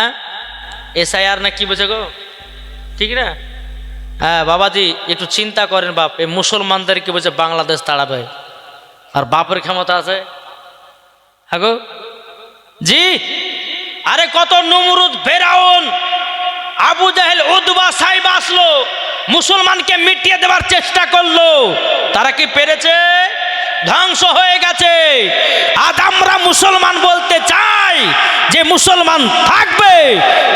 হ্যাঁ এসআইআর না কি বোঝে গো, ঠিক না? হ্যাঁ বাবাজি একটু চিন্তা করেন, বাপ এই মুসলমানদেরকে বলছে বাংলাদেশ তাড়াবে, আর বাপের ক্ষমতা আছে? হ্যাঁ গো জি। আরে কত নমরুদ, ফেরাউন, আবু জাহেল, উতবা সাইব আসলো, মুসলমানকে মিটিয়ে দেওয়ার চেষ্টা করলো, তারা কি পেরেছে? ধ্বংস হয়ে গেছে। আজ আমরা মুসলমান বলতে চাই যে মুসলমান থাকবে,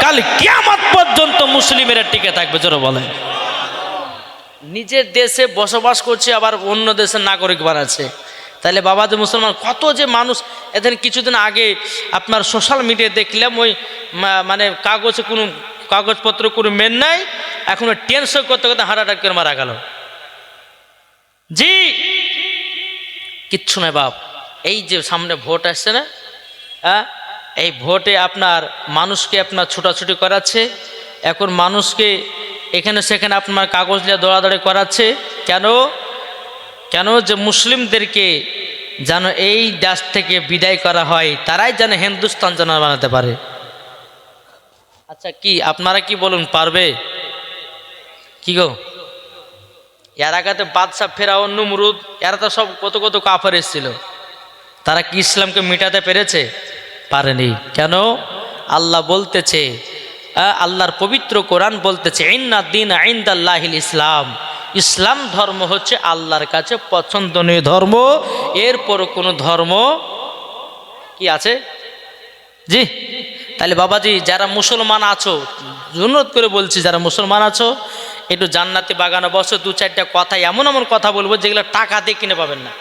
কাল কিয়ামত পর্যন্ত মুসলিমেরা টিকে থাকবে। জোরে বলে। নিজের দেশে বসবাস করছে, আবার অন্য দেশের নাগরিক বানাচ্ছে। তাহলে বাবা যে মুসলমান কত যে মানুষ। এদের কিছুদিন আগে আপনার সোশ্যাল মিডিয়ায় দেখলাম, ওই মানে কাগজে কোনো কাগজপত্র কোনো মেন নাই, এখন টেনশন করতে করতে হার্ট অ্যাটাক করে মারা গেল। জি কিচ্ছু নয় বাপ, এই যে সামনে ভোট আসছে না, হ্যাঁ এই ভোটে আপনার মানুষকে আপনার ছোটাছুটি করাচ্ছে, এখন মানুষকে এখানে সেখানে আপনার কাগজ নিয়ে দৌড়াদৌড়ি করাচ্ছে। কেন? কেন যে মুসলিমদেরকে যেন এই দেশ থেকে বিদায় করা হয়, তারাই যেন হিন্দুস্তান যেন বানাতে পারে। আচ্ছা কি আপনারা কি বলুন, পারবে কি গো? এর আগাতে বাদশাহ, ফেরাউন, নমরুদ, এরা তো সব কত কত কাফের এসেছিল, তারা কি ইসলামকে মিটাতে পেরেছে? পারেনি। কেন? আল্লাহ বলতেছে, আল্লাহর পবিত্র কোরআন বলতেছে, ইন্না দ্বীন ইনদাল্লাহিল ইসলাম, ইসলাম ধর্ম হচ্ছে আল্লাহর কাছে পছন্দনীয় ধর্ম, এরপর কোনো ধর্ম কি আছে? জি। তাহলে বাবাজি যারা মুসলমান আছো, অনুরোধ করে বলছি, যারা মুসলমান আছো একটু জান্নাতি বাগানে বসো, দু চারটা কথা এমন এমন কথা বলবো যেগুলো টাকা দিয়ে কিনে পাবেন না।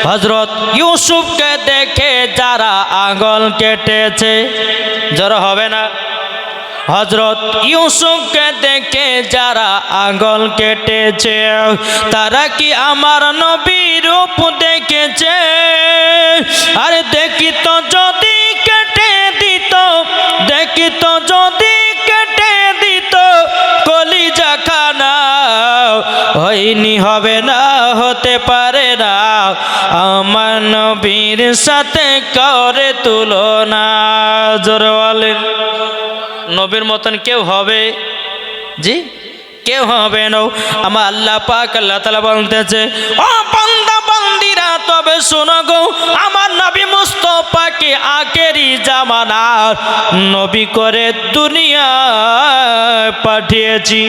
হযরত ইউসুফকে দেখে যারা আঙ্গুল কেটেছে, জোরে হবে না? হযরত ইউসুফকে দেখে যারা আঙ্গুল কেটেছে, তারা কি আমার নবীর রূপ দেখেছে? আরে দেখিত যদি কেটে দিত, দেখিত যদি কেটে দিত কলিজা খানা, হয়নি, হবে না, হতে পারে না আমার নবীর সাথে করে তুলনা। জোরে বলেন। নবীর মতন কেউ হবে? জি কেউ হবে না। আমার আল্লাহ পাক আল্লাহ তাআলা বলতেছে, ও বান্দা বান্দিরা তবে শোনো গো, আমার নবী মুস্তাফাকে আখেরি জামানার নবী করে দুনিয়ায় পাঠিয়েছি।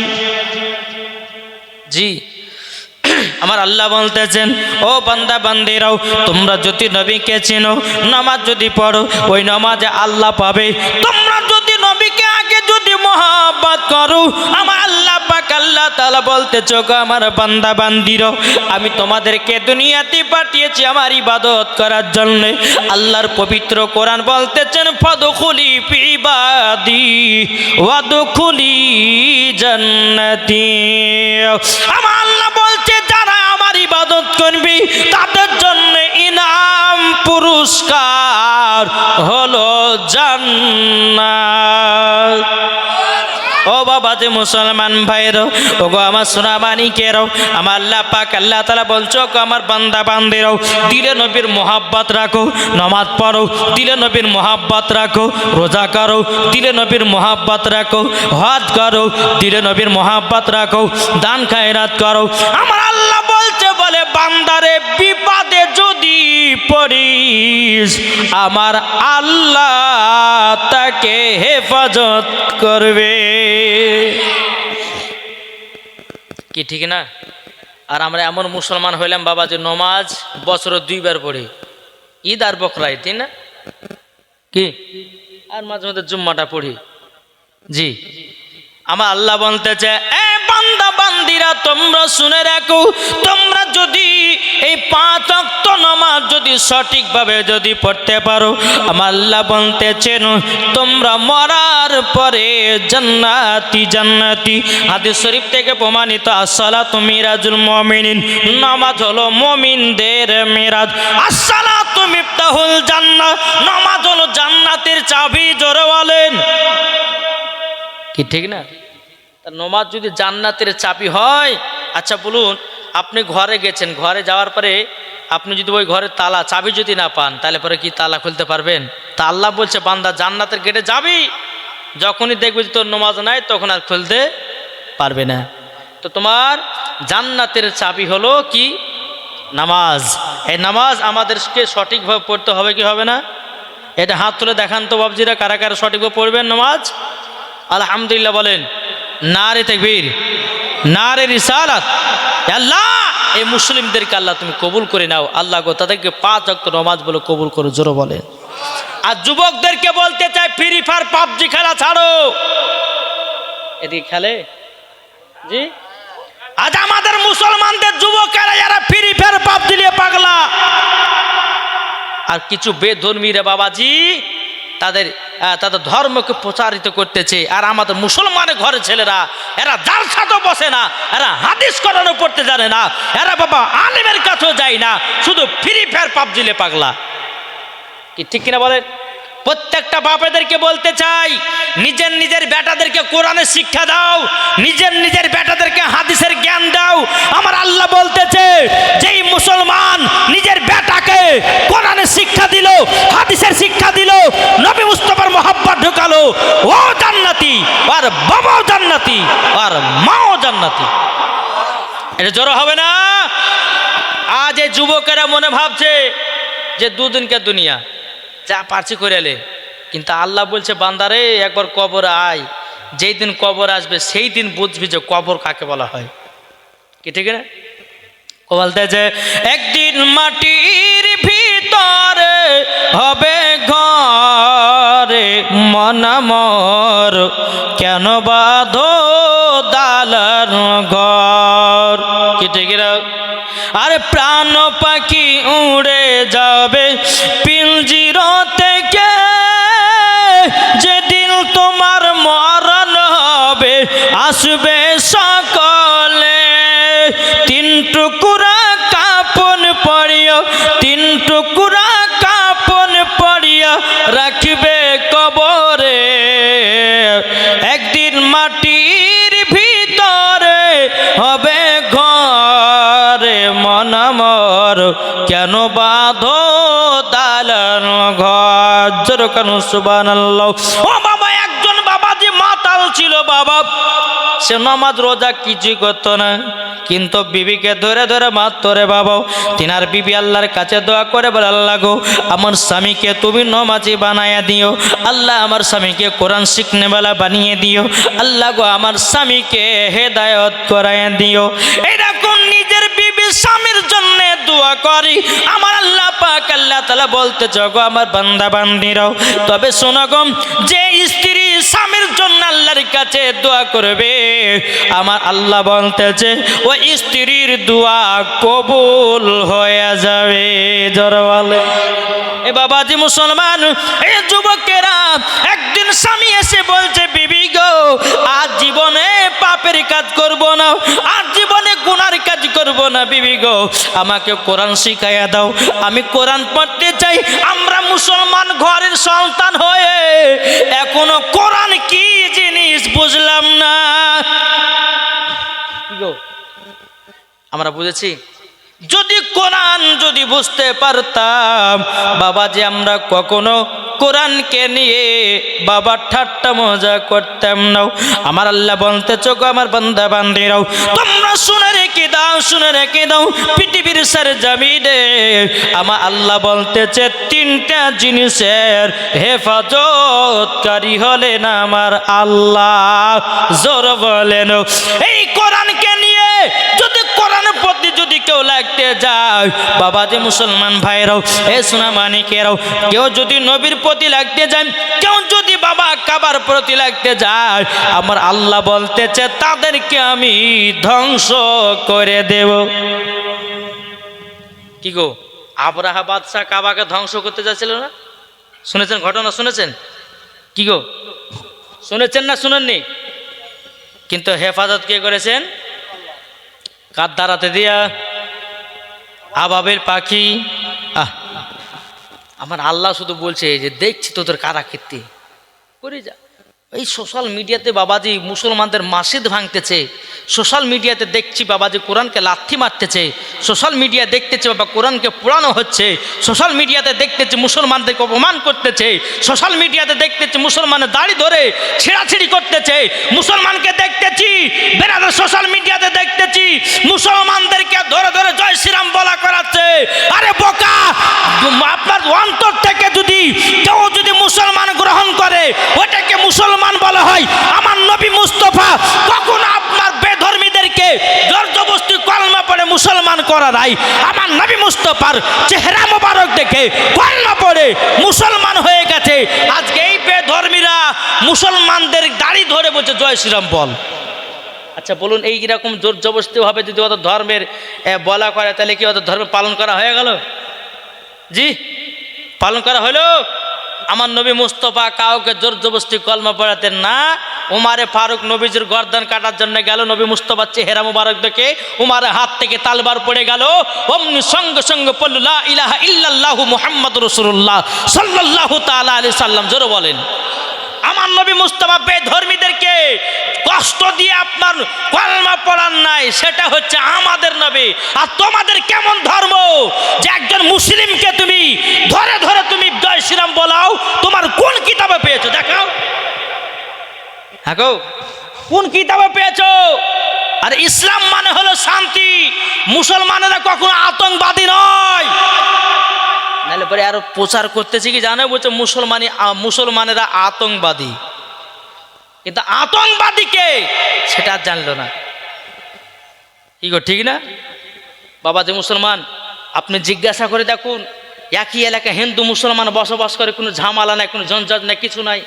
জি আমার আল্লাহ বলতেছেন, ও বান্দা বান্দিরাও তোমরা যদি নবীকে চেনো, নামাজ যদি পড়ো, ওই নামাজে আল্লাহ পাবে। তোমরা যদি নবীকে আগে যদি মহব্বত করো, আমার আল্লাহ পাক আল্লাহ তাআলা বলতেছে, গো আমার বান্দা বান্দিরাও আমি তোমাদেরকে দুনিয়াতে পাঠিয়েছি আমার ইবাদত করার জন্য। আল্লাহর পবিত্র কোরআন বলতেছেন, ফাদখুলি ফি ইবাদি ওয়াদখুলি জান্নাতি। আমার আল্লাহ বলছে, যারা আমার ইবাদত করবি তাদের জন্য ইনাম পুরস্কার হলো জান্নাত। ও বাবা যে মুসলমান ভাইরো, ও গো আমার সোনা মানিকেরও, আমার আল্লাহ পাক আল্লাহ তাআলা বলছো, গো আমার বান্দা বান্দিরাও দিলে নবীর মোহাব্বত রাখো, নামাজ পড়ো, দিলে নবীর মোহাব্বত রাখো, রোজা করো, দিলে নবীর মোহাব্বত রাখো, হজ করো, দিলে নবীর মোহাব্বত রাখো, দান খায়রাত করো। আমার আল্লাহ বলছে, বলে বান্দারে বিপদে যদি পড়িস আমার আল্লাহ তাকে হেফাজত করবে। কি ঠিক না? আর আমরা এমন মুসলমান হইলাম বাবা যে নমাজ বছরে 2 বার পড়ি, ঈদ আর বকরা ঈদ, ঠিক না? কি আর মাঝে মাঝে জুম্মাটা পড়ি। জি আমার আল্লাহ বলতেছে, এ বান্দা বান্দিরা তোমরা শুনে রাখো, তোমরা যদি এই 5 ওয়াক্ত নামাজ যদি সঠিকভাবে যদি পড়তে পারো, আমার আল্লাহ বলতেছেন তোমরা মরার পরে জান্নাতি জান্নাতি। হাদিস শরীফ থেকে প্রমাণিত, আসসালাতু মিরাজুল মুমিনিন, নামাজ হলো মুমিনদের মিরাজ। আসসালাতু মিফতাহুল জান্নাহ, নামাজ হলো জান্নাতের চাবি। জোরে বলেন কি ঠিক না? তা নমাজ যদি জান্নাতের চাবি হয়, আচ্ছা বলুন, আপনি ঘরে গেছেন, ঘরে যাওয়ার পরে আপনি যদি ওই ঘরের তালা চাবি যদি না পান, তাহলে পরে কি তালা খুলতে পারবেন? তা আল্লাহ বলছে, বান্দা জান্নাতের গেটে যাবি, যখনই দেখবে যে তোর নামাজ নাই তখন আর খুলতে পারবে না। তো তোমার জান্নাতের চাবি হলো কি? নামাজ। এই নামাজ আমাদেরকে সঠিকভাবে পড়তে হবে কি হবে না? এটা হাত তুলে দেখান তো বাবজিরা, কারা কারা সঠিকভাবে পড়বেন নামাজ? আলহামদুলিল্লাহ বলেন। নারে তাকবীর, নারে রিসালাত। আল্লাহ এই মুসলিমদেরকে আল্লাহ তুমি কবুল করে নাও। আল্লাহ গো তাদেরকে 5 ওয়াক্ত নামাজ বলে কবুল করো, জোরে বলেন। আর যুবকদেরকে বলতে চাই, ফ্রি ফায়ার পাবজি খেলা ছাড়ো। এদিকে খেলে জি। আজ আমাদের মুসলমানদের যুবকেরা যারা ফ্রি ফায়ার পাবজি নিয়ে পাগলা, আর কিছু বেধর্মীরা বাবাজি তাদের ধর্মকে প্রচারিত করতেছে। আর আমাদের মুসলমানের ঘরের ছেলেরা এরা যার সাথে বসে না, এরা হাদিস কোরআন পড়তে জানে না, এরা বাবা আলেমের কাছেও যায় না, শুধু ফ্রি ফায়ার পাবজি নিয়ে পাগলা। কি ঠিক কিনা বলেন? প্রত্যেকটা বাপেদেরকে বলতে চাই, নিজের নিজের বেটাদেরকে কোরআনের শিক্ষা দাও, নিজের নিজের বেটাদেরকে হাদিসের জ্ঞান দাও। আমার আল্লাহ বলতেছে, যেই মুসলমান নিজের বেটাকে কোরআনের শিক্ষা দিল, হাদিসের শিক্ষা দিল, নবী মুস্তাফার মোহাব্বত ঢুকালো, ও জান্নাতি, আর বাবাও জান্নাতি, আর মাও জান্নাতি। এটা জোর হবে না? আজ এই যুবকেরা মনে ভাবছে যে দুদিনকে দুনিয়া যা পারছি করে এলে, কিন্তু আল্লাহ বলছে বান্দারে একবার কবর আয়, যেই দিন কবর আসবে সেই দিন বুঝবি যে কবর কাকে বলা হয়। কি ঠিক না? বলতে যে একদিন মাটির ভিতরে হবে ঘরে মনামর, কেন বাঁধো দালান ঘর। কি ঠিক না? আরে প্রাণ পাখি উড়ে যাবে পিঞ্জির থেকে, যেদিন তোমার মরণ হবে আসবে সকলে। 3 টুকরা কাপন পড়িয়া, 3 টুকরা কাপন পড়িয়া রাখবে কবরে। একদিন মাটির ভিতরে হবে ঘরে মনামর, কেন বাঁধো দালান ঘর। জোরে কানু সুবহানাল্লাহ। ও বাবা, একজন বাবাজি মাতাল ছিল বাবা, সে নামাজ রোজা কিছুই করতো না, কিন্তু বিবিকে ধরে ধরে মারতো রে বাবা। তিনার বিবি আল্লাহর কাছে দোয়া করে বলে, আল্লাহ গো আমার স্বামীকে তুমি নামাজি বানায়া দিও, আল্লাহ আমার স্বামীকে কোরআন শিখনে वाला বানিয়ে দিও, আল্লাহ গো আমার স্বামীকে হেদায়েত করায়া দিও। এরকম নিজের বিবি স্বামীর জন্য দোয়া করি, আমার আল্লাহ পাক আল্লাহ তাআলা বলতে জগো আমার বান্দা বান্দিরাও, তবে শোনো গো, যে স্ত্রী স্বামীর জন্য আল্লাহর কাছে দোয়া করবে, আমার আল্লাহ বলতেছে ওই স্ত্রীর দোয়া কবুল হয়ে যাবে। জোরে বলে। এ বাবাজি মুসলমান, এই যুবকেরা, একদিন স্বামী এসে বলছে, বিবি গো আজ জীবনে পাপের কাজ করব না, আর জীবনে গুনার কাজ করব না, বিবি গো আমাকে কোরআন শিখাইয়া দাও, আমি কোরআন পড়তে চাই। আমরা মুসলমান ঘরের সন্তান হয়ে এখনো কোরআন কি জিনিস বুঝলাম না। কি গো আমরা বুঝেছি? যদি কোরআন যদি বুঝতে পারতাম বাবা, যে আমরা কখনো কোরআনকে নিয়ে বাবা ঠাট্টা মজা করতাম না। আমার আল্লাহ বলতে চোখ আমার বান্দা বান্দিরাও, তোমরা শুনে রেখে দাও, শুনে রেখে দাও, পৃথিবীর সরজমিনে আমার আল্লাহ বলতেছে 3টা জিনিসের হেফাজতকারী হলেন আমার আল্লাহ। জোর বলেন। এই কোরআনকে নিয়ে যদি কোরআনের প্রতি যদি কেউ লাগতে যায় বাবা, যে মুসলমান ভাইরাও, এ সোনা মানিকেরাও, কেউ যদি নবীর প্রতি লাগতে যায়, কেউ যদি বাবা কাবার প্রতি লাগতে যায়, আমার আল্লাহ বলতেছে তাদেরকে আমি ধ্বংস করে দেব। কি গো, আবরাহা বাদশাহ কাবাকে ধ্বংস করতে যাচ্ছিল না? শুনেছেন ঘটনা? শুনেছেন? কি গো শুনেছেন না শুনেননি? কিন্তু হেফাজত কে করেছেন? কার দ্বারাতে দিয়া? আবাবের পাখি। আমার আল্লাহ শুধু বলছে যে দেখছি তোদের কারা কীর্তি করে যা, এই সোশ্যাল মিডিয়াতে বাবাজি মুসলমানদের মসজিদ ভাঙতেছে, সোশ্যাল মিডিয়াতে দেখছি বাবাজি কোরআনকে লাথি মারতেছে, সোশ্যাল মিডিয়া দেখতেছে বাবা কোরআনকে পোড়ানো হচ্ছে, সোশ্যাল মিডিয়াতে দেখতেছি মুসলমানদেরকে অপমান করতেছে, সোশ্যাল মিডিয়াতে দেখতেছি মুসলমানের দাড়ি ধরে ছিঁড়াছিড়ি করতেছে, মুসলমানকে দেখতেছি বেনাদের সোশ্যাল মিডিয়াতে দেখতেছি মুসলমানদেরকে ধরে ধরে জয় শ্রীরাম বলা করাচ্ছে। আরে বোকা, আপনার অন্তর থেকে যদি কেউ যদি মুসলমান গ্রহণ করে ওটাকে মুসলমান বলা হয়। আমার নবী মুস্তাফা কখনো আপনার বেধর্মীদেরকে জবরদস্তি কলমা পড়ে মুসলমান করা নাই। আমার নবী মুস্তাফার চেহারা মোবারক দেখে কলমা পড়ে মুসলমান হয়ে গেছে। আজকে এই বেধর্মীরা মুসলমানদের দাড়ি ধরে বলছে জয় শ্রীরাম বল। আচ্ছা বলুন, এই রকম জোর জবরদস্তি ভাবে যদি ওদের ধর্মের বলা করে তাহলে কি ওদের ধর্ম পালন করা হয়ে গেল? জি, পালন করা হলো? আমার নবী মুস্তাফা কাউকে জোর জবরদস্তি কলমা পড়াতেন না। উমারে ফারুক নবীজির গর্দান কাটার জন্য গেল, নবী মুস্তাফার চেহারা মুবারক দেখে উমারের হাত থেকে তালবার পড়ে গেল, অমনি সঙ্গে সঙ্গে পড়ল লা ইলাহা ইল্লাল্লাহু মুহাম্মাদুর রাসূলুল্লাহ সাল্লাল্লাহু তাআলা আলাইহি সাল্লাম। জোরে বলেন। আমার নবী মুস্তাফা বেধর্মীদেরকে কষ্ট দিয়ে আপনার কলমা পড়ান নাই, সেটা হচ্ছে আমাদের নবী। আর তোমাদের কেমন ধর্ম যে একজন মুসলিমকে তুমি ধরে ধরে তুমি জয় শ্রীরাম বলাও? তোমার কোন কিতাবে পেয়েছো দেখাও, দেখো কোন কিতাবে পেয়েছো? আর ইসলাম মানে হলো শান্তি, মুসলমানেরা কখনো আতঙ্কবাদী নয়। নাহলে পরে আরো প্রচার করতেছি কি জানো, বলছে মুসলমানেরা আতঙ্কবাদী, কিন্তু আতঙ্কবাদীকে সেটা জানলো না। কি গো, ঠিক না বাবা? যে মুসলমান আপনি জিজ্ঞাসা করে দেখুন, একই এলাকায় হিন্দু মুসলমান বসবাস করে, কোনো ঝামেলা নাই, কোনো ঝঞ্ঝট নাই, কিছু নাই।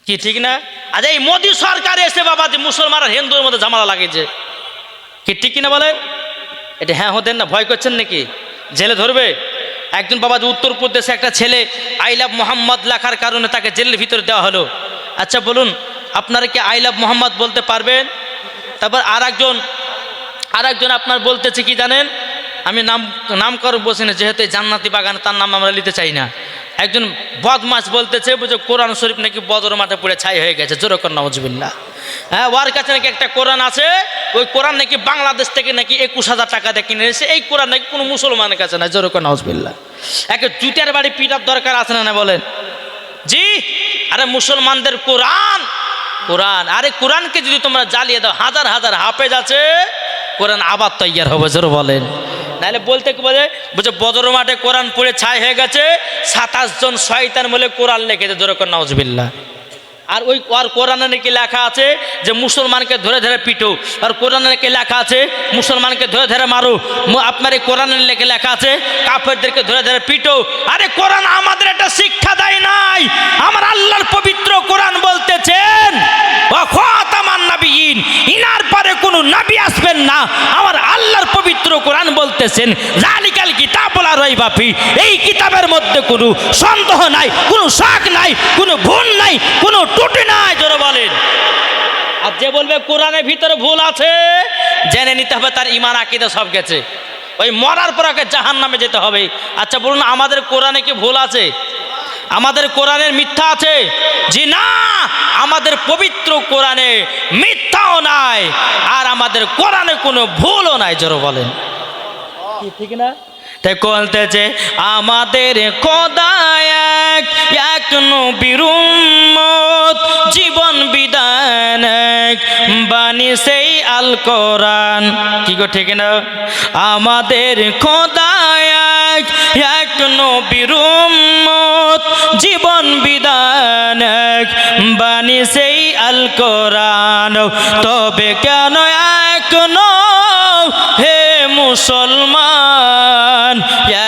কি ঠিক না? আজ এই মোদী সরকার এসে বাবা যে মুসলমান আর হিন্দুর মধ্যে ঝামেলা লাগিয়েছে, কি ঠিক কিনা বলেন? এটা হ্যাঁ হতেন না? ভয় করছেন নাকি জেলে ধরবে? একজন বাবা যে উত্তরপ্রদেশে একটা ছেলে আই লাভ মোহাম্মদ লেখার কারণে তাকে জেলের ভিতরে দেওয়া হলো। আচ্ছা বলুন, আপনারা কি আই লাভ মোহাম্মদ বলতে পারবেন? তারপর আর একজন আপনার বলতেছে কি জানেন, আমি নাম করে বসি না, যেহেতু জান্নাতি বাগান তার নাম আমরা নিতে চাই না। একজন বদমাস বলতেছে বুঝে কোরআন শরীফ নাকি বদর মাঠে পড়ে ছাই হয়ে গেছে। জোরে কর নাউজুবিল্লাহ। হ্যাঁ, ওর কাছে নাকি একটা কোরআন আছে, ওই কোরআন নাকি বাংলাদেশ থেকে নাকি 21,000 টাকা দিয়ে কিনে এসেছে, এই কোরআন নাকি কোনো মুসলমানের কাছে না। জোরে কর নাউজুবিল্লাহ। একে জুতের বাড়ি পিটার দরকার আছে না বলেন? জি। আরে মুসলমানদের কোরআন, আরে কোরআনকে যদি তোমরা জ্বালিয়ে দাও, হাজার হাজার হাফেজ আছে, কোরআন আবার তৈয়ার হবে। জোরে বলেন। নাহলে বলতে কি বলে বদর মাঠে কোরআন পড়ে ছাই হয়ে গেছে, 27 জন শয়তান বলে কোরআন লিখেছে। জোরে কর নাউজুবিল্লাহ। আর ওই আর কোরআনে নাকি লেখা আছে যে মুসলমানকে ধরে ধরে পিটো, আর কোরআনে নাকি লেখা আছে মুসলমানকে ধরে ধরে মারো। আপনার এই কোরআনে লেখা আছে কাফেরদেরকে ধরে ধরে পিটো। আরে কোরআন আমাদের একটা শিক্ষা দেয় নাই। আমার আল্লাহর পবিত্র কোরআন বলতেছেন ইনার পরে কোন নবী আসবেন না। আমার আল্লাহর পবিত্র কোরআন বলতেছেন জালিকাল কিতাবুল লা রাইবা ফি, এই কিতাবের মধ্যে কোনো সন্দেহ নাই, কোনো শক নাই, কোনো ভুল নাই, কোনো ত্রুটি নাই। জোরে বলেন। আর যে বলবে কোরআনের ভিতরে ভুল আছে, জেনে নিতে হবে তার ঈমান আকীদা সব গেছে, ওই মরার পর আগে জাহান্নামে যেতে হবে। আচ্ছা বলুন, আমাদের কোরআনে কি ভুল আছে? আমাদের কোরআনের মিথ্যা আছে? জি না, আমাদের পবিত্র কোরআনে মিথ্যাও নাই, আর আমাদের কোরআনে কোনো ভুলও নাই। জোরে বলেন। ঠিক না? তাই বলতেছে আমাদের খোদা এক নবীর উম্মত, জীবন বিধান এক বাণী সেই আল কোরআন। কি গো, ঠিক না? আমাদের খোদা এক নবীর উম্মত, জীবন বিধান এক বাণী সেই আল কোরআন। তবে কেন এক নও হে মুসলমান,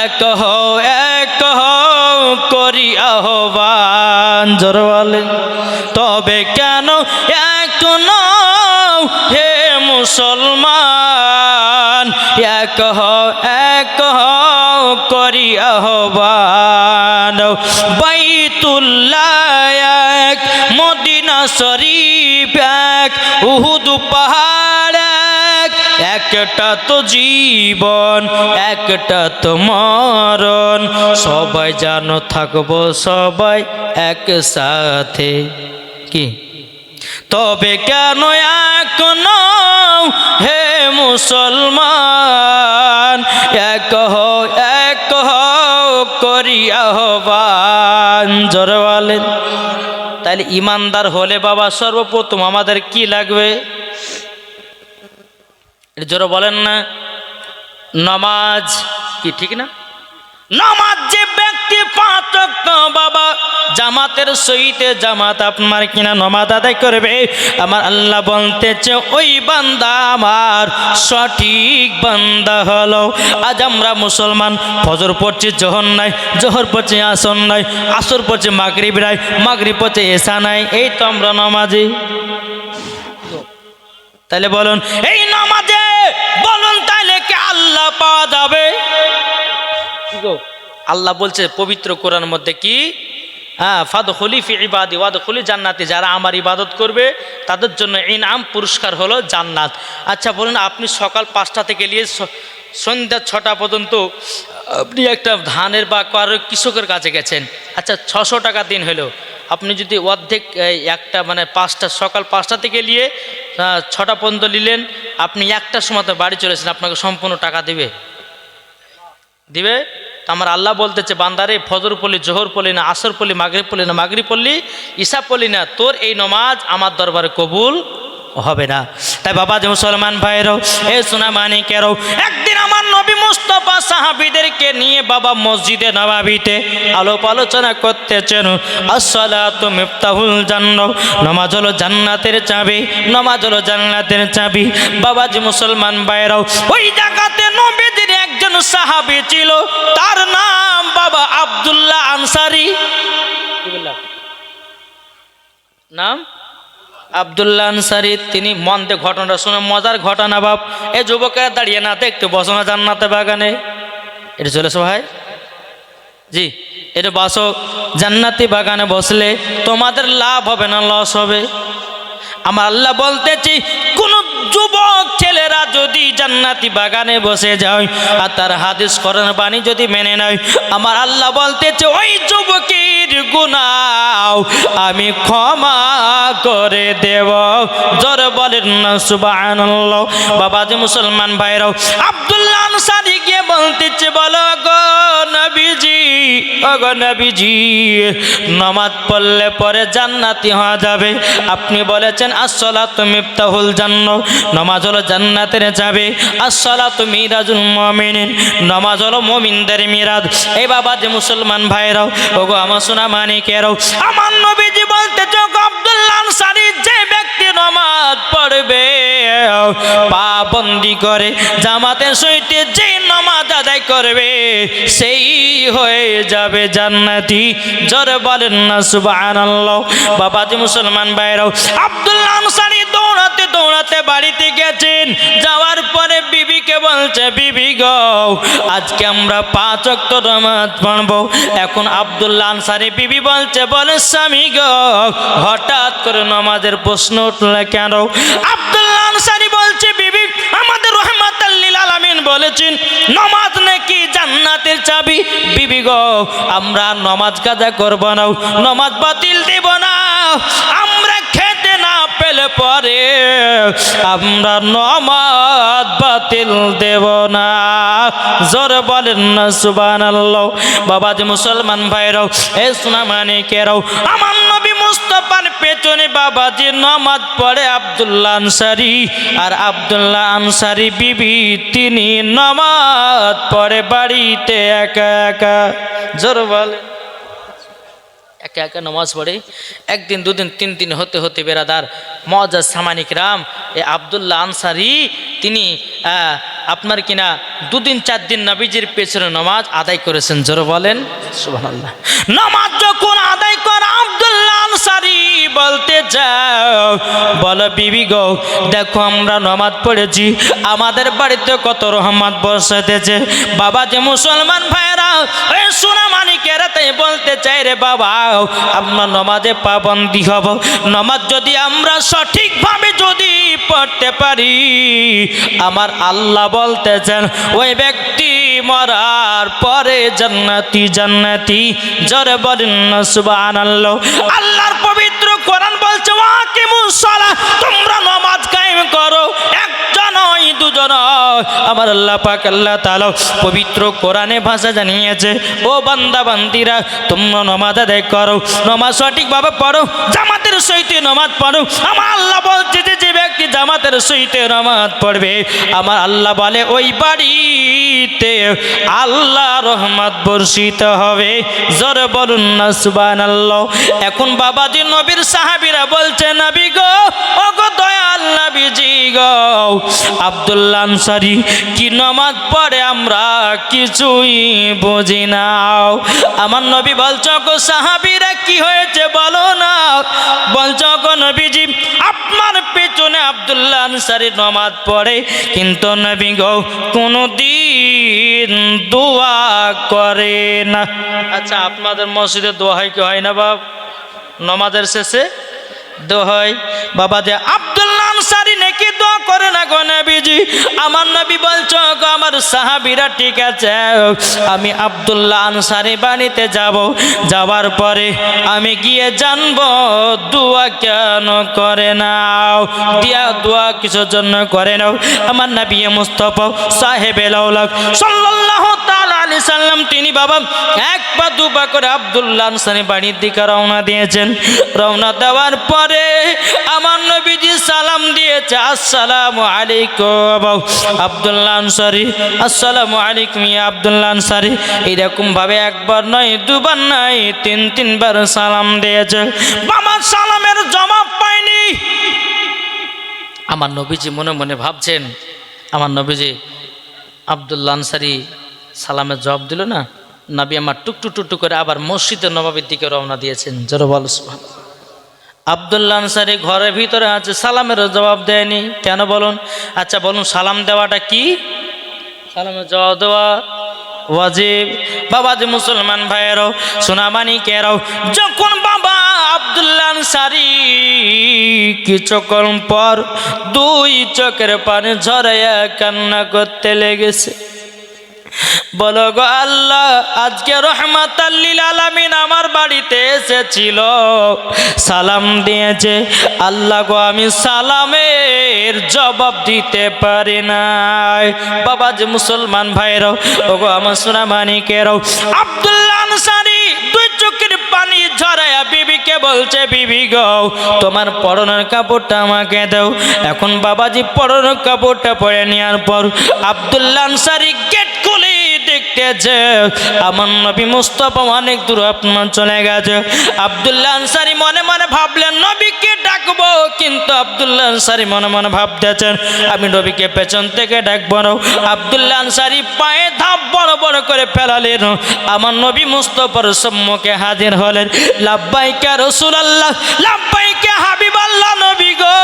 এক হও করি আহ্বান। জোরে বলেন। তবে কেন এক নও হে মুসলমান, এক হও করি আহ্বান। বাইতুল্লাহ এক, মদিনা শরীফ এক, উহুদ পাহাড় এক, একটা তো জীবন একটা তো মরণ, সবাই জানো থাকবো সবাই একসাথে। কি তবে কেন এখনো হে মুসলমান এক করি আহ্বান, জোরে বলেন। তাহলে ইমানদার হলে বাবা সর্বপ্রথম আমাদের কি লাগবে? জোরে বলেন না। নামাজ, কি ঠিক না? নামাজ যে ব্যক্তি 5 ওয়াক্ত বাবা জামাতের সহিতে জামাত আপনার কিনা নামাজ আদায় করবে, আমার আল্লাহ বলতেছে ওই বান্দা আমার সঠিক বান্দা হলো। আজ আমরা মুসলমান ফজর পড়ছি জোহর নাই, জোহর পড়ছি আসর নাই, আসর পড়ছি মাগরিব নাই, মাগরিব পড়ছি এশা নাই, এই তো আমরা নামাজি। তাহলে বলুন এই নামাজে বলুন তাহলে কি আল্লাহ পাওয়া যাবে? আল্লাহ বলছে পবিত্র কোরআনের মধ্যে কি, ফাদখুলি ফি ইবাদি ওয়াদখুলি জান্নাতি, যারা আমার ইবাদত করবে তাদের জন্য ইনাম পুরস্কার হলো জান্নাত। আচ্ছা বলুন, আপনি সকাল 5টা থেকে নিয়ে সন্ধ্যা 6টা পর্যন্ত আপনি একটা ধানের বা কারো কৃষকের কাছে গেছেন, আচ্ছা 600 টাকা দিন হলো, আপনি যদি অর্ধেক একটা মানে 5টা সকাল 5টা থেকে নিয়ে 6টা পর্যন্ত নিলেন, আপনি 1টার সময় তো বাড়ি চলেছেন, আপনাকে সম্পূর্ণ টাকা দিবে? দিবে? আমার আল্লাহ বলতেছে বান্দারে ফজর পড়লি, জোহর পড়লি না, আসর পড়লি, মাগরিব পড়লি না, মাগরিব পড়লি, ঈশা পড়লি না, তোর এই নামাজ আমার দরবারে কবুল হবে না। তাই বাবা যে মুসলমান ভাইরাও, এ সোনা মানিকেরও, একদিন আমার নবী মুস্তাফা সাহাবীদেরকে নিয়ে বাবা মসজিদে নববীতে আলোপ আলোচনা করতেছেন। আসসালাতু মিফতাহুল জান্নাহ, নামাজ হলো জান্নাতের চাবি, নামাজ হলো জান্নাতের চাবি। বাবা যে মুসলমান ভাইরাও, ওই জায়গাতে নবীজির একজন সাহাবী ছিল, তার নাম বাবা আব্দুল্লাহ আনসারী। কি বললাম নাম? আব্দুল্লাহ আনসারী। তিনি মন দিয়ে ঘটনাটা শুনে, মজার ঘটনা বাপ, এ যুবকেরা দাঁড়িয়ে না দেখতে বসো না জান্নাতে বাগানে, এটা চলেছো ভাই জি, এটা বসো জান্নাতি বাগানে, বসলে তোমাদের লাভ হবে না লস হবে? আমার আল্লাহ বলতেছি কোন যুবক ছেলেরা যদি জান্নাতি বাগানে বসে যায় আর তার হাদিস কোরআন বাণী যদি মেনে নেয়, আমার আল্লাহ বলতেছে ওই যুবকের গুনাহ আমি ক্ষমা করে দেব। জোরে বলেন না সুবহানাল্লাহ। বাবা যে মুসলমান ভাইরাও, আব্দুল্লাহ আনসারী গিয়ে বলতেছে বলো গো নবীজি, ও গো নবীজি, নামাজ পড়লে পরে জান্নাতি হওয়া যাবে। আপনি বলেছেন আসসালাতু মিফতাহুল জান্নাহ, নামাজ হলো জান্নাতের চাবি। আসসালাতু মিরাজুল মুমিনিন, নামাজ হলো মুমিনদের মিরাজ। এই বাবা যে মুসলমান ভাইরাও, ওগো আমার সোনা মানিকেরাও, আমার নবীজি বলতেছে গো আব্দুল্লাহ আনসারী, যে ব্যক্তি নামাজ পড়বে পাবন্দি করে জামাতের সহিতে, যে নামাজ আদায় করবে সেই হয়ে যাবে জান্নাতি। জোরে বলেন না সুবহানাল্লাহ। বাবা যে মুসলমান ভাইরাও, আব্দুল্লাহ আনসারী দৌড়াতে দৌড়াতে বাড়িতে গেছেন, যাওয়ার পরে বিবিকে বলছে বিবি গো আজকে আমরা 5 ওয়াক্ত নামাজ পড়বো। এখন আব্দুল্লাহ আনসারী বিবি বলছে, বলে স্বামী গো হঠাৎ করে নামাজের প্রশ্ন উঠল কেন? আব্দুল্লাহ আনসারী বলছে বিবি আমাদের রাহমাতাল লিল আলামিন বলেছেন নামাজ নাকি জান্নাতের চাবি। বিবি গো আমরা নামাজ কাজা করব না, নামাজ বাতিল দেব না, আমরা খেতে না পেলে পরে আমরা নামাজ বাতিল দেব না। জোরে বলেন না সুবহানাল্লাহ। বাবা যে মুসলমান ভাইরাও, এ সোনা মানিকেরাও, আমার নবী মুস্তাফার পেছনে বাবাজি নামাজ পড়ে আব্দুল্লাহ আনসারী, আর আব্দুল্লাহ আনসারী বিবি তিনি নামাজ পড়ে বাড়িতে একা একা। জোরে বলেন একা একা নামাজ পড়ে। একদিন দুদিন 3 দিন হতে হতে বেরাদার মুআজ্জাজ সামানিক রাম, এ আব্দুল্লাহ আনসারী তিনি আপনার কিনা 2 দিন 4 দিন নবীজির পেছনে নামাজ আদায় করেছেন। জোরে বলেন সুবহানাল্লাহ। নামাজ যখন আদায় করে আব্দুল্লাহ আনসারী বলতে যাও, বলো বিবি গো দেখো আমরা নামাজ পড়েছি, আমাদের বাড়িতে কত রহমত বর্ষাতেছে। বাবা যে মুসলমান ভাইরা, এই সোনা মানিকেরা তাই বলতে চাই রে বাবা, আমরা নামাজে পাবন্দি হব। নামাজ যদি আমরা সঠিকভাবে যদি পড়তে পারি, আমার আল্লাহ বলতেছেন ওই ব্যক্তি মরার পরে জান্নাতি জান্নাতি। জোরে বলেন না সুবহানাল্লাহ। আল্লাহর পবিত্র কোরআন বলছে আমার আল্লাহ পাক আল্লাহ তাআলা পবিত্র কোরআনে ভাষা জানিয়েছে, ও বান্দা বান্দিরা তোমরা নামাজ আদায় করো, নামাজ সঠিকভাবে পড়ো, জামাতের সহিত নামাজ পড়ো। আমার আল্লাহ বলছে যে ব্যক্তি জামাতের সহিত নামাজ পড়বে, আমার আল্লাহ বলে ওই বাড়িতে আল্লাহ রহমত বর্ষিত হবে। জোরে বলুন না সুবহানাল্লাহ। এখন বাবাজি নবীর সাহাবীরা বলছে, নবী গো, ও গো দয়াল নবীজি গো, আব্দুল্লাহ আনসারী কি নামাজ পড়ে আমরা কিছুই বুঝি না। আমার নবী বলছো গো সাহাবীরা কি হয়েছে বলো না। বলছো গো নবীজি আপনার পেছনে আব্দুল্লাহ আনসারী নামাজ পড়ে, কিন্তু নবী গো কোনদিন দোয়া করে না। আচ্ছা আপনাদের মসজিদে দোয়া হয় কি হয় না বাপ? নামাজের শেষে দোয়া হয়। বাবা যে আব্দুল্লাহ আনসারী নাকি দোয়া করে না গো নবীজি। আমার নবী বলছো গো আমার সাহাবীরা ঠিক আছে, আমি আব্দুল্লাহ আনসারী বাড়িতে যাব, যাওয়ার পরে আমি গিয়ে জানবো দোয়া কেন করে নাও, দিয়া দোয়া কিসের জন্য করে নাও। আমার নবী মুস্তাফা সাহেবে লাউলাক সাল্লাল্লাহু তাআলা আলাইহি সাল্লাম তিনি বাবা এক পা দু পা করে আব্দুল্লাহ আনসারী বাড়ির দিকে রওনা দিয়েছেন। রওনা দেওয়ার পরে আমার নবীজি সালাম দিয়েছে, আসসালামু আলাইকুম আব্দুল্লাহ আনসারী, আসসালামু আলাইকুম ইয়া আব্দুল্লাহ আনসারী। এরকম ভাবে একবার নয় দুবার নয় তিনবার সালাম দিয়েছে। বাবা সালামের জবাব পায়নি। আমার নবীজি মনে মনে ভাবছেন, আমার নবীজি আব্দুল্লাহ আনসারী সালামের জবাব দিল না, নবী আমার টুকটু টুকটু করে আবার মসজিদে নববীর দিকে রওনা দিয়েছেন। জোরে বল সুবহানাল্লাহ। আব্দুল্লাহ আনসারী ঘরের ভিতরে আছে, সালামের জবাব দেয়নি কেন বলুন? আচ্ছা বলুন সালাম দেওয়াটা কি? সালামের জবাব দেওয়া ওয়াজিব। বাবা যে মুসলমান ভাইয়েরাও সোনামানিকেরাও, যখন বাবা আব্দুল্লাহ আনসারী কিছুক্ষণ পর দুই চোখের পানি ঝরাইয়া কান্না করতে লেগেছে। বলো গো আল্লাহ, আজকে রহমাতাল লিল আলামিন আমার বাড়িতে এসেছিল, সালাম দিয়েছে, আল্লাহ গো আমি সালামের জবাব দিতে পারি নাই। বাবা যে মুসলমান ভাইরাও, ও গো আমার সোনামানিকেরাও, আব্দুল্লাহ আনসারী দুই চোখের পানি ঝরায়া বিবিকে বলছে, বিবি গো তোমার পরনের কাপড়টা আমাকে দাও। এখন বাবাজি পরনের কাপড়টা পরে নেওয়ার পর আব্দুল্লাহ আনসারী গেট খুলে দেখতেছে আমার নবী মুস্তাফা অনেক দূর আপনার চলে গেছে। আব্দুল্লাহ আনসারী মনে মনে ভাবলেন নবীকে ডাকবো, কিন্তু আব্দুল্লাহ আনসারী মনে মনে ভাবতেছেন আমি নবীকে পেছন থেকে ডাকবো না। আব্দুল্লাহ আনসারী পায়ে ধাপ বড় বড় করে ফেলালেন, আমার নবী মুস্তাফার সম্মুখে হাজির হলেন। লাব্বাইকা রাসূলুল্লাহ, লাব্বাইকা হাবিবাল্লাহ, নবী গো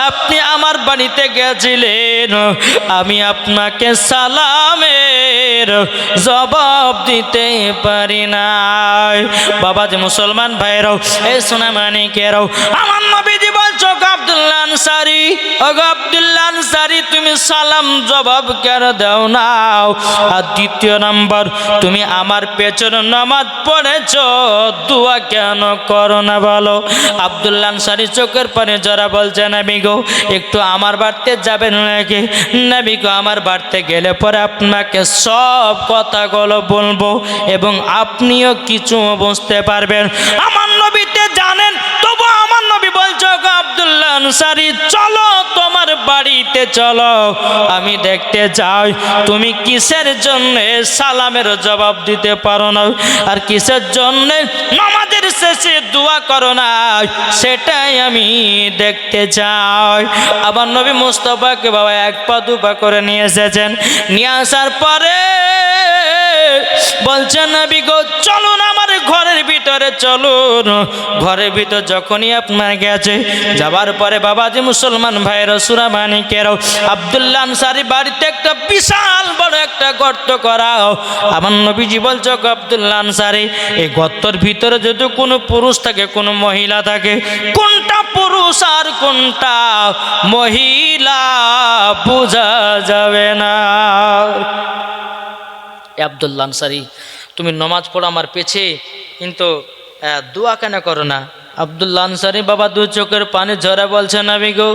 আপনি আমার বাড়িতে গেছিলেন, আমি আপনাকে সালামের জবাব দিতে পারি নাই। বাবা যে মুসলমান ভাইরাও, এই সোনামানিকেরাও, আমার নবীজি বলছো আব্দুল্লাহ আনসারী, ও আব্দুল্লাহ আনসারী তুমি সালাম জবাব কেন দাও নাও? আর দ্বিতীয় নাম্বার, তুমি আমার পেছনে নামাজ পড়েছো, দোয়া কেন করো না বলো? আব্দুল্লাহ আনসারী চোখের পানি জরা বলছে, নবী গো একটু আমার বাড়িতে যাবেন নাকি? নবী গো আমার বাড়িতে গেলে পরে আপনাকে সব কথাগুলো বলবো এবং আপনিও কিছু বুঝতে পারবেন। আমার নবীতে জানেন, তবু আমার নবী বলছো গো আব্দুল্লাহ আনসারী চলো তোমার বাড়িতে চলো, আমি দেখতে চাই তুমি কিসের জন্য সালামের জবাব দিতে পারো না আর কিসের জন্য নামাজের শেষে দোয়া করো না, সেটাই আমি দেখতে চাই। আমার নবী মুস্তাফাকে বাবা এক পা দু পা করে নিয়ে এসেছেন। নিয়ে আসার পরে বলছেন, নবী গো চলুন আমার ঘরের ভিতরে চলুন। ঘরের ভিতর যখনই আপনার গেছে, যাবার পরে বাবাজি মুসলমান ভাইয়েরা সোনামানিকেরাও, আব্দুল্লাহ আনসারী বাড়িতে একটা বিশাল বড় একটা গর্ত করাও। আমার নবীজি বলছো আব্দুল্লাহ আনসারী এই গর্তর ভিতরে যদি কোনো পুরুষ থাকে কোনো মহিলা থাকে, কোনটা পুরুষ আর কোনটা মহিলা বোঝা যাবে না। আব্দুল্লাহ আনসারী তুমি নমাজ পড়ো আমার পেছে, কিন্তু দোয়া কেন করো না? আব্দুল্লাহ আনসারী বাবা দু চোখের পানি ঝরা বলছে, নবী গো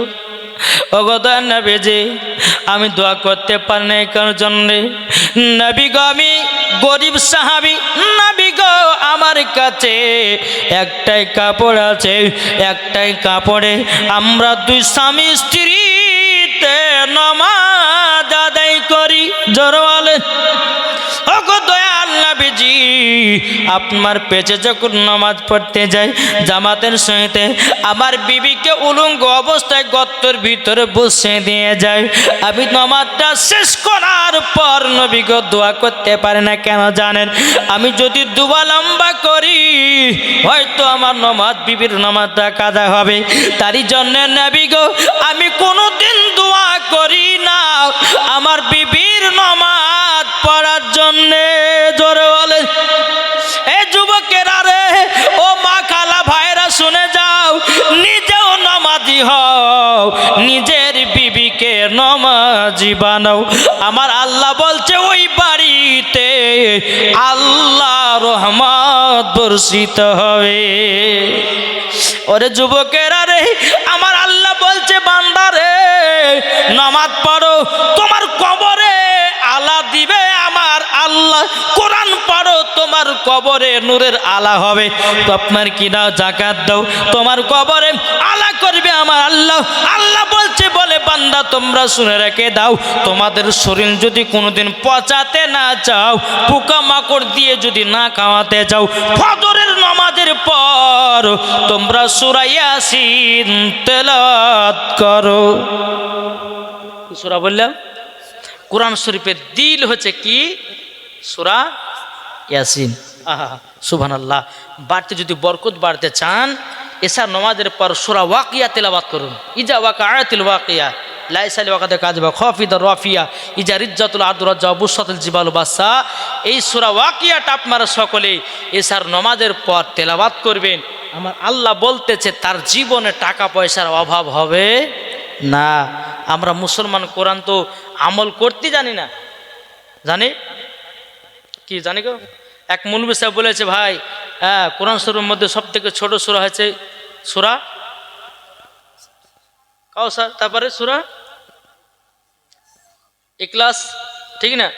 ওগো দয়ার নবীজি, আমি দোয়া করতে পারি না কারোর জন্যে। নবী গো, আমি গরিব সাহাবী, নবী গো আমার কাছে একটাই কাপড় আছে, একটাই কাপড়ে আমরা দুই স্বামী স্ত্রীতে নামাজ আদায় করি। জোরওয়ালে ওগো দয়াল নবীজি, আপনার পেছে যখন নামাজ পড়তে যাই জামাতের সহিতে, আমার বিবিকে উলঙ্গ অবস্থায় গর্তের ভিতরে বসে দিয়ে যায়। আমি নামাজটা শেষ করার পর নবী গো দোয়া করতে পারি না। কেন জানেন? আমি যদি দুয়া লম্বা করি হয়তো আমার নামাজ, বিবির নামাজটা কাজা হবে। তারই জন্য নবী গো আমি কোনোদিন দোয়া করি না আমার বিবির নামাজ পড়ার জন্যে। জোরে বলে এ যুবকেরা রে, ও মা খালা ভাইরা শুনে যাও, নিজেও নামাজি হও, নিজের বিবিকে নামাজি বানাও। আমার আল্লাহ বলছে ওই বাড়িতে আল্লাহ রহমত বর্ষিত হবে। ওরে যুবকেরা রে, আমার আল্লাহ বলছে বান্দা রে নামাজ পড়ো, তোমার কবরে আলা দিবে আমার আল্লাহ। কোরআন পড়ো, তোমার কবরে নূরের আলা হবে। তো আপনার কি দাও? যাকাত দাও, তোমার কবরে আলা করবে আমার আল্লাহ। আল্লাহ বলছে বলে বান্দা তোমরা শুনে রেখে দাও, তোমাদের শরীর যদি কোনোদিন পচাতে না চাও, পোকা মাকড় দিয়ে যদি না খাওয়াতে চাও, ফজরের নামাজের পর তোমরা সূরা ইয়াসিন তেলাওয়াত করো। সূরা বললাম, কোরআন শরীফের দিল হচ্ছে কি? সূরা ইয়াসিন। আহা সুবহানাল্লাহ। বাড়তে যদি বরকত বাড়তে চান, এশার নামাজের পর সূরা ওয়াকিয়া তেলাওয়াত করুন। ইজা ওয়াকাআতিল ওয়াকিয়া লাইসা লিওয়াকাতিহা কাযিবা খাফিদা রাফিয়া ইজা রিজ্জাতুল আরদু রাজ্জা বুসাতিল জিবালু বাসা। এই সূরা ওয়াকিয়াটা আপনারা সকলে এশার নামাজের পর তেলাওয়াত করবেন। আমার আল্লাহ বলতেছে তার জীবনে টাকা পয়সার অভাব হবে না। আমরা মুসলমান, কোরআন তো আমল করতে জানি না। জানি কি? জানি গো, এক মৌলবী সাহেব বলেছে ভাই, হ্যাঁ কোরআন শরীফের মধ্যে সব থেকে ছোট সূরা হচ্ছে সূরা কাউসার, তারপরে সূরা ইখলাস, ঠিক না?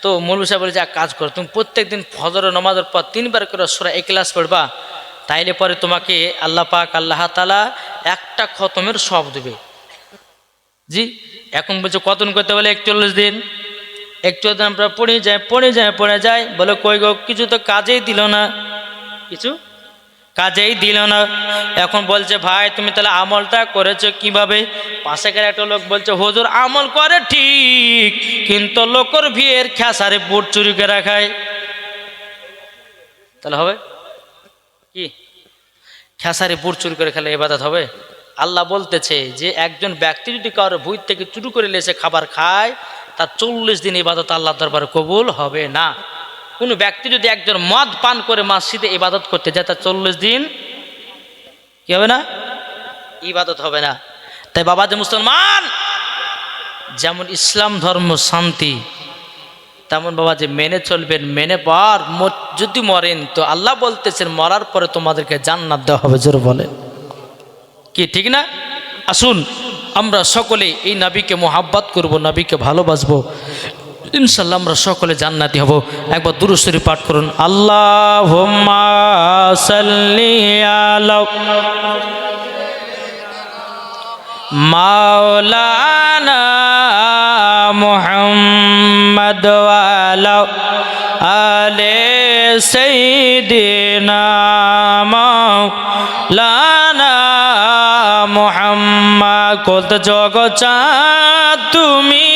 তো মৌলবী সাহেব বলেছে এক কাজ করো, তুমি প্রত্যেকদিন ফজরের নামাজের পর 3 বার করে সূরা ইখলাস পড়বা, তাইলে পরে তোমাকে আল্লাহ পাক আল্লাহ তাআলা একটা খতমের সওয়াব দেবে। জি, এখন বলছে কতদিন করতে বলে? 41 দিন। 41 দিন আমরা পড়ে যায় বলে কই গো, কিছু তো কাজেই দিল না, কিছু কাজেই দিল না। এখন বলছে ভাই তুমি তাহলে আমলটা করেছো কিভাবে? পাশের একটা লোক বলছে হুজুর আমল করে ঠিক, কিন্তু লোকর ভিড়ের খেসারে বুট চুরি করে খায়। তাহলে হবে কি? খেসারে বুট চুরি করে খেলে ইবাদত হবে? আল্লাহ বলতেছে যে একজন ব্যক্তি যদি কারোর ভুঁই থেকে চুরি করে লেসে খাবার খায়, তার 40 দিন ইবাদত আল্লাহ দরবারে কবুল হবে না। কোনো ব্যক্তি যদি একজন মদ পান করে মসজিদে ইবাদত করতে যায়, তার 40 দিন কি হবে না? ইবাদত হবে না। তাই বাবা যে মুসলমান, যেমন ইসলাম ধর্ম শান্তি, তেমন বাবা যে মেনে চলবেন, মেনে পর যদি মরেন তো আল্লাহ বলতেছেন মরার পরে তোমাদেরকে জান্নাত দেওয়া হবে। জোর বলে কি ঠিক না? আসুন আমরা সকলে এই নবীকে মোহাব্বত করব, নবীকে ভালোবাসবো, ইনশাল্লাহ আমরা সকলে জান্নাতি হব। একবার দুরূদ শরীফ পাঠ করুন। আল্লাহুম্মা সাল্লি আলা মাওলানা মুহাম্মদ ওয়া আলা আলি সাইয়্যিদিনা মাওলানা মুহাম্মদ। কত জগৎ তুমি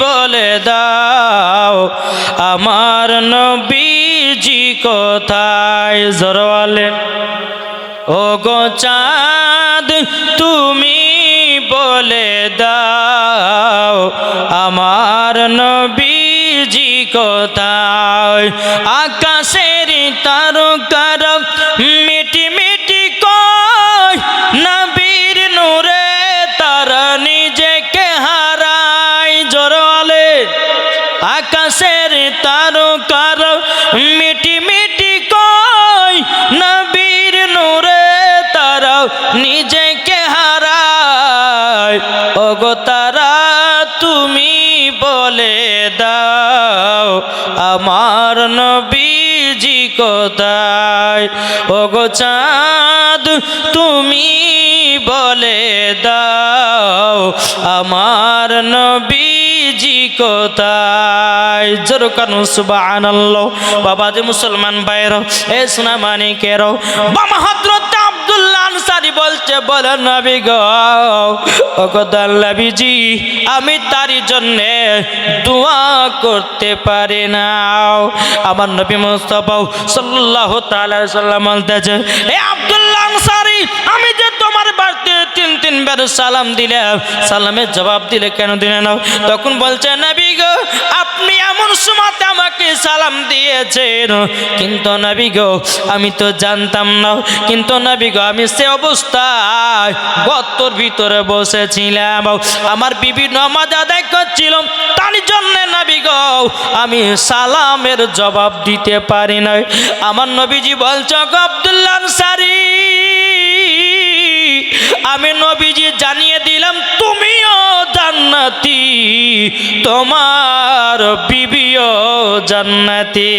বলে দাও আমার নবীজি কোথায়? জোরওয়ালে ও গো চাঁদ তুমি বলে দাও আমার নবীজি কোথায়? আকাশের তারকার মিটি মিটি কয় নবীর নূরে তারা নিজেকে হারায়। জোরওয়ালে আকাশের তারকার মিটি মিটি কয় নবীর নূরে তারা নিজেকে হারায়। কোথায়, ও গো চাঁদ তুমি বলে দাও আমার নবীজি কোথায়। জোর কানু সুবহানাল্লাহ। বাবাজি মুসলমান ভাইরা, এ সোনা মানিকেরও, বাবা হযরত আব্দুল্লাহ আনসারী বলছে, বলে নবী গো, ও গো নবীজি আমি তারই জন্য দোয়া করতে পারি না। আমার নবী মুস্তাফা সাল্লাল্লাহু তাআলা আলাইহি সাল্লাম বলতেছে, এ আব্দুল্লাহ আনসারী আমি যে তোমার বাড়িতে তিনবার সালাম দিলাম, সালামের জবাব দিলে কেন দিলে না? তখন বলছে, নবী গো আপনি এমন সময়তে আমাকে সালাম দিয়েছেন, কিন্তু নবী গো আমি তো জানতাম না, কিন্তু নবী গো আমি সে অবস্থায় গর্তের ভিতরে বসেছিলাম, আমার বিবি নামাজ আদায় করছিল, তার জন্য নবী গো আমি সালামের জবাব দিতে পারি না। আমার নবীজি বলছে, আব্দুল্লাহ আনসারী আমি নবীজি জানিয়ে দিলাম তুমিও জান্নাতি, তোমার বিবিও জান্নাতি।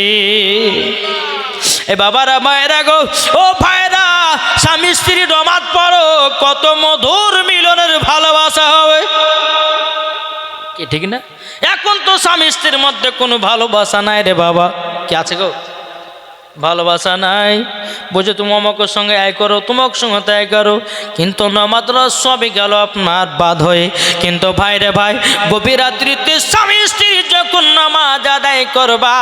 এ বাবারা মায়েরা গো, ও ভাইরা, স্বামী স্ত্রী নামাজ পড়ো, কত মধুর মিলনের ভালোবাসা হবে, কি ঠিক না? এখন তো স্বামী স্ত্রীর মধ্যে কোনো ভালোবাসা নাই রে বাবা, কি আছে গো? ভালোবাসা নাই। বুঝে তুমি অমকের সঙ্গে আয় করো, তোমার সঙ্গে তাই করো, কিন্তু নামাজ সবই গেল আপনার বাদ হয়ে। কিন্তু ভাই রে ভাই, গভীর রাত্রিতে স্বামী স্ত্রী যখন নামাজ আদায় করবা,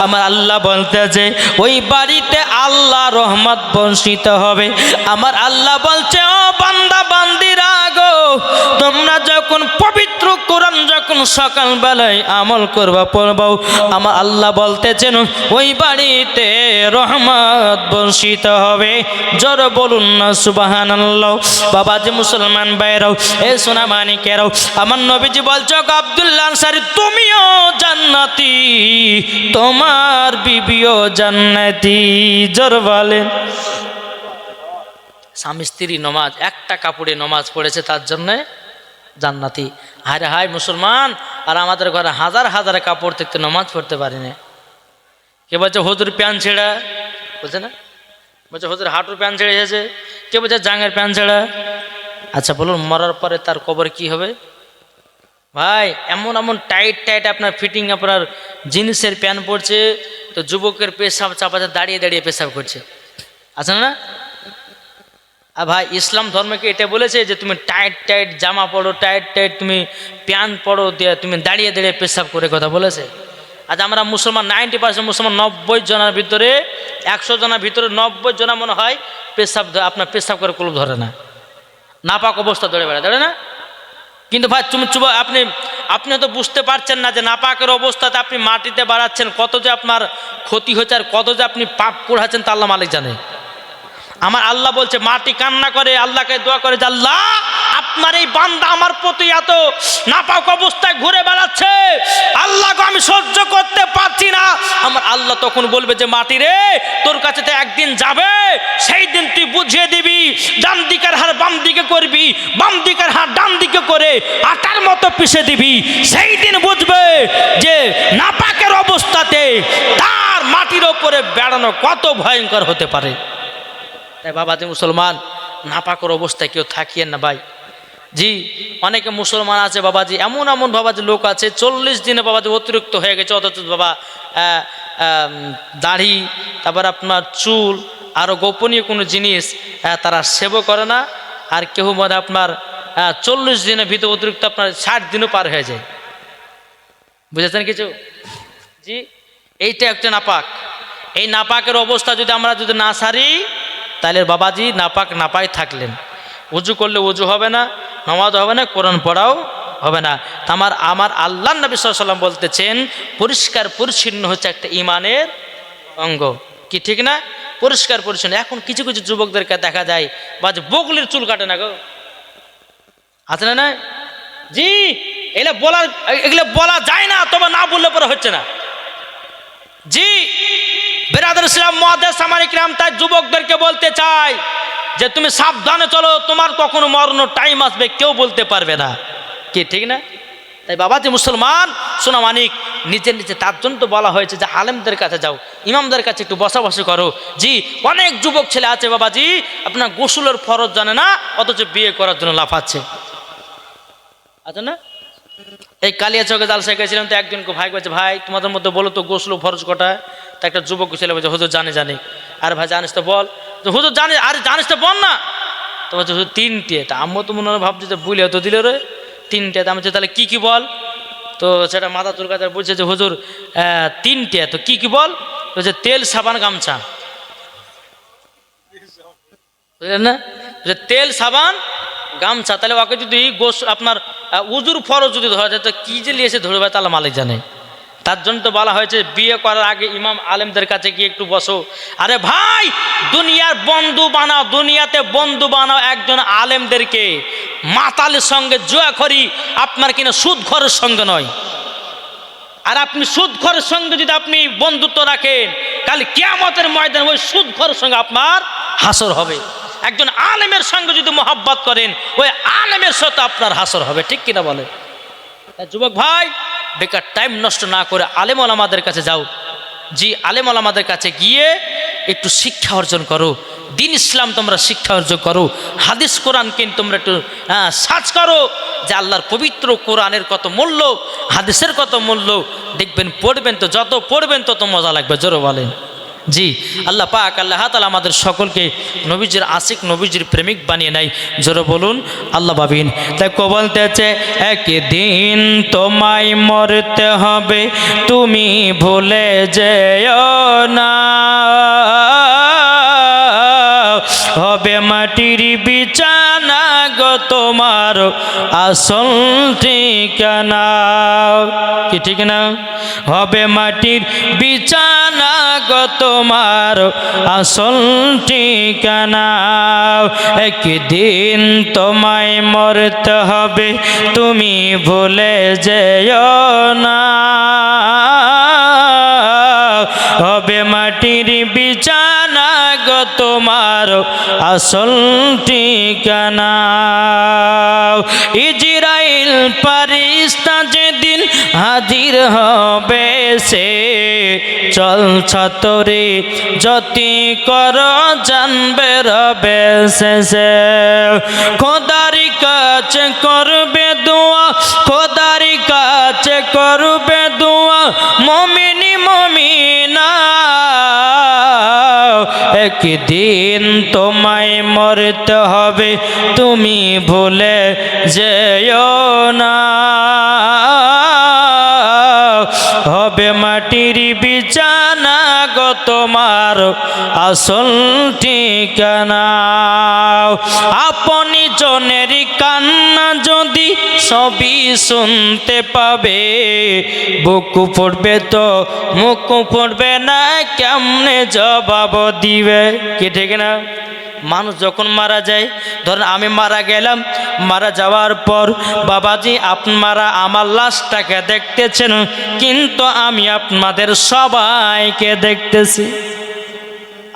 আমার আল্লাহ বলতেছে ওই বাড়িতে আল্লাহ রহমত বর্ষিত হবে। আমার আল্লাহ বলছে, ও বান্দা বান্দিরা গো, তোমরা যখন পবিত্র কোরআন যখন সকালবেলায় আমল করবা পড়বো, আমার আল্লাহ বলতেছেন ওই বাড়িতে রহমত বর্ষিত হবে। জোর বলুন না সুবহানাল্লাহ। বাবাজি মুসলমান ভাইরাও, এ সোনা মানিকেরাও, আমার নবীজি বলছে, আব্দুল্লাহ আনসারী তুমিও জান্নাতি, তোমার বিবিও জান্নাতি। জোর বলেন। স্বামী স্ত্রী নমাজ একটা কাপড়ে নমাজ পড়েছে তার জন্যে জান্নাতি। হায় হায় মুসলমান, আর আমাদের ঘরে হাজার হাজার কাপড় থেকে নমাজ পড়তে পারি না। কে বলছে হুজুর প্যান্ট ছেঁড়া, বলছে না, বলছে হুজুর হাঁটুর প্যান্ট ছেড়ে এসেছে, কে বলছে জাঙের প্যান্ট ছেঁড়া। আচ্ছা বলুন, মরার পরে তার কবর কি হবে? ভাই এমন এমন টাইট টাইট আপনার ফিটিং আপনার জিন্সের প্যান্ট পরছে, তো যুবকের পেশাব চাপাতে দাঁড়িয়ে দাঁড়িয়ে পেশাব করছে, আছে না? আর ভাই ইসলাম ধর্মকে এটা বলেছে যে তুমি টাইট টাইট জামা পরো, টাইট টাইট তুমি প্যান্ট পরো, দিয়ে তুমি দাঁড়িয়ে দাঁড়িয়ে পেশাব করে কথা বলেছে। আজ আমরা মুসলমান 90% মুসলমান, 90 জনের ভিতরে 100 জনের ভিতরে 90 জনা মনে হয় পেশাব আপনার পেশাব করে কুলুপ ধরে না, নাপাক অবস্থা ধরে বেড়ায়, ধরে না? কিন্তু ভাই তুমি আপনি হয়তো বুঝতে পারছেন না যে নাপাকের অবস্থাতে আপনি মাটিতে বাড়াচ্ছেন, কত যে আপনার ক্ষতি হচ্ছে আর কত যে আপনি পাপ করাচ্ছেন তা আল্লাহ মালিক জানে। আমার আল্লাহ বলছে, মাটি কান্না করে আল্লাহকে দোয়া করে যে আল্লাহ আপনার এই বান্দা আমার প্রতি এত নাপাক অবস্থায় ঘুরে বেড়াচ্ছে, আল্লাহকে আমি সহ্য করতে পারছি না। আমার আল্লাহ তখন বলবে যে মাটি রে, তোর কাছে তো একদিন যাবে, সেই দিন তুই বুঝিয়ে দিবি, ডান দিকের হাড় বাম দিকে করবি, বাম দিকের হাড় ডান দিকে করে আটার মতো পিষে দিবি, সেই দিন বুঝবে যে নাপাকের অবস্থাতে তার মাটির ওপরে বেড়ানো কত ভয়ঙ্কর হতে পারে। তাই বাবাজি মুসলমান, নাপাকের অবস্থায় কেউ থাকিয়েন না ভাই। জি অনেকে মুসলমান আছে বাবাজি, এমন এমন বাবাজি লোক আছে 40 দিনে বাবাজি অতিরিক্ত হয়ে গেছে, অথচ বাবা দাড়ি, তারপর আপনার চুল, আরও গোপনীয় কোনো জিনিস তারা সেবও করে না। আর কেউ মানে আপনার 40 দিনের ভিতরে অতিরিক্ত আপনার 60 দিনও পার হয়ে যায়, বুঝেছেন কিছু? জি এইটা একটা নাপাক। এই নাপাকের অবস্থা যদি আমরা যদি না সারি, তাহলে বাবাজি নাপাক নাপাই থাকলেন, উজু করলে উজু হবে না, নামাজ হবে না, কোরআন পড়াও হবে না। আমার আল্লাহ নবী সাল্লাল্লাহু আলাইহি ওয়াসাল্লাম বলতেছেন পরিষ্কার পরিচ্ছন্ন হচ্ছে একটা ইমানের অঙ্গ, কি ঠিক না? পরিষ্কার পরিচ্ছন্ন। এখন কিছু কিছু যুবকদেরকে দেখা যায় বাজে বগলির চুল কাটে না গো, আছে না? জি এগুলো বলা যায় না, তবে না বললে পরে হচ্ছে না। জি বেরাদর ইসলাম মুআদ্দাস সামারিক রাম, তাই যুবকদেরকে বলতে চাই যে তুমি সাবধানে চলো, তোমার কখনো মরণ টাইম আসবে কেউ বলতে পারবে না, কি ঠিক না? তাই বাবাজি মুসলমান সোনা মানিক, নিজে নিজে, তার জন্য তো বলা হয়েছে যে আলেমদের কাছে যাও, ইমামদের কাছে একটু বসাবসি করো। জি, অনেক যুবক ছেলে আছে বাবাজি আপনার গোসলের ফরজ জানে না, অথচ বিয়ে করার জন্য লাফাচ্ছে, আছে না? এই কালিয়াচকে জালসায় গেছিলাম, তো একজনকে ভাই বলছে, ভাই তোমাদের মধ্যে বলো তো গোসল ফরজ কটা? তো একটা যুবক ছেলে বলছে, হুজুর জানি। আর ভাই জানিস তো বল। তো হুজুর জানি, আরে জানিস তো বল না। তো বলছে হুজুর 3টে। তা আম্মু তো মনে হয় ভাবছি যে বুঝলে তো দিল রে 3টে। তো আমি বলছি তাহলে কি বল? তো সেটা মাথা চুলকাতে বলছে যে হুজুর 3টে। তো কি বল? বলছে তেল, সাবান, গামছা। বুঝলেন না? যে তেল, সাবান, গামছা। তাহলে ওকে যদি আপনার উজুর ফরজ যদি ধরা যায়, তো কি যে লিয়েছে ধরবে তাহলে মালিক জানে। তার জন্য তো বলা হয়েছে বিয়ে করার আগে ইমাম আলেমদের কাছে গিয়ে একটু বসো। আরে ভাই, দুনিয়ার বন্ধু বানাও, দুনিয়াতে বন্ধু বানাও একজন আলেমদেরকে। মাতালের সঙ্গে জুয়াখড়ি আপনার কিনা সুদখোরের সঙ্গে নয়। আর আপনি সুদখোরের সঙ্গে যদি আপনি বন্ধুত্ব রাখেন, কাল কিয়ামতের ময়দানে ওই সুদখোরের সঙ্গে আপনার হাসর হবে। একজন আলেমের সঙ্গে যদি মোহাব্বত করেন, ওই আলেমের সাথে আপনার হাসর হবে। ঠিক কিনা বলে? যুবক ভাই, বেকার টাইম নষ্ট না করে আলেম ওলামাদের কাছে যাও। জি, আলেম ওলামাদের কাছে গিয়ে একটু শিক্ষা অর্জন করো। দিন ইসলাম তোমরা শিক্ষা অর্জন করো। হাদিস কোরআনকে তোমরা একটু সার্চ করো যে আল্লাহর পবিত্র কোরআনের কত মূল্য, হাদিসের কত মূল্য। দেখবেন, পড়বেন তো, যত পড়বেন তত মজা লাগবে। জোরে বলেন। জি, আল্লাহ পাক আল্লাহ তাআলা আমাদের সকলকে নবীজির আশিক, নবীজির প্রেমিক বানিয়ে নেয়। জোরে বলুন আল্লাহ বাবিন। তাই কো বলতেছে, একদিন তোমায় মরতে হবে, তুমি ভুলে যেও না। হবে মাটির বিছানা গো তোমার আসল ঠিকানা। কি ঠিক না? হবে মাটির বিছানা গো তোমার আসল ঠিকানা। একদিন তোমায় মরতে হবে, তুমি ভুলে যেও না। হবে মাটির বিছানা গো তোমার আসল ঠিকানা। ইজরাইল ফারিস্তা যেদিন হাজির হবে, সে চল ছাতরে যতি কর জানবে রবে শেষে। খোদার কাছে করবে দোয়া, খোদার কাছে করবে দোয়া মুমিনি মুমিনা। একদিন তোমায় মরতে হবে, তুমি ভুলে যেও না। হবে মাটির বিছানা গো তোমার আসল ঠিকানা। আপনি জনের কান্না যদি সবই শুনতে পাবে, বুক পড়বে তো মুখ পড়বে না, কেমনে জবাব দিবে? কি ঠিক না? মানুষ যখন মারা যায়, ধরেন আমি মারা গেলাম, মারা যাওয়ার পর বাবাজি আপনারা আমার লাশটাকে দেখতেছেন, কিন্তু আমি আপনাদের সবাইকে দেখতেছি।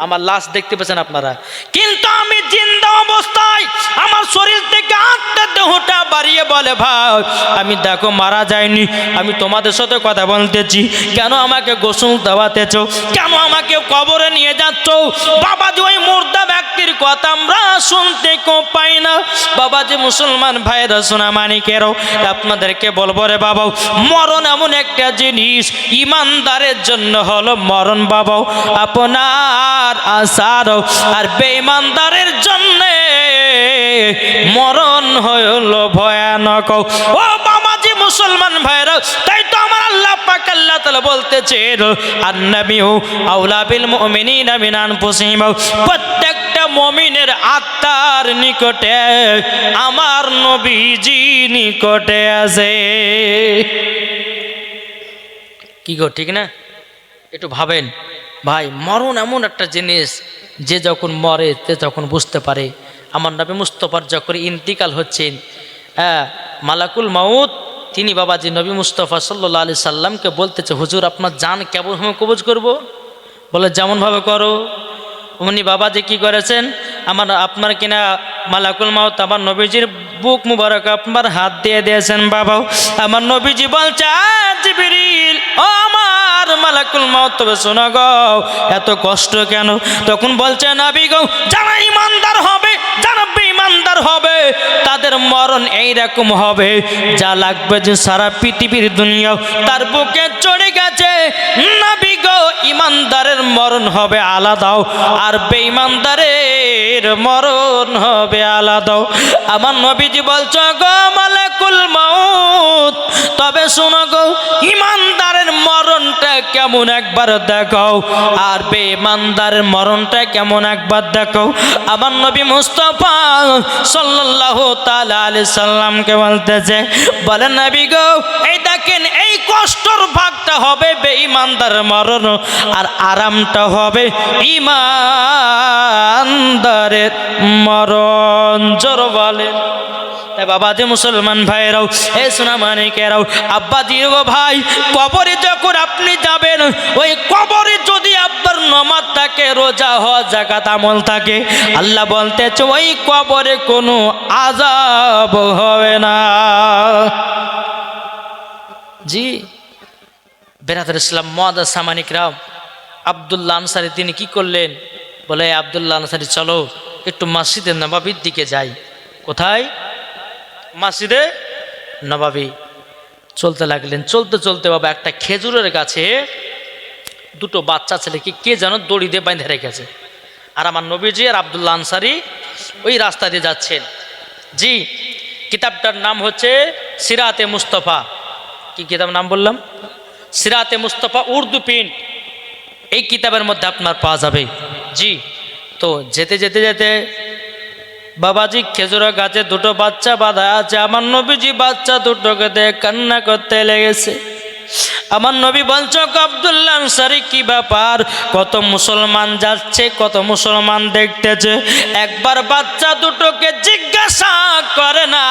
আমার লাশ দেখতে পেয়েছেন আপনারা, কিন্তু আমি জিন্দা অবস্থায় আমার শরীর থেকে আত্মার দেহটা বাড়িয়ে বলে, ভাই আমি দেখো মারা যায়নি, আমি তোমাদের সাথে কথা বলতেছি, কেন আমাকে গোসল দেওয়াতেছ, কেন আমাকে কবরে নিয়ে যাচ্ছ? বাবাজি ওই মুর্দা ব্যক্তির কথা আমরা শুনতে পাই না। বাবাজি মুসলমান ভাইরা সোনা মানিকেরও আপনাদেরকে বলবো রে বাবা, মরণ এমন একটা জিনিস, ইমানদারের জন্য হলো মরণ বাবা আপনার আসার, আর বেঈমানদারের জন্য মরণ হলো ভয়ানক। ও বাবাজি মুসলমান ভাইরা, তাই তো আমার আল্লাহ পাক আল্লাহ তাআলা বলতেছেন, আন-নাবিয়্যু আওলা বিল মুমিনিনা মিন আনফুসিহিম। প্রত্যেকটা মুমিনের আত্মার নিকটে আমার নবীজি নিকটে আছে। কি গো, ঠিক না? একটু ভাবেন ভাই, মরণ এমন একটা জিনিস, যে যখন মরে সে যখন বুঝতে পারে। আমার নবী মুস্তাফার যখন ইন্তিকাল হচ্ছেন, মালাকুল মাউত তিনি বাবাজি নবী মুস্তাফা সাল্লাল্লাহু আলাইহি সাল্লামকে বলতেছে, হুজুর আপনার জান কেমন ভাবে কবজ করব? বলে যেমনভাবে করো। উনি বাবাজি কি করেছেন, আমার আপনার কিনা মালাকুল মাউত আমার নবীজির বুক মুবারক আপনার হাত দিয়ে দিয়েছেন বাবা। আমার নবীজি বলছে জিবরিল ও আমার মালাকুল মাউত তবে শোনো গো এত কষ্ট কেন? তখন বলছে নবী গো যারা ইমানদার হবে যারা বেঈমানদার হবে তাদের মরণ এইরকম হবে যা লাগবে যে সারা পৃথিবীর দুনিয়া তার বুকে চড়ে গেছে। নবী গো ইমানদারের মরণ হবে আলাদাও আর বেঈমানদারের মরণ হবে আলাদাও। আমার নবীজি বলছে গো মালাকুল মাউত তবে শোনো গো ইমানদারের মরণটা কেমন একবার দেখাও আর বেঈমানদারের মরণটা কেমন একবার দেখাও। আমার নবী মুস্তাফা সাল্লাল্লাহু তাআলা আলাইহি সাল্লামকে বলতেছে বলেন নবী গো এই দেখেন এই কষ্টর ভাগটা হবে বেঈমানদার মরণ আর আরামটা হবে ইমানদারের মরণ। জোর বলেন। তাই বাবাজি মুসলমান ভাইরাও এ সোনা মানিকেরাও আব্বাজি গো ভাই কবরে যখন আপনি যাবেন ওই কবরে যদি আপনার নামাজ থাকে রোজা হজ যাকাত আমল থাকে আল্লাহ বলতেছে ওই কবরে কোনো আযাব হবে না। জি বেরাদার ইসলাম মুআদ্দাস সামানিকরাম আব্দুল্লাহ আনসারী তিনি কি করলেন বলে আব্দুল্লাহ আনসারী চলো একটু মসজিদে নববীর দিকে যাই। কোথায়? মসজিদে নববী। চলতে লাগলেন। চলতে চলতে বাবা একটা খেজুরের গাছে দুটো বাচ্চা ছেলেকে কে যেন দড়ি দিয়ে বেঁধে রেখেছে আর আমার নবীজি আর আব্দুল্লাহ আনসারী ওই রাস্তা দিয়ে যাচ্ছেন। জি কিতাবটার নাম হচ্ছে সিরাতে মুস্তফা। কি কিতাব নাম বললাম? সিরাতে মুস্তফা উর্দু প্রিন্ট। এই কিতাবের মধ্যে আপনার পাওয়া যাবে। জি তো যেতে যেতে যেতে বাবাজি খেজুরের গাছে দুটো বাচ্চা বাঁধা আছে। আমার নবীজি বাচ্চা দুটোকে দেখে কান্না করতে লেগেছে। আমার নবী বলছে আব্দুল্লাহ আনসারী কি ব্যাপার? কত মুসলমান যাচ্ছে কত মুসলমান দেখতেছে একবার বাচ্চা দুটোকে জিজ্ঞাসা করে না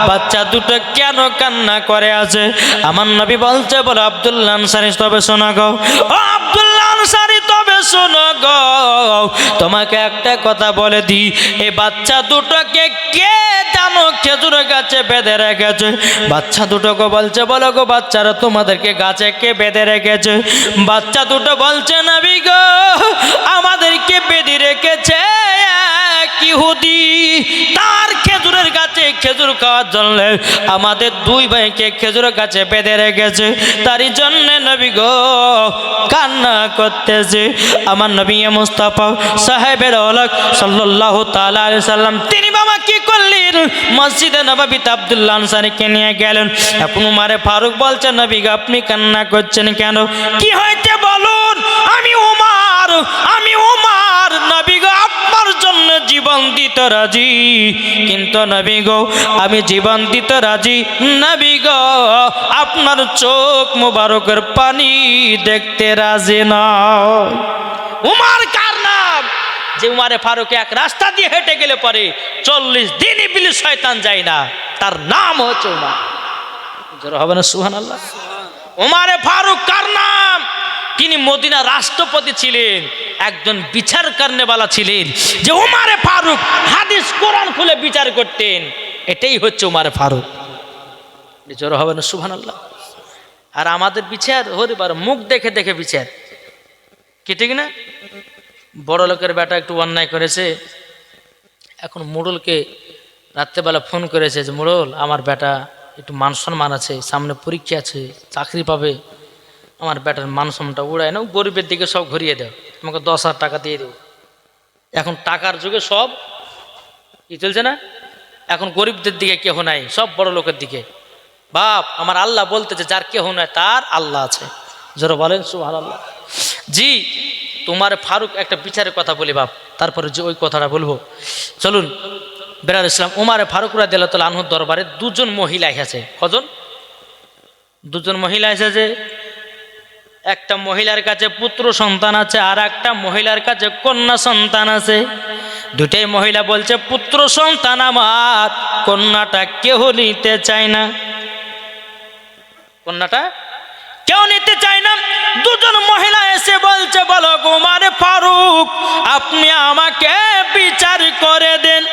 বাচ্চা দুটো কেন কান্না করে আছে? আমার নবী বলছে বলে আব্দুল্লাহ আনসারী তবে শোনা গো ও আব্দুল্লাহ আনসারী তবে শোনো গো তোমাকে একটা কথা বলে দিই এই বাচ্চা দুটোকে কে জানো খেজুরের গাছে বেঁধে রেখেছে? বাচ্চা দুটোকে বলছে বলো গো বাচ্চারা তোমাদেরকে গাছে কে বেঁধে রেখেছে? বাচ্চা দুটো বলছে নবী গো আমাদেরকে বেঁধে রেখেছে এক ইহুদি তার খেজুরের গাছে খেজুর খাওয়ার জন্য আমাদের দুই ভাইকে খেজুরের গাছে বেঁধে রেখেছে তারই জন্য নবী গো কান্না করতেছে। আমার নবী মুস্তাফা সাহেবের ওলাক সাল্লাল্লাহু তাআলা আলাইহি সাল্লাম তিনি বাবা কি করলেন মসজিদে নববীতে আব্দুল্লাহ আনসারীকে নিয়ে গেলেন। এখন উমারে ফারুক বলছে নবী গো আপনি কান্না করছেন কেন? কি হয়েছে বলুন? আমি উমার নবী গো আপনার জন্য জীবন দিতে রাজি কিন্তু নবী গো আমি জীবন দিতে রাজি নবী গো আপনার চোখ মুবারকের পানি দেখতে রাজি না। উমার কার নাম? যে উমারে ফারুক এক রাস্তা দিয়ে হেঁটে গেলে পরে 40 দিন ইবলিস শয়তান যায় না তার নাম হচ্ছে উমার। জোরে হবে না সুবহানাল্লাহ। উমারে ফারুক কার নাম? তিনি মদিনা রাষ্ট্রপতি ছিলেন একজন বিচার করনেওয়ালা ছিলেন যে উমারে ফারুক হাদিস কোরআন খুলে বিচার করতেন এটাই হচ্ছে উমারে ফারুক। জোরে হবে না সুবহানাল্লাহ। আর আমাদের বিচার হরিবার মুখ দেখে দেখে বিচার কি ঠিক না? বড় লোকের বেটা একটু অন্যায় করেছে এখন মোড়লকে রাত্রেবেলা ফোন করেছে যে মোড়ল আমার বেটা একটু মান সম্মান আছে সামনে পরীক্ষা আছে চাকরি পাবে আমার বেটার মান সম্মানটা উড়ায় না গরিবের দিকে সব ঘুরিয়ে দাও তোমাকে 10,000 টাকা দিয়ে দেবো। এখন টাকার যুগে সব কি চলছে না? এখন গরিবদের দিকে কেহ নাই সব বড় লোকের দিকে। বাপ আমার আল্লাহ বলতেছে যার কেহ নাই তার আল্লাহ আছে। জোরে বলেন সুবহানাল্লাহ। জি তোমার ফারুক একটা বিচারের কথা বলি বাপ তারপরে যে ওই কথাটা বলবো চলুন। বেরার ইসলাম উমারে ফারুক রাদিয়াল্লাহু তাআলা আনহুর দরবারে দুজন মহিলা এসেছে। কজন? দুজন মহিলা এসেছে। একটা মহিলার কাছে পুত্র সন্তান আছে আর একটা মহিলার কাছে কন্যা সন্তান আছে। দুটাই মহিলা বলছে পুত্র সন্তান আমার কন্যাটা কেহ নিতে চায় না। কন্যাটা কেউ নিতে চায় না। দুজন মহিলা এসে বলছে, বলো উমর ফারুক, আপনি আমাকে বিচার করে দেন।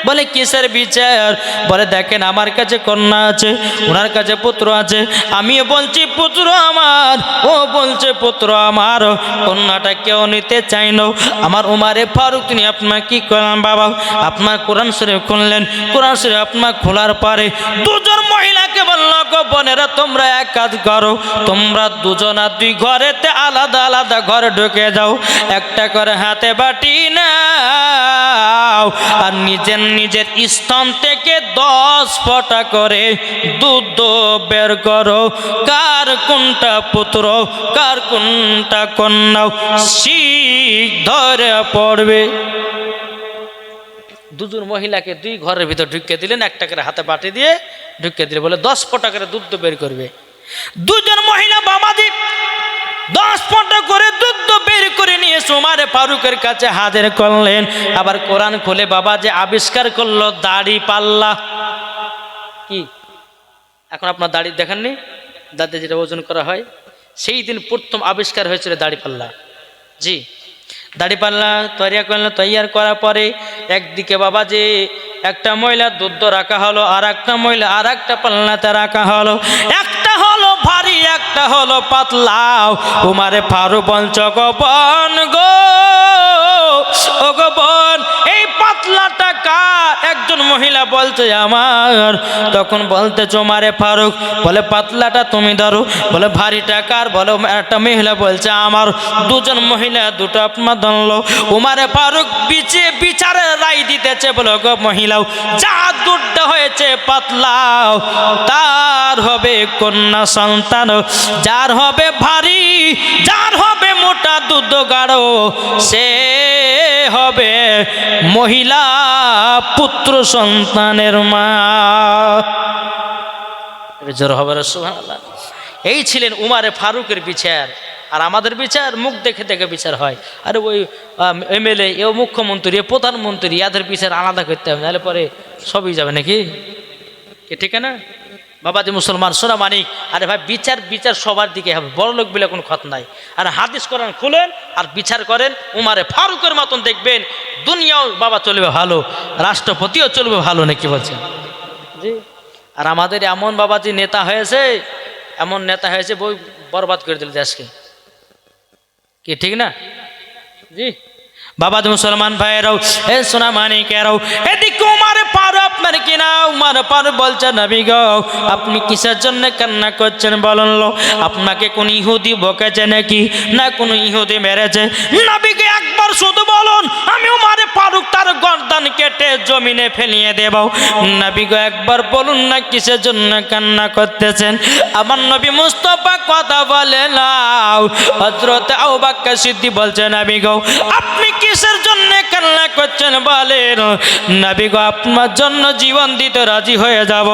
বলে কিসের বিচার? বলে দেখেন আমার কাছে কন্যা আছে, ওনার কাছে পুত্র আছে, আমিও বলছি পুত্র আমার, ও বলছে পুত্র আমার, কন্যাটা কেউ নিতে চাই না। আমার উমারে ফারুক তিনি আপনার কি করলেন বাবা? আপনার কোরআন শরীফ খুললেন। কোরআন শরীফ আপনার খোলার পরে দুজন মহিলাকে বলল, গো বোনেরা তোমরা এক কাজ করো, তোমরা দুজনা দুই ঘরেতে আলাদা আলাদা ঘরে ঢুকে যাও, একটা করে হাতে বাটি নাও, আর নিজের নিজের স্তন থেকে 10 ফোঁটা করে দুধ বের করো, কার কোনটা পুত্র কার কোনটা কন্যা শিখ ধরে পড়বে। দুজন মহিলাকে দুই ঘরের ভিতর ঢুকিয়ে দিলেন, একটা করে হাতে বাটি দিয়ে ঢুকিয়ে দিলে, বলে 10 ফোঁটা করে দুধ বের করবে। দুজন মহিলা বাবাজি 10 ফোঁটা করে দুধ বের করে নিয়ে উমর ফারুকের কাছে হাজির করলেন। আবার কোরআন খুলে বাবা যে আবিষ্কার করলো দাড়ি পাল্লা। কি এখন আপনার দাড়ি দেখেননি? দাঁতে যেটা ওজন করা হয়, সেই দিন প্রথম আবিষ্কার হয়েছিল দাড়ি পাল্লা। জি, দাড়ি পাল্লা তৈয়ার করার পরে একদিকে বাবা যে একটা মহিলা দুধ রাখা হলো, আর একটা মহিলা আর একটা পাল্লাতে রাখা হলো, একটা হলো ভারী একটা হলো পাতলা। উমারে ফারুক বলছ, গো বোন গো, ও গো বোন, এই পাতলাটা কার? একজন মহিলা বলছে আমার। তখন বলতে উমারে ফারুক, বলে পাতলাটা তুমি ধরো। বলে ভারীটা কার? বলো একটা মহিলা বলছে আমার। দুজন মহিলা দুটো আপনার ধরলো। উমারে ফারুক বিচারের রায় দিতেছে, বলো গো মহিলাও, যা দুধটা হয়েছে পাতলাও তার হবে কন্যা সন্তান, যার হবে ভারী যার হবে মোটা দুধ গাঢ় সে হবে মহিলা পুত্র সন্তানের মা। জোর হবে সুবহানাল্লাহ। এই ছিলেন উমারে ফারুকের বিচার। আর আমাদের বিচার মুখ দেখে দেখে বিচার হয়। আরে ওই এমএলএ, এ মুখ্যমন্ত্রী, এ প্রধানমন্ত্রী, এদের বিচার আলাদা করতে হবে, নাহলে পরে সবই যাবে নাকি? ঠিক না বাবাজি মুসলমান সোনা মানিক? আরে ভাই বিচার সবার দিকে হবে, বড় লোক বলে কোনো খত নাই। আর হাদিস কোরআন খুলেন আর বিচার করেন উমারে ফারুকের মতন, দেখবেন দুনিয়াও বাবা চলবে ভালো, রাষ্ট্রপতিও চলবে ভালো, নাকি বলছেন? জি। আর আমাদের এমন বাবাজি নেতা হয়েছে, এমন নেতা হয়েছে বই বরবাদ করে দিল দেশকে। কি ঠিক না? জি বাবাজি মুসলমান ভাইয়েরাও, এ সোনা মানিকেরাও, এদিকে উমারে ফারুক আপনার কিনা উমারে ফারুক বলছে, নবী গো আপনি কিসের জন্য কান্না করছেন বলুন? আপনাকে কোন ইহুদি বকেছে নাকি, না কোন ইহুদি মেরেছে? নবী গো একবার শুধু বলুন, আমি উমারে ফারুক তার গর্দান কেটে জমিনে ফেলিয়ে দেব। নবী গো একবার বলুন না কিসের জন্য কান্না করতেছেন? আমার নবী মুস্তাফা কথা বলে নাও। হযরত আবু বকর সিদ্দিক বলছে, নবী গো আপনি কিসের জন্য কান্না করছেন বলেন? নবী গো আপনার জন্য জীবন দিতে রাজি হয়ে যাব,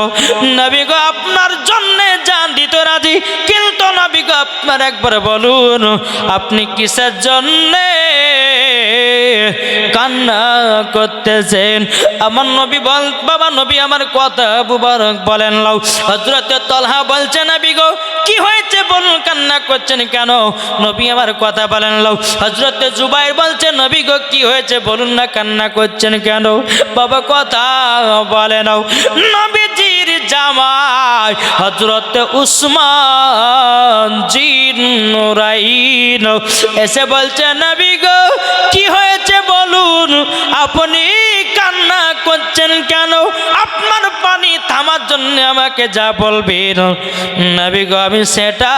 নবী গো আপনার জন্য জান দিতে রাজি, কিন্তু নবী গো আপনার একবার বলুন আপনি কিসের জন্য কান্না করতেছেন? আমার নবী বল, বাবা নবী আমার কথা মুবারক বলেন লাও। হযরত তালহা বলছে, নবী গো কি হয়েছে বলুন, কান্না করছেন কেন? নবী আমার কথা বলেন লাও। হযরত জুবাইর বলছে, নবী গো কি হয়েছে বলুন না, কান্না করছেন কেন? বাবা কথা বলে নাও। নবীজির জামাই হযরত উসমান জিন নুরাইন এসে বলছে, নবী গো কি হয়েছে বলুন, আপনি কান্না করছেন কেন? আপনার পানি থামার জন্য আমাকে যা বলবেন নবী গো আমি সেটা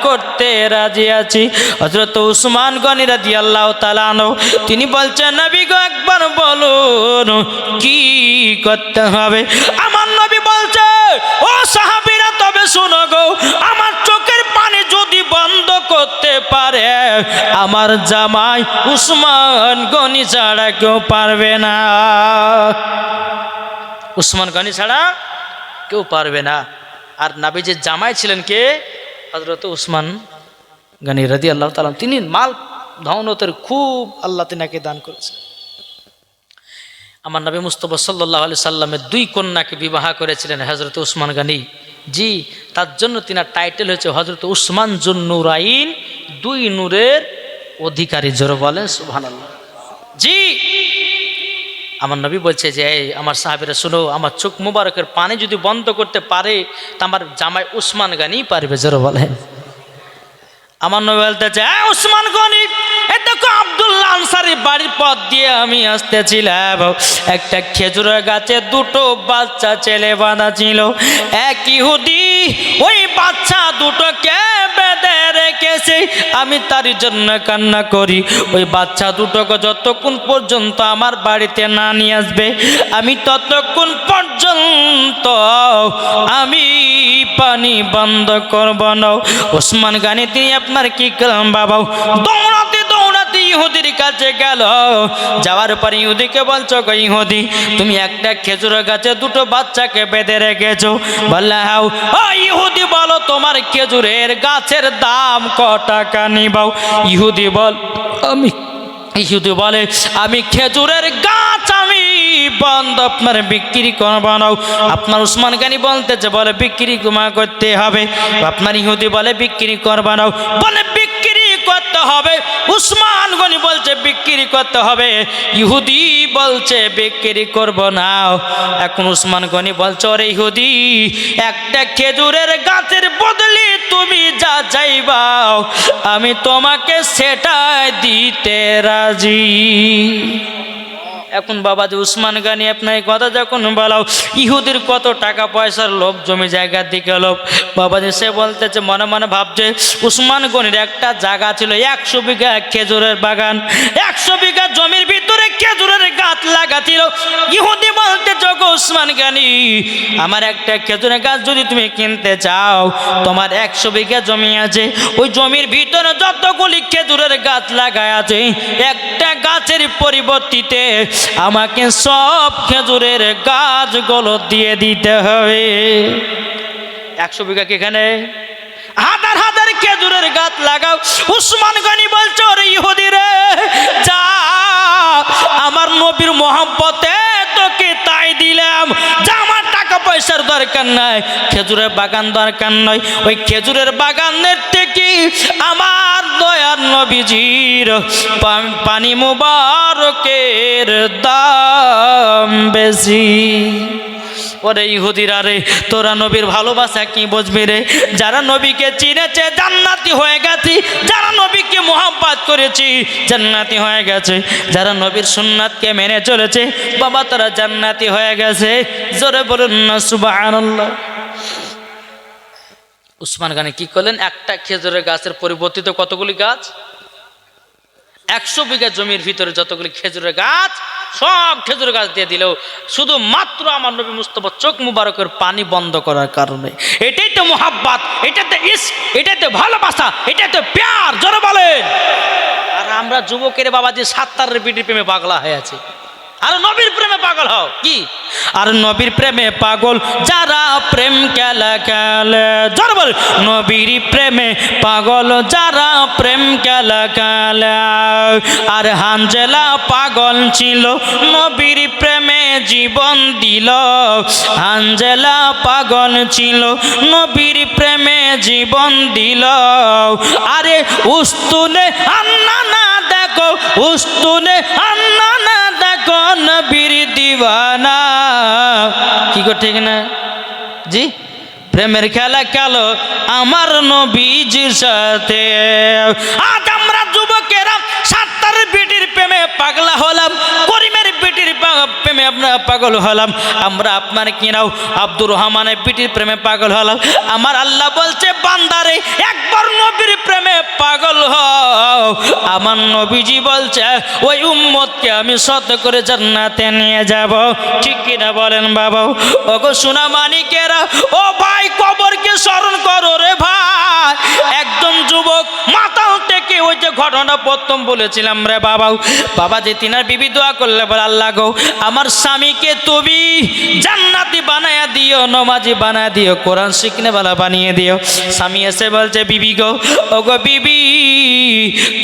করতে রাজি আছি। হযরত উসমান গনি রাদিয়াল্লাহু তাআলা আনহু তিনি বলছেন, নবী গো একবার বলুন কি করতে হবে? আমার নবী বলছে, ও সাহাবীরা তবে শোনো গো, আমার চোখের পানি যদি বন্ধ করতে পারে আমার জামাই উসমান গনি ছাড়া কেউ পারবে না। উসমান গনি ছাড়া কেউ পারবে না। আর নবীজির জামাই ছিলেন কে? হযরত উসমান গনি রাদিয়াল্লাহু তাআলা। তিনি মাল ধনতের খুব আল্লাহ তিনাকে দান করেছেন। আমার নবী মুস্তাফা সাল্লাল্লাহু আলাইহি সাল্লামের দুই কন্যাকে বিবাহ করেছিলেন হযরত উসমান গনি জি, তার জন্য তিনার টাইটেল হচ্ছে হযরত উসমান জুন নুরাইন, দুই নূরের অধিকারী। জোরে বলেন সুবহানাল্লাহ। জি, আমার নবী বলছে যে এই আমার সাহাবীরা শুনো, আমার চোখ মুবারকের পানি যদি বন্ধ করতে পারে তা আমার জামাই উসমান গানি পারবে। জোরে বলেন। আমার নবী বলতেছে উসমান গনি, এই দেখো আব্দুল্লাহ আনসারী বাড়ির পথ দিয়ে আমি আসতেছিলাম, একটা খেজুরের গাছে দুটো বাচ্চা ছেলে বাঁধা ছিল। এক ইহুদি ওই বাচ্চা দুটোকে বেঁধে রেখেছে, আমি তার জন্য কান্না করি। ওই বাচ্চা দুটোকে যতক্ষণ পর্যন্ত আমার বাড়িতে না নিয়ে আসবে আমি ততক্ষণ পর্যন্ত আমি পানি বন্ধ করব না। ওসমান গানি তিনি আপনার কি করলাম বাবা, দৌড়াতে দৌড়াতে ইহুদির কাছে গেল। যাওয়ার পর ইহুদিকে বলছো গো ইহুদি, তুমি একটা খেজুর গাছে দুটো বাচ্চাকে বেঁধে রেখেছো। বললে হাও। ও ইহুদি বলো তোমার খেজুরের গাছের দাম ক টাকা নিবাও? ইহুদি বলে আমি খেজুরের গাছ আমি বন্ধ আপনার বিক্রি করব না। আপনার উসমান গানি বলতেছে বলে বিক্রি করতে হবে। আপনার ইহুদি বলে বিক্রি করব না, বলে বিক্রি করতে হবে। উসমান গনি বলছে বিক্রি করতে হবে, ইহুদি বলছে বিক্রি করব না। এখন উসমান গনি বলছে ওরে ইহুদি, একটা খেজুরের গাছের বদলে তুমি যা চাইবাও আমি তোমাকে সেটাই দিতে রাজি। এখন বাবাজি উসমান গানি আপনার কথা যখন বলাও, ইহুদির কত টাকা পয়সার লোভ, জমি জায়গার দিকে লোভ। বাবাজি সে বলতেছে মনে মনে ভাবছে উসমান গনির একটা জায়গা ছিল 100 বিঘা খেজুরের বাগান, 100 বিঘা জমির ভিতরে খেজুরের গাছ লাগা ছিল। ইহুদি বলতেছে গো উসমান গানি, আমার একটা খেজুরের গাছ যদি তুমি কিনতে চাও, তোমার 100 বিঘা জমি আছে, ওই জমির ভিতরে যতগুলি খেজুরের গাছ লাগায় আছে একটা গাছের পরিবর্তিতে আমাকে সব খেজুরের গাছগুলো দিয়ে দিতে হবে। 100 বিঘা কি এখানে হাজার হাজার খেজুরের গাছ লাগাও। উসমান গনি বলছে ওরে ইহুদি রে, যা আমার নবীর মহব্বতে তোকে তাই দিলাম, যা আমার টাকা পয়সার দরকার নাই, খেজুরের বাগান দরকার নয়। ওই খেজুরের বাগানের থেকে আমার দয়ার নবীজির পানি মুবারকের দাম বেশি। ওরে ইহুদিরা রে, তোরা নবীর ভালোবাসা কি বুঝবি রে? যারা নবীকে চিনেছে জান্নাতি হয়ে গেছে, যারা নবীকে মোহাব্বত করেছি জান্নাতি হয়ে গেছে, যারা নবীর সুন্নাতকে মেনে চলেছে বাবা তারা জান্নাতি হয়ে গেছে। জোরে বলুন না সুবহানাল্লাহ। উসমান গানি কি করলেন, একটা খেজুরের গাছের পরিবর্তিত কতগুলি গাছ, 100 বিঘা জমির ভিতরে যতগুলি খেজুরের গাছ সব খেজুর গাছ দিয়ে দিল, শুধু মাত্র আমার নবী মুস্তাফা চোখ মুবারকের পানি বন্ধ করার কারণে। এটাই তো মোহাব্বত, এটাই তো ইশক, এটাই তো ভালোবাসা, এটাই তো প্যার। জোরে বলেন। আর আমরা যুবকের বাবাজি 70 বিটির প্রেমে পাগলা হয়ে আছে। আর নবীর প্রেমে পাগল হও কি? আর নবীর প্রেমে পাগল যারা প্রেম খেলা খেলে। জোরে বল। নবীর প্রেমে পাগল যারা প্রেম খেলা খেলে। আর হানজেলা পাগল ছিল নবীর প্রেমে জীবন দিল। হানজেলা পাগল ছিল নবীর প্রেমে জীবন দিল। আরে উস্তুনে আন্না না দেখো, উস্তুনে আন্না না দেখো নবীর দিওয়ানা। কি গো ঠিক না জি? প্রেমের খেলা খেলো আমার নবীজির সাথে। আজ আমরা যুবকেরা 70 বিটির প্রেমে পাগলা হলাম, করিমের বিটির প্রেমে আমরা পাগল হলাম, আমরা আপনার কিনাও আব্দুর রহমানের বিটির প্রেমে পাগল হলাম। আমার আল্লাহ বলছে বান্দারে একবার নবীর প্রেমে পাগল হও। আমার নবীজি বলছে ওই উম্মতকে আমি শত করে জান্নাতে নিয়ে যাব। ঠিক কিনা বলেন বাবা? ওগো সোনা মানিকেরা, ও ভাই কবরকে স্মরণ করো রে ভাই। একজন যুবক মাতাল থেকে ওই যে ঘটনা প্রথম বলেছিলাম রে বাবা যে তিনার বিবি দোয়া করলে বলে আল্লাহ গো আমার স্বামীকে তুমি জান্নাতি বানায়া দিও, নমাজি বানায়া দিও, কোরআন শিখনে वाला বানিয়ে দিও। স্বামী এসে বলছে বিবি গো, ও গো বিবি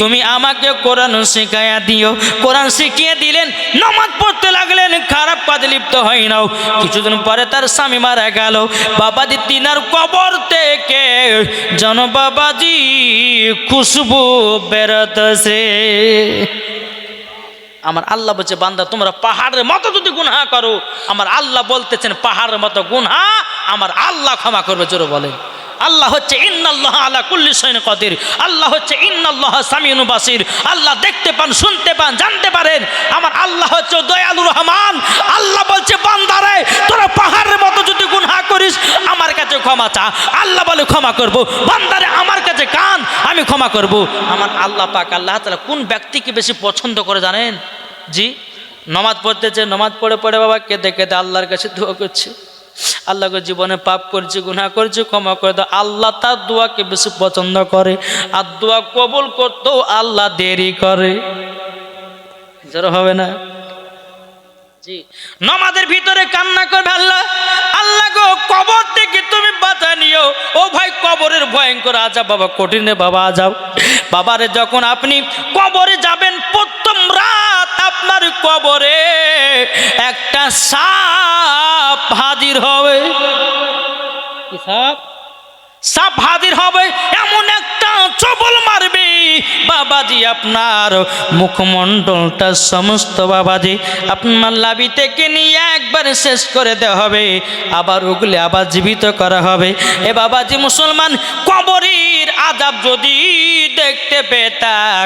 তুমি আমাকে কোরআন শিখায়া দিও। কোরআন শিখিয়ে দিলেন, নামাজ পড়তে লাগলেন। খারাপ কাজে লিপ্ত হয় নাও। কিছুদিন পরে তার স্বামী মারা গেল। বাবাজি তিনার কবর থেকে যেন বাবাজি খুশবু বেরোতেছে। আমার আল্লাহ বলছে, বান্দা তোমরা পাহাড়ের মতো যদি গুনাহ করো, আমার আল্লাহ বলতেছেন পাহাড়ের মতো গুনাহ আমার আল্লাহ ক্ষমা করবে। জোরে বলেন আল্লাহ হচ্ছে ইন্নাল্লাহ আলা কুল্লি শাইইন কাদির। আল্লাহ হচ্ছে ইন্নাল্লাহ সামিউন বাসির। আল্লাহ দেখতে পান, শুনতে পান, জানতে পারেন। আমার আল্লাহ হচ্ছে দয়ালু রহমান। আল্লাহ বলছে বান্দারে তোরা পাহাড়ের মতো যদি গুনাহ করিস আমার কাছে ক্ষমা চা। আল্লাহ বলে ক্ষমা করব। বান্দারে আমার কাছে কান, আমি ক্ষমা করব। আমার আল্লাহ পাক আল্লাহ তাআলা কোন ব্যক্তিকে বেশি পছন্দ করে জানেন? জি, নামাজ পড়তেছে, নামাজ পড়ে পড়ে বাবা কেঁদে কেঁদে আল্লাহর কাছে দোয়া করছে, আল্লাহকে জীবনে পাপ করছি, গুনাহ করছি, ক্ষমা করে দাও। আল্লাহ তার দোয়াকে বেশি পছন্দ করে। আর দোয়া কবুল করতেও আল্লাহ দেরি করে। জোরে হবে না? জি, নামাজের ভিতরে কান্না করবে, আল্লাহ আল্লাহ গো কবর থেকে তুমি বাঁচা নিও। ও ভাই কবরের ভয়ঙ্কর আযাব বাবা, কঠিনে বাবা আযাব। বাবারে যখন আপনি কবরে যাবেন, প্রথম রাত আপনার কবরে একটা সাপ হাজির হবে। কি সাপ? সাপ হাজির হবে, এমন একটা চবল মারবে বাবাজি আপনার মুখমণ্ডলটা সমস্ত বাবাজি আপনার লাবি থেকে নিয়ে একবার শেষ করে দেওয়া হবে। আবার ওগুলি আবার জীবিত করা হবে। এ বাবাজি মুসলমান, কবরের আযাব যদি দেখতে পেতাম,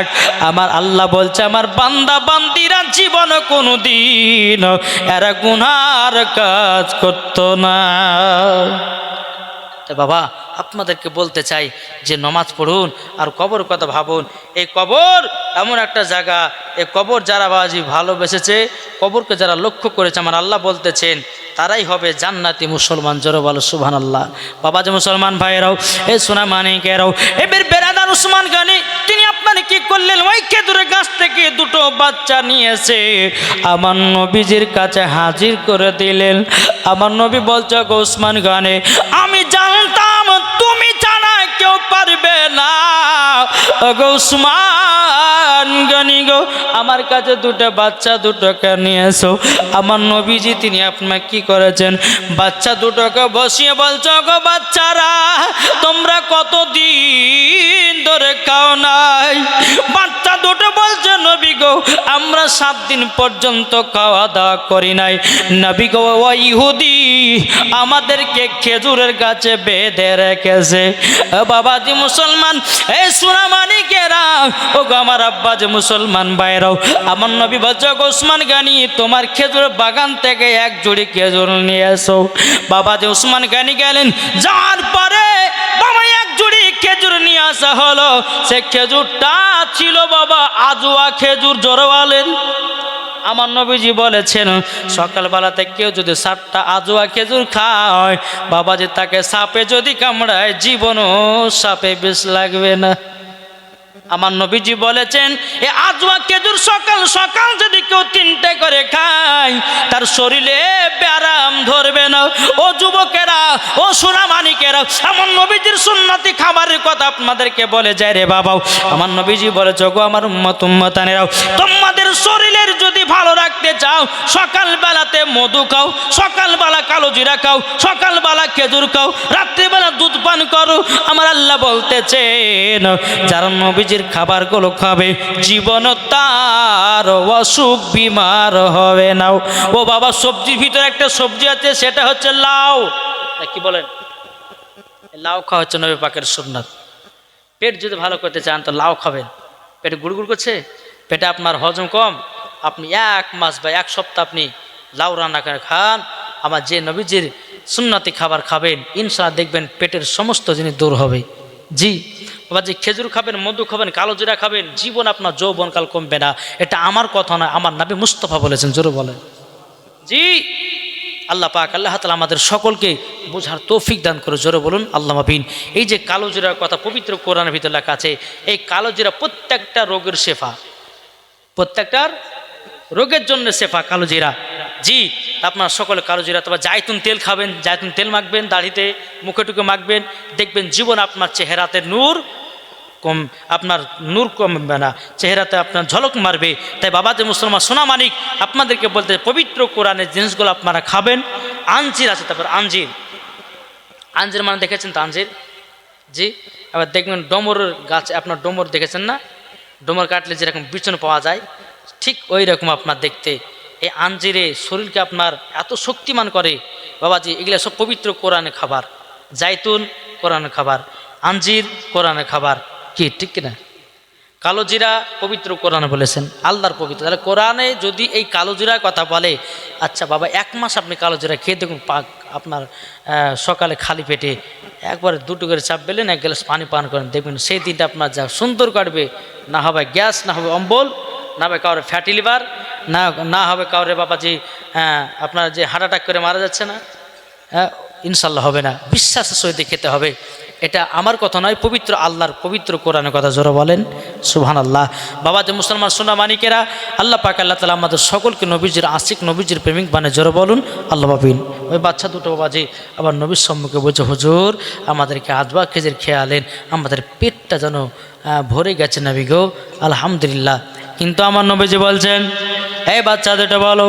আমার আল্লাহ বলছে আমার বান্দা বান্দিরা জীবন কোনোদিন এরা গুনার কাজ করতো না। বাবা আপনাদেরকে বলতে চাই যে নামাজ পড়ুন আর কবর কথা ভাবুন। এই কবর এমন একটা জায়গা, এই কবর যারা বাবাজি ভালোবেসেছে, কবরকে যারা লক্ষ্য করেছে, আমার আল্লাহ বলতেছেন তারাই হবে জান্নাতি মুসলমান। জোরে বলো সুবহানাল্লাহ। বাবাজি মুসলমান ভাইয়েরাও, এই সোনা মানিকেরাও, এবার বেরাদার উসমান গনি তিনি আপনারা কি করলেন? ওই খেজুরের গাছ থেকে দুটো বাচ্চা নিয়েছে আমার নবীজির কাছে হাজির করে দিলেন। আমার নবী বলছে গো উসমান গনি, আমি জানতাম তুমি জানা কেউ পারবে না গো উসমান গনি গো, আমার কাছে দুটো বাচ্চা দুটোকে নিয়ে এসো। আমার নবীজি তিনি আপনাকে কি করেছেন? বাচ্চা দুটোকে বসিয়ে বলছো গো বাচ্চারা তোমরা কতদিন ধরে খাও নাই? বাচ্চা দুটো বলছে নবী গো আমরা 7 দিন পর্যন্ত খাওয়া দাওয়া করি নাই। নবী গো ও ইহুদি আমাদেরকে খেজুরের গাছে বেঁধে রেখেছে। বাবাজি মুসলমান, এই সোনা মানিকেরা, ও গো আমার আব্বাজি মুসলমান ভাইরাও, আমার নবী বলছে গো উসমান গনি তোমার খেজুর বাগান থেকে এক জুড়ি খেজুর নিয়ে এসো। বাবাজি উসমান গনি গেলেন, যাওয়ার পরে বাবা এক জুড়ি খেজুর নিয়ে আসা হলো। সে খেজুরটা ছিল বাবা আজুয়া খেজুর। জোরে বলেন। আমার নবীজি বলেছেন সকালবেলাতে কেউ যদি 7টা আজুয়া খেজুর খায় বাবাজি তাকে সাপে যদি কামড়ায় জীবনও সাপে বিষ লাগবে না। আমার নবীজি বলেছেন এ আজওয়া খেজুর সকাল সকাল যদি কেউ 3টে করে খায় তার শরীরে ব্যারাম ধরবে না। ও যুবকেরা, ও সোনা মানিকেরা, আমার নবীজির সুন্নতি খাবারের কথা আপনাদেরকে বলে যায় রে বাবাও। আমার নবীজি বলে গো আমার উম্মত উম্মতানেরাও, তোমাদের শরীরের যদি ভালো রাখতে চাও সকালবেলাতে মধু খাও, সকালবেলা কালো জিরা খাও, সকালবেলা খেজুর খাও, রাত্রিবেলা দুধ পান করো। আমার আল্লাহ বলতেছেন যারা নবীজির খাবারগুলো খাবে জীবন তার অসুখ বিমার হবে না। ও বাবা সবজির ভিতরে একটা সবজি আছে সেটা হচ্ছে লাউ। কি বলেন? লাউ খাওয়া হচ্ছে নবী পাকের সুন্নাত। পেট যদি ভালো করতে চান তো লাউ খাবেন। পেটে গুড়গুড় করছে, পেটে আপনার হজম কম, আপনি 1 মাস বা 1 সপ্তাহ আপনি লাউ রান্না করে খান, আমার যে নবীজির সুন্নতি খাবার খাবেন ইনশাআল্লাহ দেখবেন পেটের সমস্ত জিনিস দূর হবে। জি বাবা, যে খেজুর খাবেন, মধু খাবেন, কালো জিরা খাবেন, জীবন আপনার যৌবনকাল কমবে না। এটা আমার কথা নয়, আমার নবী মুস্তাফা বলেছেন। জোরে বলেন। জি আল্লাহ পাক আল্লাহ তাআলা আমাদের সকলকে বোঝার তৌফিক দান করে। জোরে বলুন আল্লাহুম্মা আমিন। এই যে কালো জিরার কথা পবিত্র কোরআনের ভিতরে লেখা আছে, এই কালো জিরা প্রত্যেকটা রোগের শেফা, প্রত্যেকটার রোগের জন্য শেফা কালো জিরা। জি আপনার সকলে কালো জিরা, তবে জায়তুন তেল খাবেন, জায়তুন তেল মাখবেন দাড়িতে, মুখে টুকে মাখবেন, দেখবেন জীবন আপনার চেহারাতে নূর কম, আপনার নূর কমবে না, চেহারাতে আপনার ঝলক মারবে। তাই বাবাজি মুসলমান সোনা মানিক আপনাদেরকে বলতে, পবিত্র কোরআনের জিনিসগুলো আপনারা খাবেন। আঞ্জির আছে, তারপর আঞ্জির, আঞ্জির মানে দেখেছেন তো আঞ্জির? জি। আবার দেখবেন ডোমরের গাছ, আপনার ডোমর দেখেছেন না? ডোমর কাটলে যেরকম বিচন পাওয়া যায়, ঠিক ওই রকম আপনার দেখতে। এই আঞ্জিরে শরীরকে আপনার এত শক্তিমান করে বাবাজি। এগুলো সব পবিত্র কোরআনের খাবার। জাইতুন কোরআনের খাবার, আঞ্জির কোরআনের খাবার, কি ঠিক কিনা? কালো জিরা পবিত্র কোরআনে বলেছেন, আল্লাহর পবিত্র। তাহলে কোরআনে যদি এই কালো জিরার কথা বলে, আচ্ছা বাবা 1 মাস আপনি কালো জিরা খেয়ে দেখুন, পাক আপনার সকালে খালি পেটে একবারে 2 করে চাপ পেলেন, 1 গ্লাস পানি পান করেন, দেখবেন সেই দিনটা আপনার যা সুন্দর কাটবে। না হবে গ্যাস, না হবে অম্বল, না হবে কাউরে ফ্যাটি লিভার, না হবে কাউরে বাবাজি আপনার যে হার্ট অ্যাটাক করে মারা যাচ্ছে না, ইনশাল্লাহ হবে না। বিশ্বাসের সহিত খেতে হবে। এটা আমার কথা নয়, পবিত্র আল্লাহর পবিত্র কোরআনের কথা। জোরে বলেন সুবহানাল্লাহ। বাবা যে মুসলমান সোনা মানিকেরা, আল্লাহ পাক আল্লাহ তাআলা আমাদের সকলকে নবীজির আশিক, নবীজির প্রেমিক বানায়। জোরে বলুন আল্লাহ পাবিন। ওই বাচ্চা দুটো বাবাজি আবার নবীর সম্মুখে বলছে, হুজুর আমাদেরকে আদবা খেজুর খেয়ালেন, আমাদের পেটটা যেন ভরে গেছে নবী গো, আলহামদুলিল্লাহ। কিন্তু আমার নবীজি বলছেন, এই বাচ্চা দুটো বলো,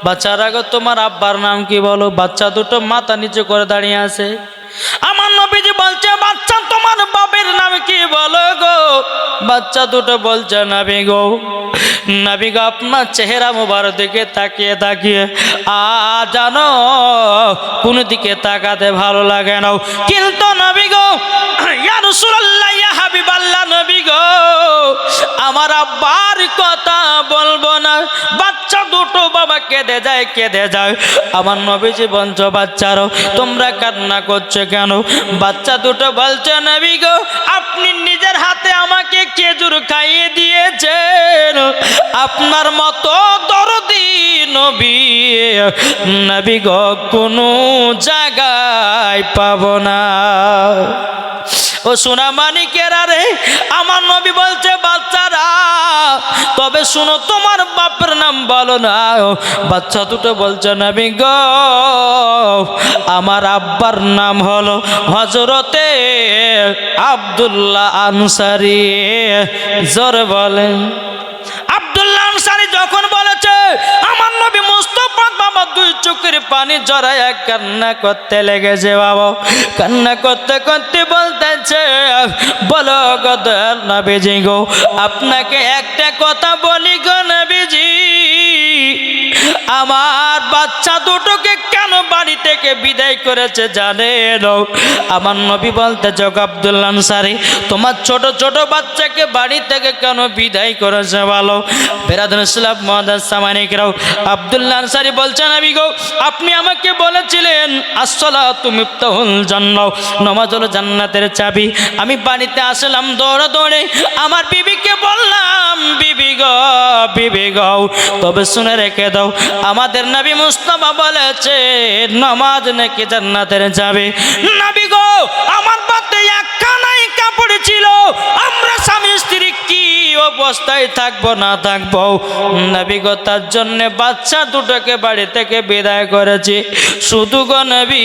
বাচ্চারা গো তোমার আব্বার নাম কি বলো? বাচ্চা দুটো মাথা নিচু করে দাঁড়িয়ে আছে। আমার নবীজি বলছে, বাচ্চা তোমার বাপের নাম কি বলো গো? বাচ্চা দুটো বলছে, নবী গো, নবী গো আপনার চেহারা মুবারক দিকে তাকিয়ে তাকিয়ে জানো কোন দিকে তাকাতে ভালো লাগে না, কিন্তু নবী গো, ইয়া রাসূলুল্লাহ, ইয়া হাবিবাল্লাহ, নবী গো আমার আব্বার কথা বলবো না। বাচ্চা দুটো বাবা কেঁদে যায়, কেঁদে যায়। আমার নবীজি বলছো, বাচ্চারো তোমরা কান্না করছো কেন? বাচ্চা দুটো বলছে, নবী গো আপনি নিজের হাতে আমাকে খেজুর খাইয়ে দিয়েছেন, আপনার মতো দরদি নবী, নবী গো কোনো জায়গায় পাবো না। ও সোনা মানিকেরা রে, আমার নবী বলছে, বাচ্চারা তবে শুনো, তোমার বাপের নাম বলো না। বাচ্চা দুটো বলছে, নবী গো আমার আব্বার নাম হলো হযরতে আব্দুল্লাহ আনসারী। জোরে বলেন। আব্দুল্লাহ আনসারী যখন বলেছে, আমার নবী মুস্তাফা বাবা 2 চোখের পানি জড়ায় কান্না করতে লেগেছে। বাবা কান্না করতে করতে বলতেছে, বলো গো দয়াল নবীজি গো, আপনাকে একটা কথা বলি গো নবীজি, আমার বাচ্চা দুটোকে কেন বাড়ি থেকে বিদায় করেছে জানেন? আমার নবী বলতে, যোগ আব্দুল্লাহ আনসারী তোমার ছোট ছোট বাচ্চাকে বাড়ি থেকে কেন বিদায় করেছে বলো? বেরাদুল ইসলাম মুআদ্দাস সামানিকরাও, আব্দুল্লাহ আনসারী বলছেন, নবী গো আপনি আমাকে বলেছিলেন আসসালাতু মিফতাহুল জান্নাহ, নামাজ হলো জান্নাতের চাবি। আমি বাড়িতে আসলাম দৌড়ে দৌড়ে, আমার বিবিকে বললাম, বিবি গো, বিবি গো তবে শুনে রেখে দাও, আমাদের নবী মুস্তাফা বলেছে নামাজ নাকি জান্নাতের চাবি। নবী গো আমার পাতে একখানাই কাপড় ছিল, আমরা স্বামী স্ত্রী কি অবস্থায় থাকবো না থাকবো, নবী গো তার জন্য বাচ্চা দুটোকে বাড়ি থেকে বিদায় করেছি, শুধু গো নবী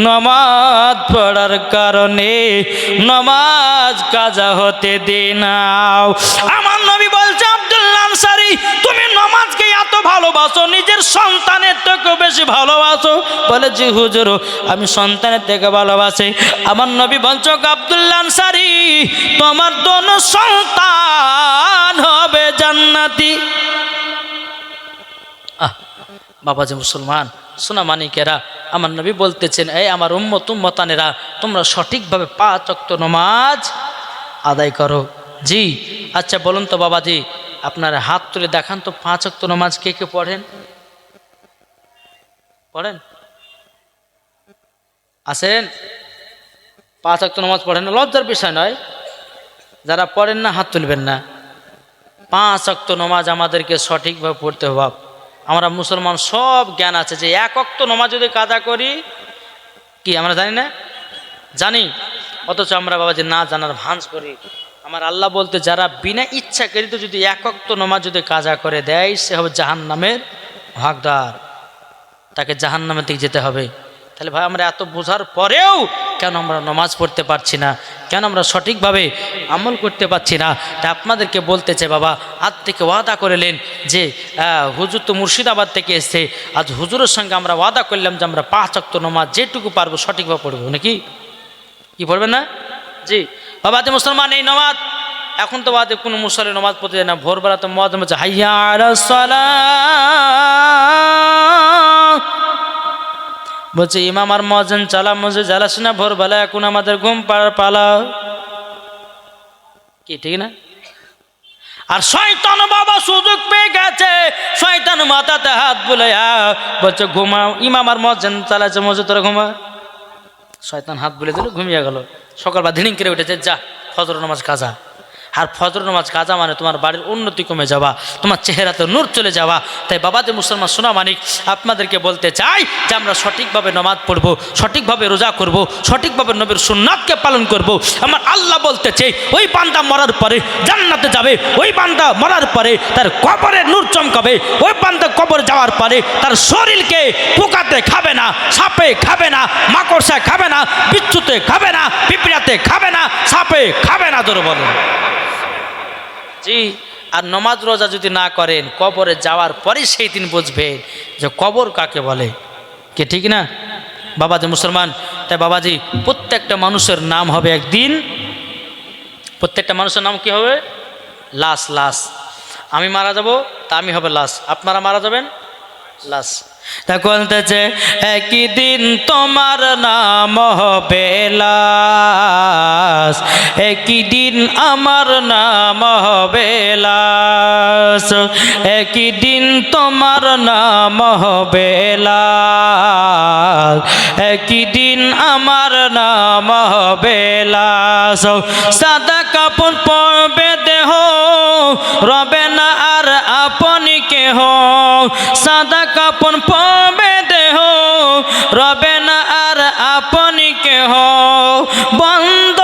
নামাজ পড়ার কারণে নামাজ কাজা হতে দিনাও। আমার নবী বলছে, আব্দুল্লাহ আনসারী তুমি নামাজকে এত ভালোবাসো, নিজের সন্তানের থেকে বেশি ভালোবাসো? বলে, জি হুজুর আমি সন্তানের থেকে ভালোবাসি। আমার নবী বলছো, আব্দুল্লাহ আনসারী তোমার দোনো সন্তান হবে জান্নাতি। বাবাজি মুসলমান সোনা মানিকেরা, আমার নবী বলতেছেন, এই আমার উম্মত উম্মতানেরা তোমরা সঠিকভাবে 5 ওয়াক্ত নামাজ আদায় করো। জি আচ্ছা বলুন তো বাবাজি, আপনারা হাত তুলে দেখান তো 5 ওয়াক্ত নামাজ কে কে পড়েন? পড়েন? আসেন? 5 ওয়াক্ত নামাজ পড়েন না? লজ্জার বিষয় নয়, যারা পড়েন না হাত তুলবেন না। 5 ওয়াক্ত নামাজ আমাদেরকে সঠিকভাবে পড়তে হবে। আমরা মুসলমান সব জ্ঞান আছে যে 1 ওয়াক্ত নামাজ যদি কাজা করি কি আমরা জানি না? জানি, অথচ আমরা বাবাজি না জানার ভাঁজ করি। আমার আল্লাহ বলতে, যারা বিনা ইচ্ছাকৃত যদি 1 ওয়াক্ত নামাজ যদি কাজা করে দেয়, সে হবে জাহান্নামের হকদার, তাকে জাহান্নামের দিকে যেতে হবে। তাহলে ভাই আমরা এত বোঝার পরেও কেন আমরা নামাজ পড়তে পারছি না? কেন আমরা সঠিকভাবে আমল করতে পারছি না? তা আপনাদেরকে বলতে চাই বাবা, আজ থেকে ওয়াদা করলেন যে হুজুর তো মুর্শিদাবাদ থেকে এসছে, আজ হুজুরের সঙ্গে আমরা ওয়াদা করলাম যে আমরা 5 ওয়াক্ত নামাজ যেটুকু পারবো সঠিকভাবে পড়বো, নাকি কি পড়বেন না? জি বাবা, যে মুসলমান এই নামাজ এখন তো বাদে কোনো মুসল্লি নামাজ পড়তে যায় না, ভোরবেলা তো মুয়াজ্জিন বলছে হাইয়া আলাস সালাহ, বলছে ইমাম আর মুয়াজ্জিন চালা মসজিদ জ্বালাস না, ভোরবেলা এখন আমাদের ঘুম পাড়ার পালা, কি ঠিক না? আর শয়তান বাবা সুযোগ পেয়ে গেছে, শয়তান মাথাতে হাত বুলাইয়া বলছে ঘুমাও, ইমাম আর মুয়াজ্জিন চালাচ্ছে মসজিদ, তোরা ঘুমা। শয়তান হাত বুলে দিল, ঘুমিয়ে গেল। সকালবেলা ধিনিং করে উঠেছে, যা ফজর নামাজ কাজা। আর ফজর নামাজ কাজা মানে তোমার বাড়ির উন্নতি কমে যাওয়া, তোমার চেহারাতে নূর চলে যাওয়া। তাই বাবা যে মুসলমান সোনা মানিক, আপনাদেরকে বলতে চাই যে আমরা সঠিকভাবে নামাজ পড়বো, সঠিকভাবে রোজা করব, সঠিকভাবে নবীর সুন্নাতকে পালন করব। আমার আল্লাহ বলতেছে ওই বান্দা মরার পরে জান্নাতে যাবে, ওই বান্দা মরার পরে তার কবরে নূর চমকাবে, ওই বান্দা কবর যাওয়ার পরে তার শরীরকে পোকাতে খাবে না, সাপে খাবে না, মাকড়সা খাবে না, বিচ্ছুতে খাবে না, পিঁপড়াতে খাবে না, সাপে খাবে না। ধরে বলেন জি। আর নমাজ রোজা যদি না করেন, কবরে যাওয়ার পরে সেই দিন বুঝবেন যে কবর কাকে বলে, কে ঠিক না বাবাজি মুসলমান? তাই বাবাজি প্রত্যেকটা মানুষের নাম হবে একদিন, প্রত্যেকটা মানুষের নাম কি হবে? লাশ। লাশ, আমি মারা যাব তা আমি হবে লাশ, আপনারা মারা যাবেন লাশ। তা বলতেছে একই দিন তোমার নাম হবে লাশ, একই দিন আমার নাম হবে লাশ, একই দিন তোমার নাম হবে লাশ, একই দিন আমার নাম হবে লাশ। সাদা কাপড় পরবে দেহ, রবে না আর আপনি কেহ, সাদা কাপড় পরবে দেহ, রবে না আর আপনি কেহ, বন্ধ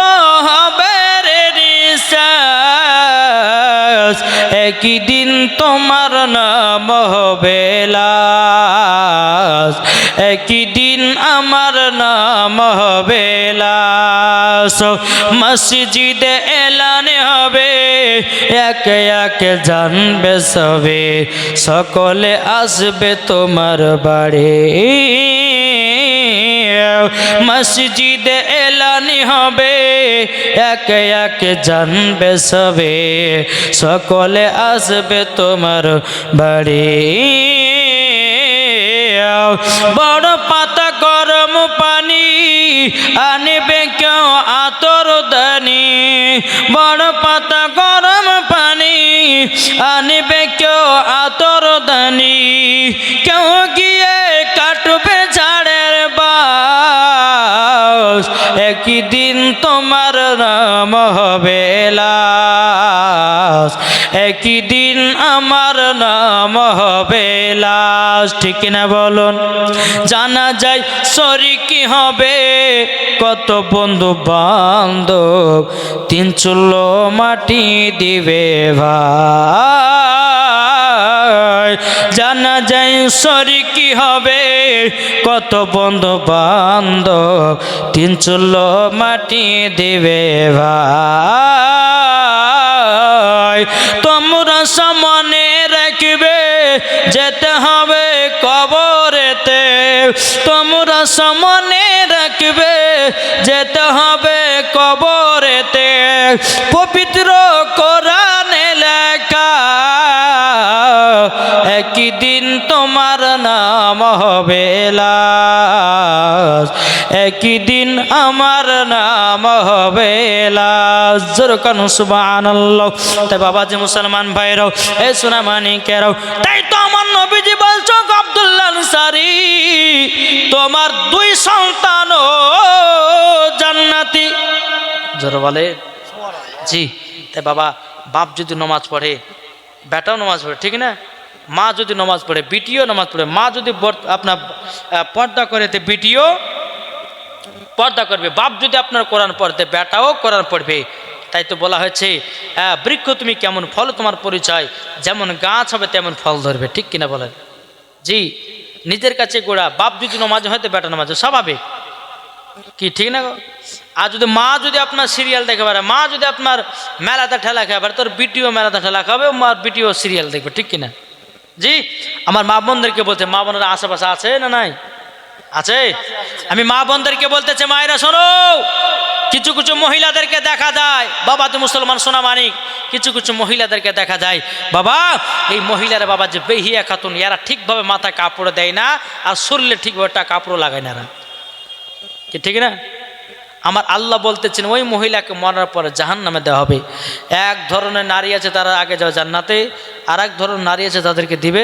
হবে রে নিঃশ্বাস, একই দিন তোমার নাম হবে লাশ, একই দিন আমার নাম হবে লাশ। মসজিদে এলানে হবে, একে একে জানবে সবে, সকলে আসবে তোমার বাড়ি। মসজিদে এলানি হবে, একে একে জানবে সবে, সকলে আসবে তোমার বাড়ি। বড় পাতা গরম পানি আনবে কেউ আতর দানি, বড় পাতা গরম পানি আনবে কেউ আতর দানি, কেউ গিয়ে কাটবে ঝাড়ের বাস, একই দিন তোমার নাম হবে লাশ, একই দিন আমার নাম হবে লাশ। ঠিক না বলুন? জানা যায় শরিকি হবে কত বন্ধু বান্ধব, 3 চুলো মাটি দিবে ভাই। জানা যায় শরিকি হবে কত বন্ধু বান্ধব, 3 চুলো মাটি দিবে ভাই। তোমরা সামনে রাখবে যেতে হবে কবরেতে, তোমরা সামনে রাখবে যেতে হবে কবরেতে, পবিত্র কোরআনে লেখা একই দিন তোমার নাম হবে লাশ, একই দিন আমার নাম হবে লাশ। জোরে কানো সুবহানাল্লাহ। তাই বাবা যে মুসলমান ভাইরাও, এ সোনা মানিকেরাও, তাই তো আমার নবীজি বলছো আব্দুল্লাহ আনসারী তোমার 2 সন্তান জান্নাতি। জোরে বলে জি। তাই বাবা, বাপ যদি নামাজ পড়ে, বেটাও নামাজ পড়ে, ঠিক না? মা যদি নামাজ পড়ে, বিটিও নামাজ পড়ে। মা যদি আপনার পর্দা করে, তো বিটিও পর্দা করবে। বাপ যদি আপনার কোরআন পড়তে, বেটাও কোরআন পড়বে। তাই তো বলা হয়েছে বৃক্ষ তুমি কেমন, ফল তোমার পরিচয়, যেমন গাছ হবে তেমন ফল ধরবে। ঠিক কিনা বলেন? জি। নিজের কাছে গোড়া, বাপ যদি নামাজ হয় তো বেটা নামাজ, স্বাভাবিক, কি ঠিক না? আর যদি মা যদি আপনার সিরিয়াল দেখে পারে, মা যদি আপনার মেলাতে ঠেলা খেয়ে পারে, তোর বিটিও মেলাতে ঠেলা খাবে, মার বিটিও সিরিয়াল দেখবে, ঠিক কিনা? জি, আমার মা বোনদেরকে বলতে, মা বোনেরা আশেপাশে আছে না নাই? আছে। আমি মা বোনদেরকে বলতেছে, মায়েরা শোনো, কিছু কিছু মহিলাদেরকে দেখা যায়, বাবা তো মুসলমান সোনা মানিক, কিছু কিছু মহিলাদেরকে দেখা যায় বাবা, এই মহিলারা বাবা যে বেহিয়া খাতুন, এরা ঠিকভাবে মাথায় কাপড় দেয় না, আর শরীরে ঠিকভাবে একটা কাপড় লাগায় না এরা, কি ঠিক না? আমার আল্লাহ বলতেছেন ওই মহিলাকে মরার পরে জাহান্নামে দেওয়া হবে। এক ধরনের নারী আছে তারা আগে যাবে জান্নাতে, আর এক ধরনের নারী আছে তাদেরকে দিবে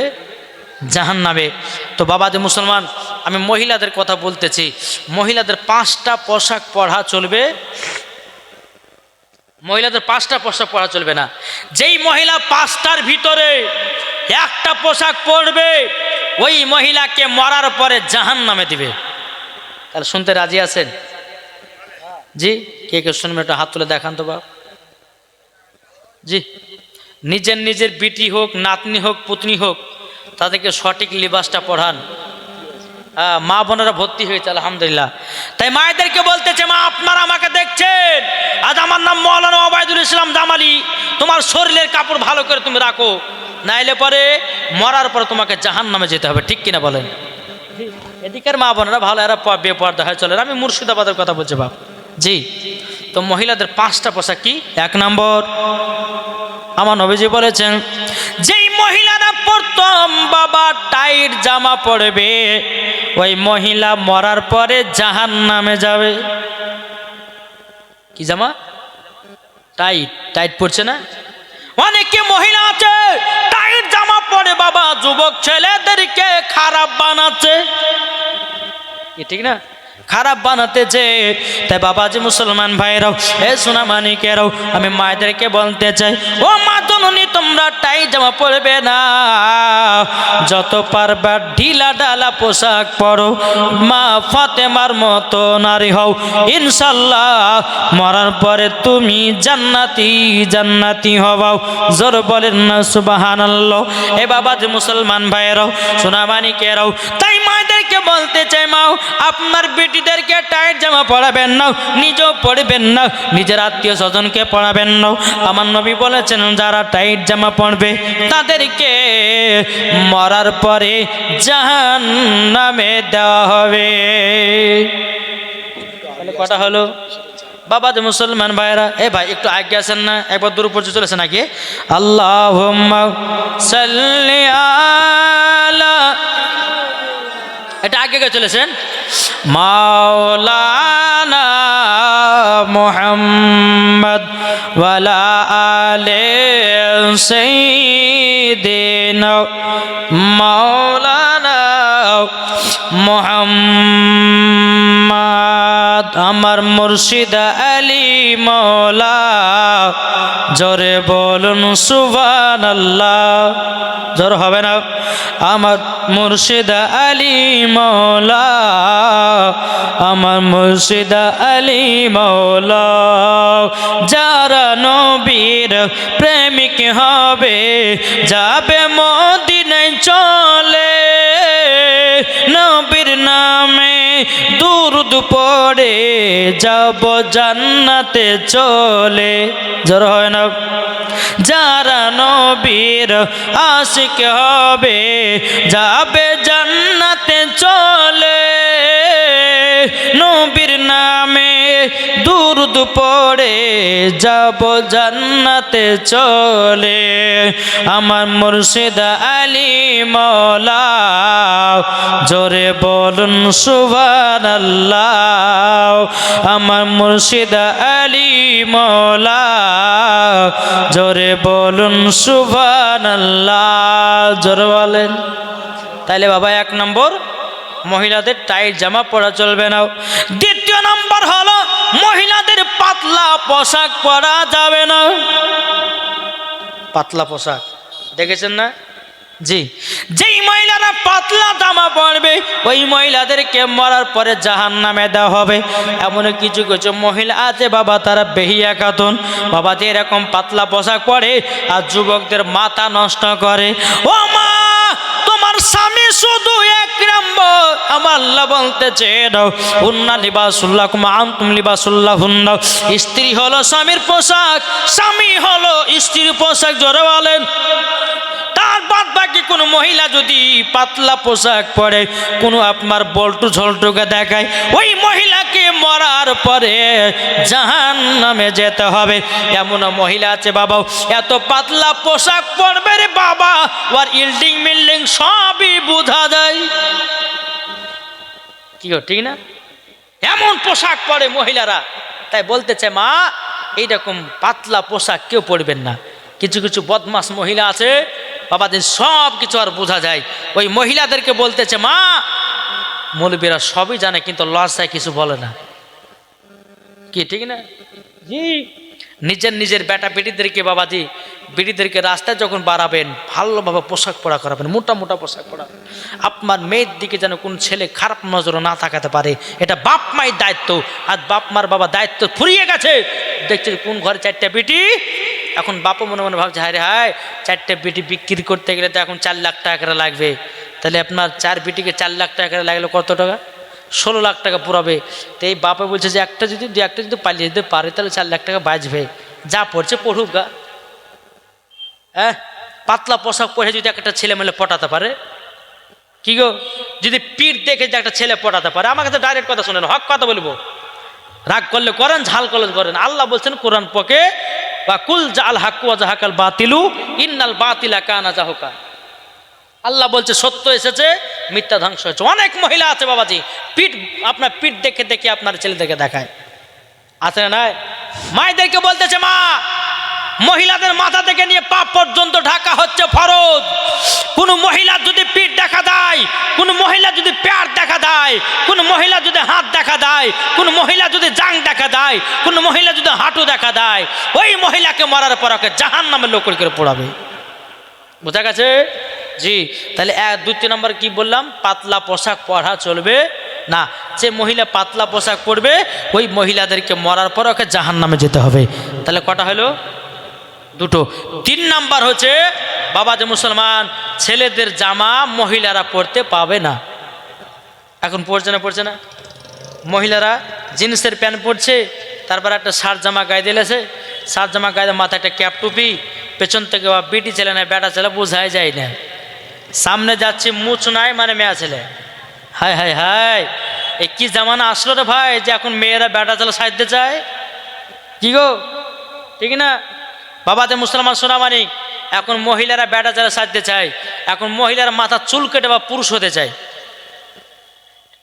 জাহান্নামে। তো বাবাজি মুসলমান, আমি মহিলাদের কথা বলতেছি, মহিলাদের 5টা পোশাক পরা চলবে, মহিলাদের 5টা পোশাক পরা চলবে না। যেই মহিলা 5টার ভিতরে একটা পোশাক পরবে, ওই মহিলাকে মরার পরে জাহান্নামে দিবে। তাহলে শুনতে রাজি আছেন? জি, কে কে শুনবেন একটা হাত তুলে দেখান তো বাপ। জি, নিজের নিজের বিটি হোক, নাতনি হোক, পুতনি হোক, তাদেরকে সঠিক লিবাসটা পড়ান। মা বোনেরা ভর্তি হয়েছে আলহামদুলিল্লাহ। তাই মায়েদেরকে বলতেছে, মা আপনারা আমাকে দেখছেন, আজ আমার নাম মৌলানা ওবায়দুল ইসলাম জামালি, তোমার শরীরের কাপড় ভালো করে তুমি রাখো, নাইলে পরে মরার পরে তোমাকে জাহান্নামে যেতে হবে, ঠিক কিনা বলেন? এদিকের মা বোনেরা ভালো, এরা বেপর্দা হয়ে চলেন। আমি মুর্শিদাবাদের কথা বলছি বাপ। জি, তো মহিলাদের 5টা পোশাক কি? 1 নম্বর, আমার নবীজি বলেছেন, যেই মহিলারা প্রথম বাবা টাইট জামা পরবে, ওই মহিলা মরার পরে জাহান্নামে যাবে। কি জামা? টাইট। টাইট পড়ছে না? অনেকে মহিলা আছে টাইট জামা পরে বাবা যুবক ছেলেদেরকে খারাপ বানাচ্ছে, ঠিক না? খারাপ বানাতেছে। তাই বাবাজি মুসলমান ভাইরাও, এ সোনা মানিকেরাও, আমি মায়েদেরকে বলতে চাই, ও মা জননী, তোমরা টাইট জামা পরবে না, যত পারবা ঢিলা ঢালা পোশাক পরো, মা ফাতেমার মতো নারী হও, ইনশাল্লাহ মরার পরে তুমি জান্নাতি জান্নাতি হবাও। জোর বলেন না সুবহানাল্লাহ। এ বাবাজি মুসলমান ভাইরাও, সোনা মানিকেরাও, তাই মায়েদেরকে বলতে চাই, মাও আপনার বেটিদেরকে টাইট জামা পরাবেন না, নিজেও পরবেন না, নিজের আত্মীয় স্বজনকে পরাবেন না। আমার নবী বলেছেন, যারা টাইট জামা পরবে তাদেরকে মরার পরে জাহান্নামে দেওয়া হবে। তাহলে কটা হলো বাবা যে মুসলমান ভাইরা? এ ভাই একটু আগে আছেন না, একবার দূর পর্যন্ত চলেছে নাকি? আল্লাহুম্মা সাল্লি আলা, এটা আগে গে চলেছেন, মাওলানা মুহাম্মদ ওয়ালা আলে সাইয়্যিদিনা মাওলানা মুহাম্মদ। আমার মুর্শিদ আলী মৌলা, জোরে বলুন সুবহানাল্লাহ। জোর হবে না? আমার মুর্শিদ আলী মৌলা, আমার মুর্শিদ আলী মৌলা। যারা নবীর প্রেমিক হবে, যাবে মদিনায় চলে, নবীর নামে দুরূদ পড়ে যাব জান্নাতে চলে। জোর হয় না? যারা নবীর আশিক হবে, যাবে জান্নাতে চলে, নবীর নামে দুরূদ পড়ে যাব জান্নাতে চলে। আমার মুর্শিদ আলী মৌলা, জোরে বলুন সুবহানাল্লাহ। আমার মুর্শিদ আলী মৌলা, জোরে বলুন সুবহানাল্লাহ। জোরে বলেন। তাইলে বাবা 1 নম্বর, মহিলাদের টাইট জামা পরা চলবে না। 2য় নম্বর হলো, মহিলাদের পাতলা পোশাক পরা যাবে না। পাতলা পোশাক দেখেছেন না? জি, যেই মহিলারা পাতলা জামা পরবে, ওই মহিলাদেরকে মরার পরে জাহান্নামে দেওয়া হবে। এমন কিছু কিছু মহিলা আছে বাবা, তারা বেহিয়া খাতুন বাবা, যে এরকম পাতলা পোশাক পরে আর যুবকদের মাথা নষ্ট করে। ও মা, তোমার স্বামী শুধু 1 নম্বর, আমার আল্লাহ বলতেছেন হুন্না লিবাসুল্লাকুম আনতুম লিবাসুল্লাহুন্না, স্ত্রী হলো স্বামীর পোশাক, স্বামী হলো স্ত্রীর পোশাক। জোরে বলেন। তার বাদ বাকি কোনো মহিলা যদি পাতলা পোশাক পরে কোনো আপনার বল্টু ঝল্টুকে দেখায়, ওই মহিলাকে মরার পরে জাহান্নামে যেতে হবে। এমন মহিলা আছে বাবা, এত পাতলা পোশাক পরবে রে বাবা, ওর ইল্ডিং মিল্ডিং সবই বোঝা যায়। কি গো, ঠিক না? এমন পোশাক পরে মহিলারা। তাই বলতেছে মা, এইরকম পাতলা পোশাক কেউ পরবেন না। কিছু কিছু বদমাস মহিলা আছে বাবাদের, সব কিছু আর বোঝা যায়। ওই মহিলাদেরকে বলতেছে মা, মৌলবীরা সবই জানে কিন্তু লজ্জায় কিছু বলে না। কি ঠিক না? জি, নিজের বেটা বেটিদেরকে বাবাজি, বেটিদেরকে রাস্তায় যখন বাড়াবেন ভালোভাবে পোশাক পরা করাবেন, মোটা মোটা পোশাক পরাবেন। আপনার মেয়ের দিকে যেন কোন ছেলে খারাপ নজরে না তাকাতে পারে, এটা বাপ মায়ের দায়িত্ব। আর বাপ মার বাবা দায়িত্ব ফুরিয়ে গেছে। দেখছেন কোন ঘরে 4টা বেটি, এখন বাপও মনে মনে ভাবছে হায় রে হায়, 4টা বেটি বিক্রি করতে গেলে তো এখন 4 লাখ টাকা করে লাগবে। তাহলে আপনার 4 বেটিকে 4 লাখ টাকা করে লাগলে কত টাকা? 16 লাখ টাকা পুরাবে। তো এই বাপে বলছে যে একটা যদি পালিয়ে যেতে পারে তাহলে 4 লাখ টাকা বাঁচবে। যা পড়ছে পড়ুক গা। হ্যাঁ, পাতলা পোশাক পরে যদি একটা ছেলে মেলে পটাতে পারে, কি গো, যদি পিঠ দেখে যে একটা ছেলে পটাতে পারে, আমার কাছে ডাইরেক্ট কথা শোনেন, হক কথা বলবো। রাগ করলে করেন, ঝাল করলে করেন। আল্লাহ বলছেন কোরআন পকে, বা কুল জাল হাক্কু ওয়া জাহাকাল বাতিলু ইন্নাল বাতিলা কানা জাহুকা। আল্লাহ বলছে সত্য এসেছে, মিথ্যা ধ্বংস হয়েছে। অনেক মহিলা আছে বাবাজি, আপনার পিঠ দেখে দেখে আপনার ছেলেদেরকে দেখায়, আছে না? মায়েদেরকে বলতেছে মা, মহিলাদের মাথা থেকে নিয়ে পা পর্যন্ত ঢাকা হচ্ছে ফরজ। কোন মহিলা যদি পিঠ দেখা দেয়, কোন মহিলা যদি পেট দেখা দেয়, কোন মহিলা যদি হাত দেখা দেয়, কোন মহিলা যদি জাং দেখা দেয়, কোন মহিলা যদি হাঁটু দেখা দেয়, ওই মহিলাকে মরার পর ওকে জাহান্নামে লোকর করে পোড়াবে। বোঝা গেছে? জি। তাহলে 1, 2, 3 নম্বর কি বললাম? পাতলা পোশাক পরা চলবে না। যে মহিলা পাতলা পোশাক পরবে ওই মহিলাদেরকে মরার পর ওকে জাহান্নামে যেতে হবে। তাহলে কটা হলো? 2টো। 3 নাম্বার হচ্ছে বাবা যে মুসলমান, ছেলেদের জামা মহিলারা পরতে পাবে না। এখন পড়ছে না? মহিলারা জিন্সের প্যান্ট পরছে, তারপর একটা শার্ট জামা গায়ে দিলেছে, শার্ট জামা গায়ে মাথায় একটা ক্যাপ টুপি, পেছন থেকে বা বিটি ছেলে না বেটা ছেলে বোঝাই যায় না। সামনে যাচ্ছে মুছ নাই মানে মেয়া ছেলে। হায় হায় হায়, এই কি জামানা আসলো রে ভাই, যে এখন মেয়েরা বেটা ছেলে সাজতে চায়। কি গো, ঠিক না? বাবাতে মুসলমান সোনামানি, এখন মহিলারা বেটা ছেলে সাজতে চায়। এখন মহিলারা মাথা চুল কেটে বা পুরুষ হতে চায়।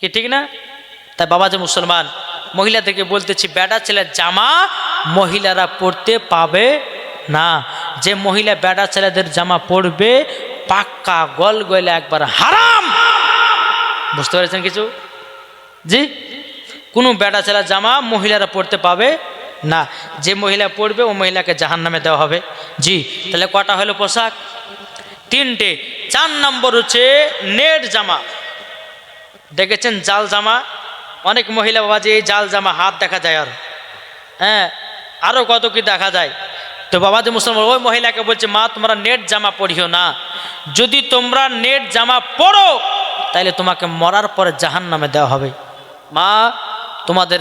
কি ঠিক না? তাই বাবাতে মুসলমান, মহিলাদেরকে বলতেছি বেটা ছেলের জামা মহিলারা পরতে পাবে না। যে মহিলা বেটা ছেলেদের জামা পরবে পাক্কা গল গলে একবার হারাম। বুঝতে পেরেছেন কিছু? জি, কোনো বেটা ছেলের জামা মহিলারা পরতে পাবে না। যে মহিলা পরবে ও মহিলাকে জাহান্নামে দেওয়া হবে। জি। তাহলে কটা হলো পোশাক? 3টে। 4 নম্বর হচ্ছে নেট জামা। দেখেছেন জাল জামা? অনেক মহিলা বাবা যে এই জাল জামা হাত দেখা যায়, আর হ্যাঁ আরও কত কি দেখা যায়। তো বাবা যে মুসলমান, ওই মহিলাকে বলছে মা তোমরা নেট জামা পরিও না। যদি তোমরা নেট জামা পরো তাহলে তোমাকে মরার পরে জাহান্নামে দেওয়া হবে। মা, তোমাদের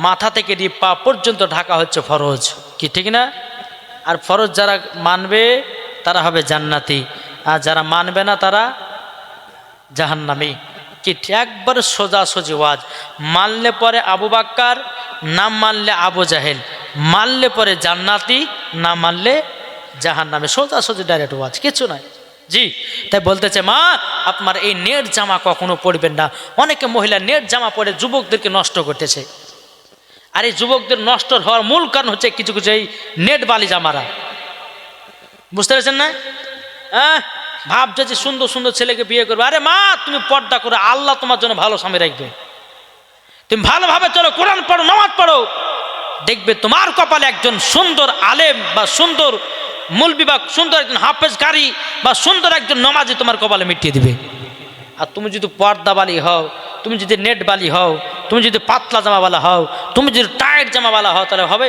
মাথা থেকে নিয়ে পা পর্যন্ত ঢাকা হচ্ছে ফরজ। কি ঠিক না? আর ফরজ যারা মানবে তারা হবে জান্নাতি, আর যারা মানবে না তারা জাহান্নামী। কি একবার সোজাসুজি ওয়াজ। মানলে পরে আবু বাক্কার, না মানলে আবু জাহেল, মানলে পরে জান্নাতি, না মানলে জাহান্নামে। সোজাসুজি ডাইরেক্ট ওয়াজ, কিছু নাই। জি। তাই বলতেছে মা, আপনার এই নেট জামা কখনো পরবেন না। অনেকে মহিলা নেট জামা পরে যুবকদেরকে নষ্ট করতেছে। আর এই যুবকদের নষ্ট হওয়ার মূল কারণ হচ্ছে কিছু কিছু এই নেট বালি জামারা। বুঝতে পেরেছেন না? হ্যাঁ, ভাবছে যে সুন্দর সুন্দর ছেলেকে বিয়ে করবে। আরে মা, তুমি পর্দা করে, আল্লাহ তোমার জন্য ভালো স্বামী রাখবে। তুমি ভালোভাবে চলো, কোরআন পড়ো, নামাজ পড়ো, দেখবে তোমার কপালে একজন সুন্দর আলেম বা সুন্দর মুলবি বা সুন্দর একজন হাফেজ কারি বা সুন্দর একজন নামাজি তোমার কপালে মিটিয়ে দিবে। আর তুমি যদি পর্দাবালি হও, তুমি যদি নেট বালি হও, তুমি যদি পাতলা জামাওয়ালা হও, তুমি যদি টাইট জামাওয়ালা হও, তাহলে হবে?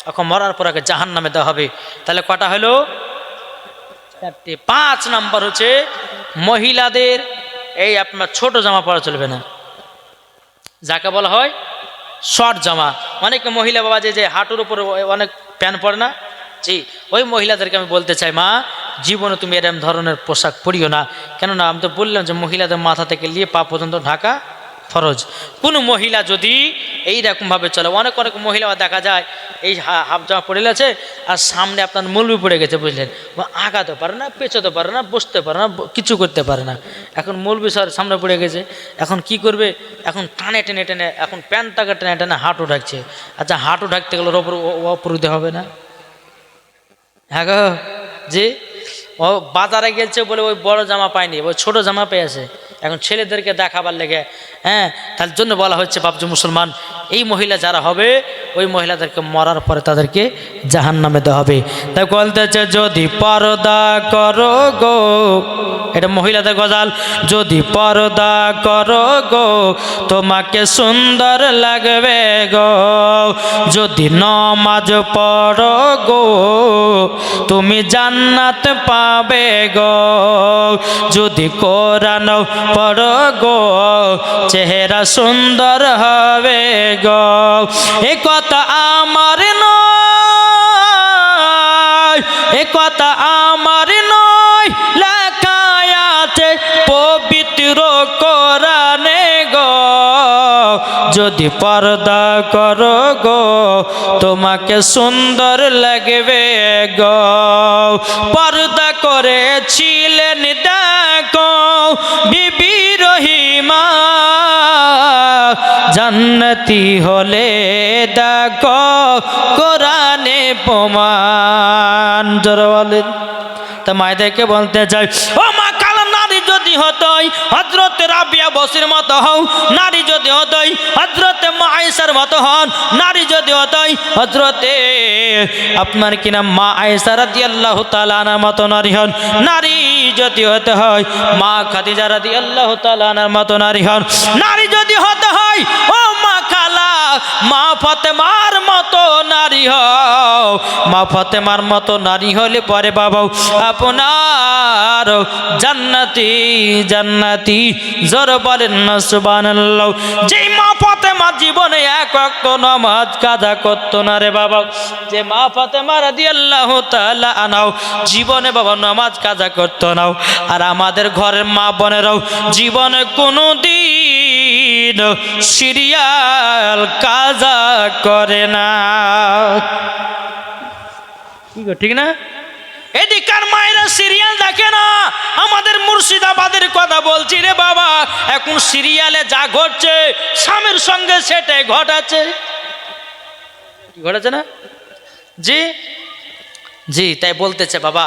এখন মরার পর আগে জাহান্নামে দেওয়া হবে। তাহলে কটা হলো? 4টে। 5 নম্বর হচ্ছে মহিলাদের এই আপনার ছোট জামা পরা চলবে না, যাকে বলা হয় শর্ট জামা। অনেক মহিলা বাবা যে হাঁটুর উপর অনেক প্যান্ট পরে না, জি ওই মহিলাদেরকে আমি বলতে চাই, মা জীবনে তুমি এরকম ধরনের পোশাক পরিও না। কেননা আমি তো বললাম যে মহিলাদের মাথা থেকে নিয়ে পা পর্যন্ত ঢাকা ফরজ। কোনো মহিলা যদি এইরকমভাবে চলে, অনেক অনেক মহিলা দেখা যায় এই হাফ জামা পরে আছে আর সামনে আপনার মলবি পড়ে গেছে, বুঝলেন, আগাতে পারে না, পেঁচোতে পারে না, বসতে পারে না, কিছু করতে পারে না। এখন মলবি স্যার সামনে পড়ে গেছে, এখন কি করবে, এখন টানে টেনে টেনে এখন প্যান্টটাকে টেনে টেনে হাঁটু ঢাকছে। আচ্ছা হাঁটু ঢাকতে গেলে অপরুদে হবে না? হ্যাঁ গো, যে ও বাজারে গেছে বলে ওই বড় জামা পায়নি, ওই ছোট জামা পেয়েছে এখন ছেলেদেরকে দেখাবার লেগে। হ্যাঁ, তার জন্য বলা হচ্ছে বাপজি মুসলমান, এই মহিলা যারা হবে ওই মহিলাদেরকে মরার পরে তাদেরকে জাহান্নামে দেওয়া হবে। তাই বলতেছে যদি পর্দা করো গো, এটা মহিলাদের গজাল, যদি পর্দা করো গো তোমাকে সুন্দর লাগবে গো, যদি নমাজ পড়ো গো তুমি জান্নাত পাবে গো, যদি কোরআন পড়ো গো চেহারা সুন্দর হবে গো। এ কথা আমার নয়, এ কথা আমার নয়, লেখা আছে পবিত্র কোরআনে গো, যদি পর্দা করো গো তোমাকে সুন্দর লাগবে গো। পর্দা করেছিলেন দেখো বিবি রহিমা, জান্নাতি হলে দেখো কোরআনে প্রমাণ। জোরে বলেন। তা মায়েদেরকে বলতে চাই, ও মা কালা নারী যদি হতই হযরত রাবিয়া বসির মতো হও, নারী যদি হতই হযরত মা আয়েশার মতো হন, নারী যদি হতই হযরতে আপনার কি নাম মা আয়েশা রাদিয়াল্লাহু তাআলা আনহার মতো নারী হন, নারী যদি হতে হয় মা খাদিজা রাদিয়াল্লাহু তাআলা আনহার মতো নারী হন, নারী যদি হতে হয় ও মা খালা মা ফাতেমার মতো নারী হও। মা ফাতেমার মতো নারী হলে পরে বাবা আপনার জান্নাতি জান্নাতি। জোর বলেন না সুবহানাল্লাহ। যেই মা ফাতেমা জীবনে এক ওয়াক্ত নামাজ কাজা করতো না রে বাবা, যে মা ফাতেমা রাদিয়াল্লাহু তাআলা আনহা জীবনে বাবা নামাজ কাজা করতো না, আর আমাদের ঘরের মা বোনেরাও জীবনে কোনোদিন সিরিয়াল কাজা করে না। ঠিক না? এদিকার মায়েরা সিরিয়াল দেখে না। আমাদের মুর্শিদাবাদের কথা বলছি রে বাবা, এখন সিরিয়ালে যা ঘটছে স্বামীর সঙ্গে সেটাই ঘটাচ্ছে, ঘটেছে না? জি জি, তাই বলতেছে বাবা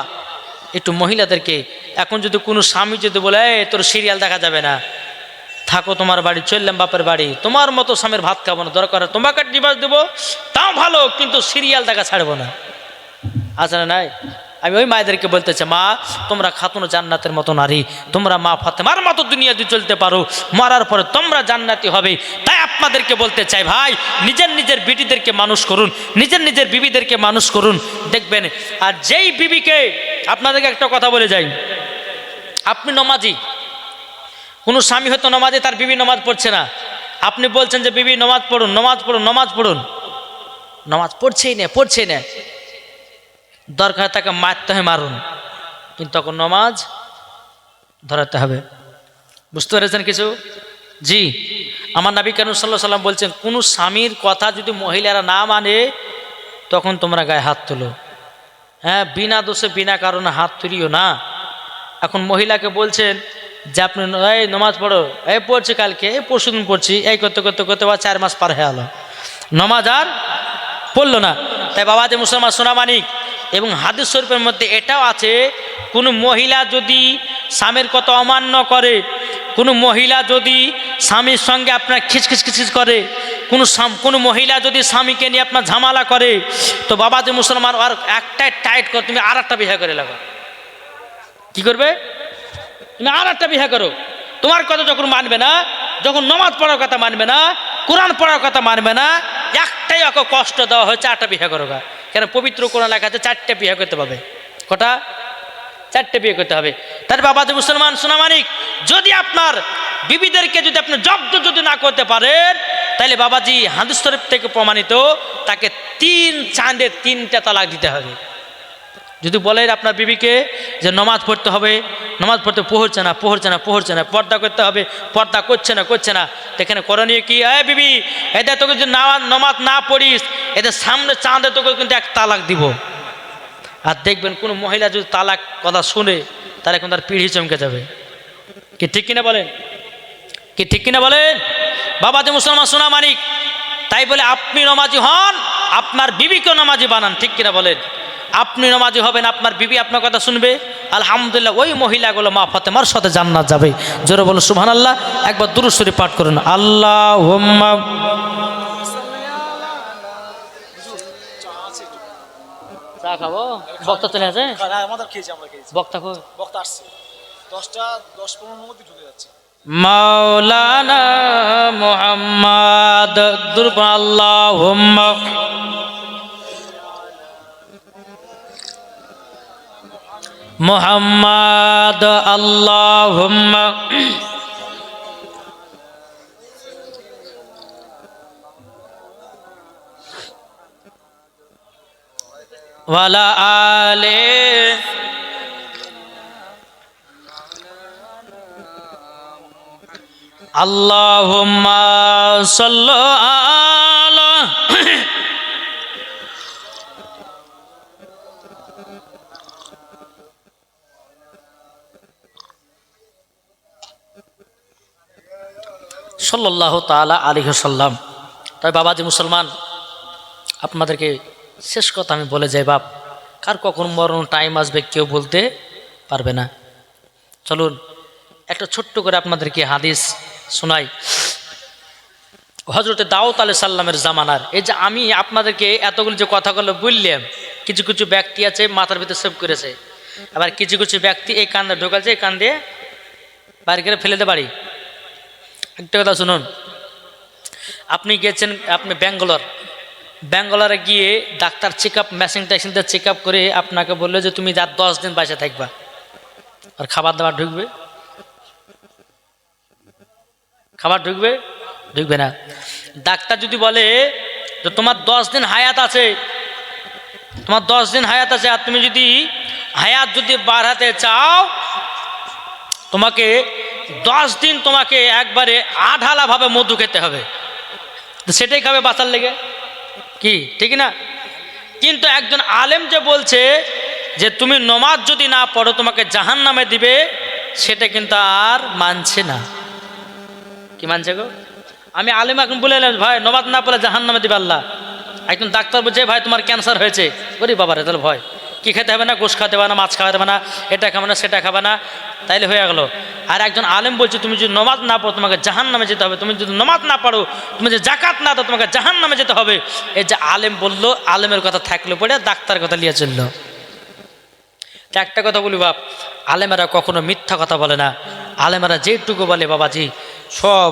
একটু মহিলাদেরকে, এখন যদি কোনো স্বামী যদি বলে তোর সিরিয়াল দেখা যাবে না, থাকো তোমার বাড়ি, চললাম বাপের বাড়ি, তোমার মতো স্বামীর ভাত খাবো না, দরকার তোমাকে ডিভোর্স দেবো তাও ভালো, কিন্তু সিরিয়াল দেখা ছাড়বো না। আছে না নাই? আমি ওই মায়েদেরকে বলতেছে, মা তোমরা খাতুন জান্নাতের মতো নারী, তোমরা মা ফাতেমার মতো দুনিয়াতে চলতে পারো, মরার পরে তোমরা জান্নাতি হবে। তাই আপনাদেরকে বলতে চাই ভাই, নিজের নিজের বিটিদেরকে মানুষ করুন, নিজের নিজের বিবিদেরকে মানুষ করুন, দেখবেন। আর যেই বিবিকে, আপনাদেরকে একটা কথা বলে যাই, আপনি নমাজি, কোনো স্বামী হয়তো নমাজে, তার বিবি নমাজ পড়ছে না, আপনি বলছেন যে বিবি নমাজ পড়ুন, নমাজ পড়ুন, নমাজ পড়ুন, নমাজ পড়ছেই না, পড়ছেই না, দরকার তাকে মারতে হয় মারুন, কিন্তু তখন নমাজ ধরাতে হবে। বুঝতে পেরেছেন কিছু? জি, আমার নবী কারীম সাল্লাল্লাহু আলাইহি ওয়াসাল্লাম বলছেন, কোনো স্বামীর কথা যদি মহিলারা না মানে তখন তোমরা গায়ে হাত তোলো। হ্যাঁ, বিনা দোষে বিনা কারণে হাত তুলিও না। এখন মহিলাকে বলছেন যে আপনি এই নমাজ পড়ো, এই পড়ছি কালকে, এই পরশুদিন পড়ছি, এই করতে করতে করতে 4 মাস পার হয়ে গেল, নমাজ আর পড়লো না। তাই বাবা যে মুসলমান সোনামানিক, এবং হাদিস শরীফের মধ্যে এটাও আছে, কোনো মহিলা যদি স্বামীর কথা অমান্য করে, কোনো মহিলা যদি স্বামীর সঙ্গে আপনার খিচখিচ খিচখিচ করে, কোনো মহিলা যদি স্বামীকে নিয়ে আপনার ঝামেলা করে, তো বাবা যে মুসলমান আর একটাই টাইট কর, তুমি আর একটা বিয়ে করে লাগো। কি করবে? তুমি আর একটা বিয়ে করো। তোমার কথা যখন মানবে না, যখন নমাজ পড়ার কথা মানবে না, কোরআন পড়ার কথা মানবে না, একটাই ওকে কষ্ট দেওয়া হয়েছে, 4টা বিয়ে করো। কেন? পবিত্র কোরআন লেখা আছে 4টে বিয়ে করতে পাবে। কটা? 4টে বিয়ে করতে হবে। তার বাবাজি মুসলমান সোনামানিক, যদি আপনার বিবিদেরকে যদি আপনি জব্দ যদি না করতে পারেন, তাহলে বাবাজি হাদিস শরীফ থেকে প্রমাণিত তাকে 3 চাঁদে 3টা তালাক দিতে হবে। যদি বলেন আপনার বিবিকে যে নমাজ পড়তে হবে, নমাজ পড়তে পড়ছে না, পর্দা করতে হবে, পর্দা করছে না, এখানে করণীয় কি? বিবি, এদের তোকে যদি নমাজ না পড়িস, এদের সামনে চাঁদে তোকে কিন্তু 1 তালাক দিব। আর দেখবেন কোনো মহিলা যদি তালাক কথা শুনে, তাহলে এখন তার পিঢ়ি চমকে যাবে। কি ঠিক কিনা বলেন? বাবাজি মুসলমান সোনামানিক, তাই বলে আপনি নমাজি হন, আপনার বিবিকেও নমাজি বানান। ঠিক কিনা বলেন? আপনি নমাজি হবেন, আপনার বিবি আপনার কথা শুনবে, আলহামদুলিল্লাহ ওই মহিলাগুলো মা ফাতেমার সাথে জান্নাত যাবে। জোরে বলুন সুবহানাল্লাহ। একবার দুরূদ শরীফ পাঠ করুন। আল্লাহুম্মা চা খাবো, বক্তা চলে আছে, বক্তা আসছে 10-15 মধ্যে ঢুকে যাচ্ছে। মাওলানা মুহাম্মদ দুরূদ আল্লাহুম্মা মুহাম্মদ আল্লাহুম্মা ওয়ালা আলে আল্লাহুম্মা সাল্লি আলা সাল্লাল্লাহু তাআলা আলাইহি ওয়াসাল্লাম। তাই বাবাজি মুসলমান, আপনাদেরকে শেষ কথা আমি বলে যাই, বাপ কার কখন মরণ টাইম আসবে কেউ বলতে পারবে না। চলুন একটা ছোট্ট করে আপনাদেরকে হাদিস শোনাই। হযরতে দাউদ আলাইহিস সালামের জামানার, এই যে আমি আপনাদেরকে এতগুলো যে কথাগুলো বললাম, কিছু কিছু ব্যক্তি আছে মাথার ভিতরে সেভ করেছে, আবার কিছু কিছু ব্যক্তি এই কান্দে ঢোকালছে, এই কান্দে বাইরে করে ফেলে দিতে পারি। একটা কথা শুনুন, আপনি গেছেন, আপনি ব্যাঙ্গালোরে গিয়ে ডাক্তার চেক আপ মেশিন টেশিনটা চেক আপ করে আপনাকে বললো যে তুমি 10 দিন বাসে থাকবা, আর খাবার দাবার ঢুকবে না। ডাক্তার যদি বলে যে তোমার 10 দিন হায়াত আছে, আর তুমি যদি হায়াত যদি বাড়াতে চাও, তোমাকে 10 দিন তোমাকে একবারে আঢালাভাবে মধু খেতে হবে, তো সেটাই খাবে বাঁচার লেগে, কি ঠিক না? কিন্তু একজন আলেম যে বলছে যে তুমি নমাজ যদি না পড়ো তোমাকে জাহান্নামে দিবে, সেটা কিন্তু আর মানছে না। কি মানছে গো? আমি আলেম এখন বলে এলাম ভাই নমাজ না পড়লে জাহান্নামে দিবে আল্লাহ। একজন ডাক্তার বলছে ভাই তোমার ক্যান্সার হয়েছে, ওরে বাবারে, তাহলে ভয় কি খেতে হবে না, গোশ খাওয়াতে হবে না, মাছ খাওয়াতে হবে না, এটা খাবে না সেটা খাবে না, তাইলে হয়ে গেল। আর একজন আলেম বলছে তুমি যদি নমাজ না পড়ো তোমাকে জাহান্নামে যেতে হবে, তুমি যদি নমাজ না পড়ো, তুমি যে যাকাত না দাও তোমাকে জাহান্নামে যেতে হবে। এই যে আলেম বললো, আলেমের কথা থাকলো পড়ে ডাক্তার কথা নিয়ে চললো। একটা কথা বলি বাপ, আলেমেরা কখনো মিথ্যা কথা বলে না। আলেমেরা যেটুকু বলে বাবাজি সব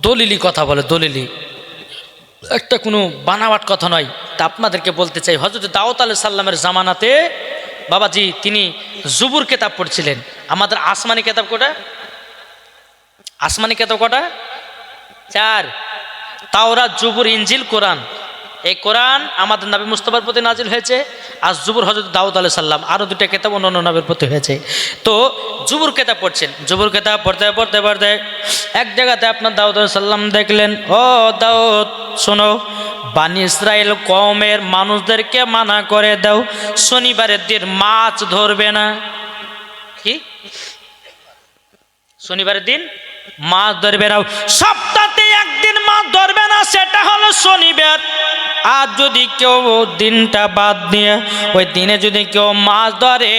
দলিলি কথা বলে, দলিলি, একটা কোনো বানাওয়াট কথা নয়। তা আপনাদেরকে বলতে চাই, হযরত দাউদ আলাইহিস সালামের জামানাতে বাবাজি তিনি জুবুর কিতাব পড়ছিলেন। আমাদের আসমানি কিতাব কটা? 4, তাওরাত, জুবুর, ইনজিল, কোরআন। এই কোরআন আমাদের নবী মুস্তাফার প্রতি নাজিল হয়েছে, আর জুবুর হযরত দাউদ আলাইহিস সালাম, আরও 2টা কিতাব অন্য নবীর প্রতি হয়েছে। তো জুবুর কিতাব পড়ছেন, জুবুর কিতাব পড়তে এক জায়গাতে আপনার দাউদ আলাইহিস সালাম দেখলেন, ও দাউদ শোনো, বানি ইসরাইল কওমের মানুষদেরকে মানা করে দাও শনিবারের দিন মাছ ধরবে না। কি শনিবারের দিন মাছ ধরবে না, সপ্তাহে একদিন মাছ ধরবে না, সেটা হলো শনিবার। আর যদি কেউ দিনটা বাদ দিয়ে ওই দিনে যদি কেউ মাছ ধরে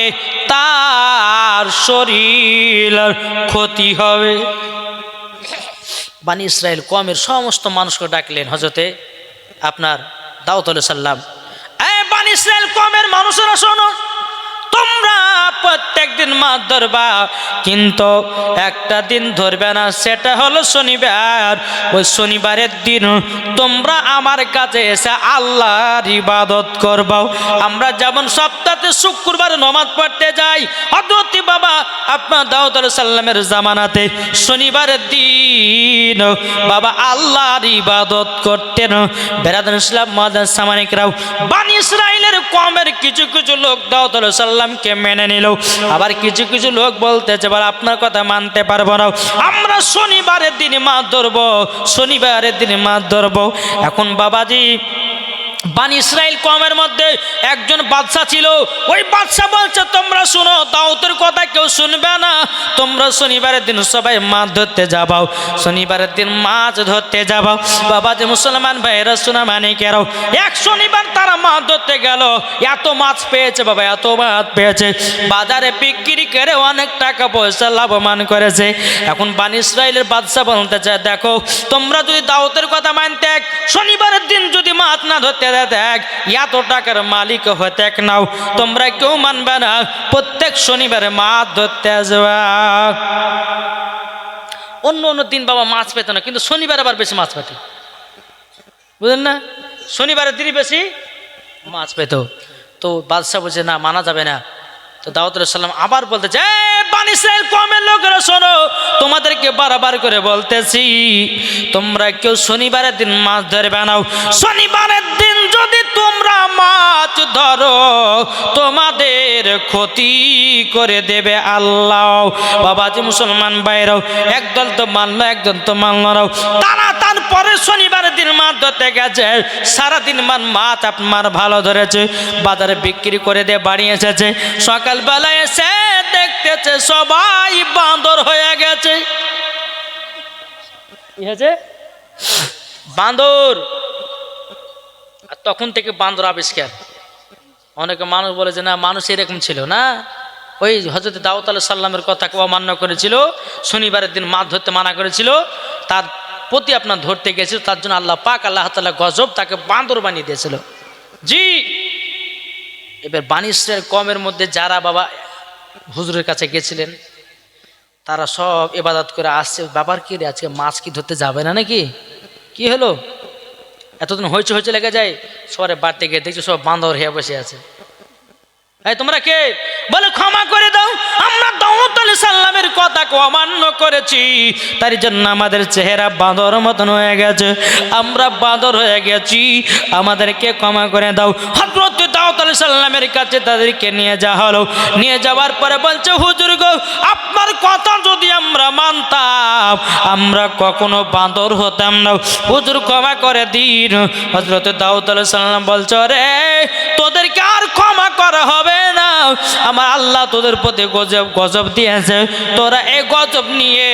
তার শরীর ক্ষতি হবে। বানি ইসরাইল কওমের সমস্ত মানুষকে ডাকলেন হযরতে আপনার দাউদ আলাইহিস সালাম, এই বানি ইসরাইল কওমের মানুষেরা শোনো, তোমরা প্রত্যেক দিন মাছ ধরবা, কিন্তু একটা দিন ধরবে না, সেটা হলো শনিবার। ওই শনিবারের দিন তোমরা আমার কাছে এসে আল্লাহর ইবাদত করবা। আমরা যেমন সপ্তাহে শুক্রবার নামাজ পড়তে যাই, হযরত বাবা আপনার দাউদ আলাইহিস সালামের জামানাতে শনিবারের দিন বাবা আল্লাহর ইবাদত করতেন। বেরাদার ইসলাম মাদার সামানিকরাও, বানি ইসরাইলের কওমের কিছু কিছু লোক দাউদ আলাইহিস সালামকে মেনে নিল, আবার কিছু কিছু লোক বলতেছে বলে আপনার কথা মানতে পারবো না, আমরা শনিবারের দিন মাছ ধরবো, শনিবারের দিন মাছ ধরবো। এখন বাবাজি বানি ইসরাইল কওমের মধ্যে একজন বাদশা ছিল। ওই বাদশা বলছে তোমরা শুনো, দাউদের কথা কেউ শুনবে না, তোমরা শনিবারের দিন সবাই মাছ ধরতে যাবাও, শনিবারের দিন মাছ ধরতে যাবাও। বাবা যে মুসলমান ভাইরা শোনা মানে কেন, এক শনিবার তারা মাছ ধরতে গেল, এত মাছ পেয়েছে বাবা, এত মাছ পেয়েছে, বাজারে বিক্রি করে অনেক টাকা পয়সা লাভবান করেছে। এখন বানি ইসরাইলের বাদশা বলতে চায় দেখো, তোমরা যদি দাউদের কথা মানতে, শনিবারের দিন যদি মাছ না ধরতে দেখ, এত টাকার মালিক হতে নাও, তোমরা কেউ মানবে না, প্রত্যেক শনিবারে মাছ ধরতে আসবা। অন্য অন্য দিন বাবা মাছ পেত না, কিন্তু শনিবার আবার বেশি মাছ পেত, বুঝলেন না, শনিবারের দিনই বেশি মাছ পেত। তো বাদশাহ বলছে না, মানা যাবে না। তো দাউদ আলাইহিস সালাম আবার বলতে চায়, বানি ইসরাইল কওমের লোকেরা শোনো, তোমাদেরকে বারবার করে বলতেছি, তোমরা কেউ শনিবারের দিন মাছ ধরবে না। শনিবারের দিন যদি তোমরা মাছ ধরো, তোমাদের ক্ষতি করে দেবে আল্লাহ। বাবাজি মুসলমান ভাইরাও, একদল তো মানলো, একদল তো মানলো না। তারা তারপরে শনিবারের দিন মাছ ধরতে গেছে, সারাদিন মাছ আপনার ভালো ধরেছে, বাজারে বিক্রি করে দিয়ে বাড়ি এসেছে, সকালবেলা এসে দেখতেছে সবাই বাঁদর হয়ে গেছে। কি হয়েছে? বাঁদর। আর তখন থেকে বাঁদর আবিষ্কার। অনেকে মানুষ বলে যে না, মানুষ এরকম ছিল না, ওই হযরত দাউদ আলাইহিস সালামের কথাকে অমান্য করেছিল, শনিবারের দিন মাছ ধরতে মানা করেছিল, তার প্রতি আপনার ধরতে গেছিল, তার জন্য আল্লাহ পাক আল্লাহ তাআলা গজব তাকে বাঁদর বানিয়ে দিয়েছিল। জি, এবার বানি ইসরাইল কওমের মধ্যে যারা বাবা হুজুরের কাছে গেছিলেন, তারা সব ইবাদত করে আসছে, বাবার কি রে আজকে মাছ কি ধরতে যাবে না নাকি, কি হলো, এতদিন হয়েছে হয়েছে লেগে যায়, সবারে বাড়তে গিয়ে দেখছি সব বাঁদর হয়ে বসে আছে। এই তোমরা কে? বলে ক্ষমা করে দাও, আমরা দাউদ আলাইহিস সালামের কথাকে অমান্য করেছি, তার জন্য আমাদের চেহারা বাঁদর মতন হয়ে গেছে, আমরা বাঁদর হয়ে গেছি, আমাদেরকে ক্ষমা করে দাও। হযরত দাউদ আলাইহিস সালামের কাছে তাদেরকে নিয়ে যাওয়া হলো। নিয়ে যাওয়ার পরে বলছে, হুজুর গো, আপনার কথা যদি আমরা মানতাম, আমরা কখনো বাঁদর হতাম না, হুজুর ক্ষমা করে দিন। হযরত দাউদ আলাইহিস সালাম বলছে, রে তোদেরকে আর ক্ষমা করা হবে না, আমার আল্লাহ তোদের প্রতি গজব দিয়েছে, তোরা এই গজব নিয়ে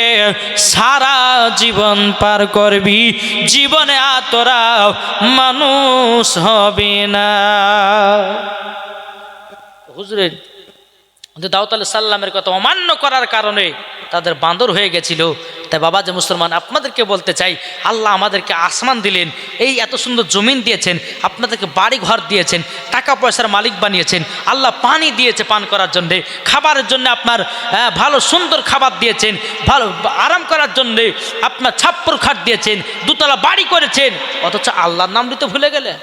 সারা জীবন পার করবি, জীবনে আর তোরা মানুষ হবে না। হুজুরের দাউদ আলাইহিস সালামের কথা অমান্য করার কারণে তাদের বাঁদর হয়ে গেছিল। তাই বাবা যে মুসলমান, আপনাদেরকে বলতে চাই, আল্লাহ আমাদেরকে আসমান দিলেন, এই এত সুন্দর জমিন দিয়েছেন, আপনাদেরকে বাড়ি ঘর দিয়েছেন, টাকা পয়সার মালিক বানিয়েছেন, আল্লাহ পানি দিয়েছে পান করার জন্যে, খাবারের জন্য আপনার ভালো সুন্দর খাবার দিয়েছেন, ভালো আরাম করার জন্যে আপনার ছাপ্পর খাট দিয়েছেন, দুতলা বাড়ি করেছেন, অথচ আল্লাহর নাম নিতে ভুলে গেলে,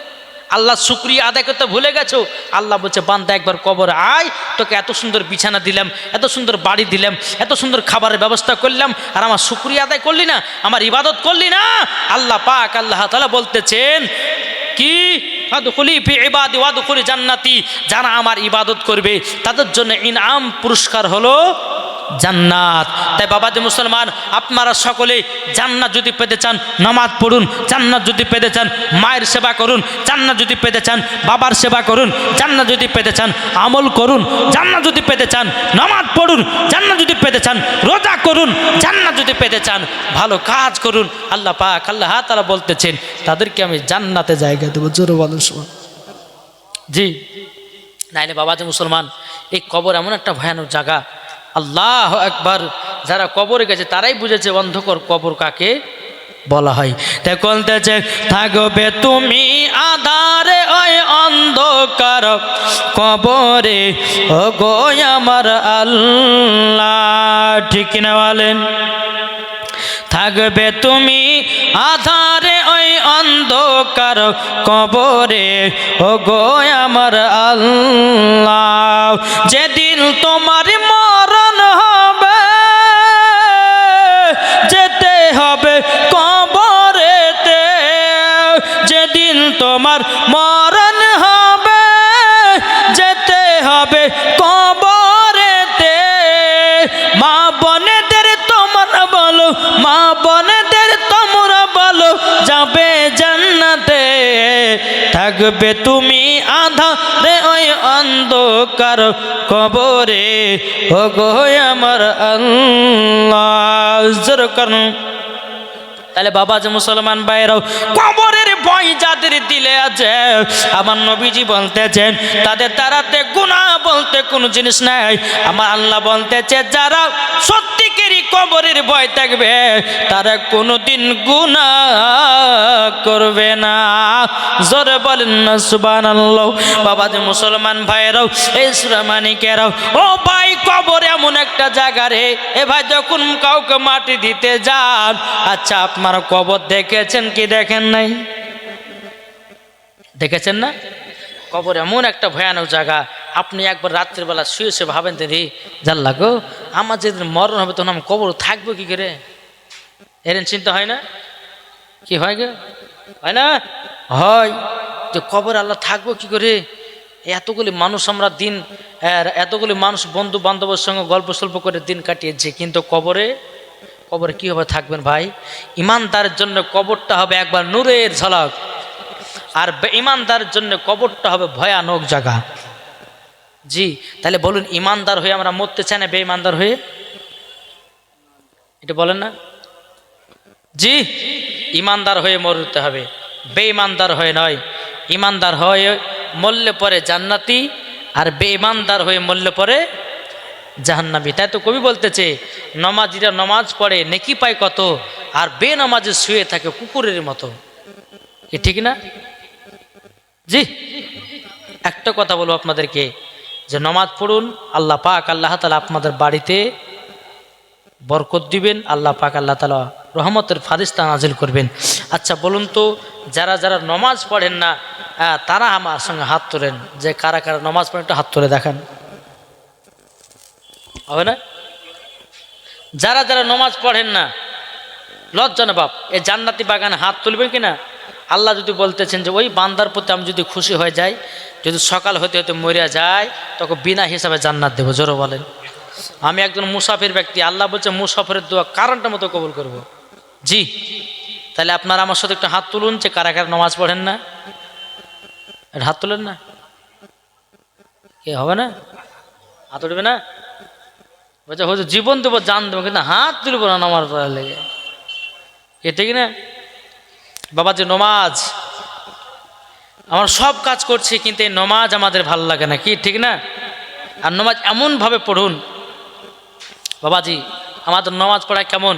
আল্লাহ শুকরিয়া আদায় করতে ভুলে গেছো। আল্লাহ বলছে, বান্দা একবার কবরে আয়, তোকে এত সুন্দর বিছানা দিলাম, এত সুন্দর বাড়ি দিলাম, এত সুন্দর খাবারের ব্যবস্থা করলাম, আর আমার শুকরিয়া আদায় করলি না, আমার ইবাদত করলি না। আল্লাহ পাক আল্লাহ তাআলা বলতেছেন কি, ফাদখুলি ফি ইবাদি ওয়াদখুলি জান্নাতি, যারা আমার ইবাদত করবে তাদের জন্য ইনাম পুরস্কার হলো জান্নাত। তাই বাবাজি মুসলমান, আপনারা সকলে জান্নাত যদি পেতে চান নামাজ পড়ুন, জান্নাত যদি পেতে চান মায়ের সেবা করুন, জান্নাত যদি পেতে চান বাবার সেবা করুন, জান্নাত যদি পেতে চান আমল করুন, জান্নাত যদি পেতে চান নামাজ পড়ুন, জান্নাত যদি পেতে চান রোজা করুন, জান্নাত যদি পেতে চান ভালো কাজ করুন। আল্লাহ পাক আল্লাহ তাআলা বলতেছেন, তাদেরকে আমি জান্নাতে জায়গা দেবো। জোরে বলুন জি। নাইলে বাবাজি মুসলমান, এই কবর এমন একটা ভয়ানক জায়গা, আল্লাহ আকবার, যারা কবরে গেছে তারাই বুঝেছে অন্ধকার কবর কাকে বলা হয়। তাই বলতেছে থাকবে তুমি আধারে ওই অন্ধকার কবরে, ও গো আমার আল্লাহ, ঠিক না বলেন? থাকবে তুমি আধারে ওই অন্ধকার কবরে, ও গো আমার আল্লাহ। যেদিন তোমার মরণ হবে, যেতে হবে কবরেতে, যেদিন তোমার মরণ হবে, যেতে হবে কবরেতে। মা বোনেদের তোমরা বলো, মা বোনেদের তোমরা বলো, যাবে জান্নাতে। থাকবে তুমি আধারে ওই অন্ধকার কবরে, ও গো আমার আল্লাহ। জোরে করুন। তাহলে বাবা যে মুসলমান ভাইরাও, কবরের ভয় যাদের দিলে আছে, আমার নবীজি বলতেছেন তাদের তারাতে গুনাহ বলতে কোনো জিনিস নাই। আমার আল্লাহ বলতেছে যারা সত্যিকারই কবরের ভয় থাকবে, তারা কোনোদিন গুনাহ করবে না। জোরে বলেন না সুবহানাল্লাহ। বাবা যে মুসলমান ভাইরাও, এই সূরা মানিকেরাও, ও ভাই কবর এমন একটা জায়গা রে, এ ভাই যখন কাউকে মাটি দিতে যান, আচ্ছা আপনারা কবর দেখেছেন কি দেখেন নাই? দেখেছেন না? কবর এমন একটা ভয়ানক জায়গা, আপনি একবার রাত্রিবেলা শুয়ে শুয়ে ভাবেন রে, জাল্লা গো আমার যেদিন মরণ হবে তখন আমি কবর থাকবো কি করে? এরেন চিন্তা হয় না? কি হয় গো? হয় না? হয় যে কবর আল্লাহ থাকবো কি করে? এতগুলি মানুষ আমরা দিন, এতগুলি মানুষ বন্ধু বান্ধবের সঙ্গে গল্প সল্প করে দিন কাটিয়েছে, কিন্তু কবরে কীভাবে থাকবেন ভাই? ইমানদারের জন্য কবরটা হবে একবার নূরের ঝলক, আর বেঈমানদারের জন্য কবরটা হবে ভয়ানক জায়গা। জি, তাহলে বলুন ইমানদার হয়ে আমরা মরতে চাই না বেঈমানদার হয়ে? এটা বলেন না? জি, ইমানদার হয়ে মরতে হবে, বেঈমানদার হয়ে নয়। ইমানদার হয়ে মরলে পরে জান্নাতি, আর বেঈমানদার হয়ে মরলে পরে জাহান্নামী। তাই তো কবি বলতেছে নমাজিরা নমাজ পড়ে নেকি পায় কত, আর বেনামাজে শুয়ে থাকে কুকুরের মতো। কি ঠিক না? জি, একটা কথা বলবো আপনাদেরকে, যে নমাজ পড়ুন, আল্লাহ পাক আল্লাহ তাআলা আপনাদের বাড়িতে বরকত দিবেন, আল্লাহ পাক আল্লাহ তাআলা রহমতের ফারিস্তা নাজিল করবেন। আচ্ছা বলুন তো, যারা যারা নমাজ পড়েন না, তারা আমার সঙ্গে হাত তোলেন, যে কারা কারা নমাজ পড়েন একটু হাত তুলে দেখান, হবে না? যারা যারা নমাজ পড়েন না, লজ্জা না বাপ, এই জান্নাতি বাগানে হাত তুলবেন কিনা? আল্লাহ যদি বলতেছেন যে ওই বান্দার প্রতি আমি যদি খুশি হয়ে যাই, যদি সকাল হতে হতে মরিয়া যায়, তখন বিনা হিসাবে জান্নাত দেবো। জোরে বলেন। আমি একজন মুসাফির ব্যক্তি, আল্লাহ বলছে মুসাফিরের দোয়া কারণটা মতো কবুল করব। জি, তাহলে আপনারা আমার সাথে একটু হাত তুলুন, যে কারা কারা নমাজ পড়েন না, এটা হাত তুলেন না। কে হবে না? হাত উঠবে না? বলছে হয়তো জীবন দেবো, জান দেবো, কিন্তু হাত তুলবো না নামাজ পড়ার লেগে। এ ঠিক না? বাবা যে নমাজ, আমরা সব কাজ করছি, কিন্তু এই নমাজ আমাদের ভালো লাগে না, কি ঠিক না? আর নমাজ এমনভাবে পড়ুন বাবাজি, আমাদের নমাজ পড়া কেমন?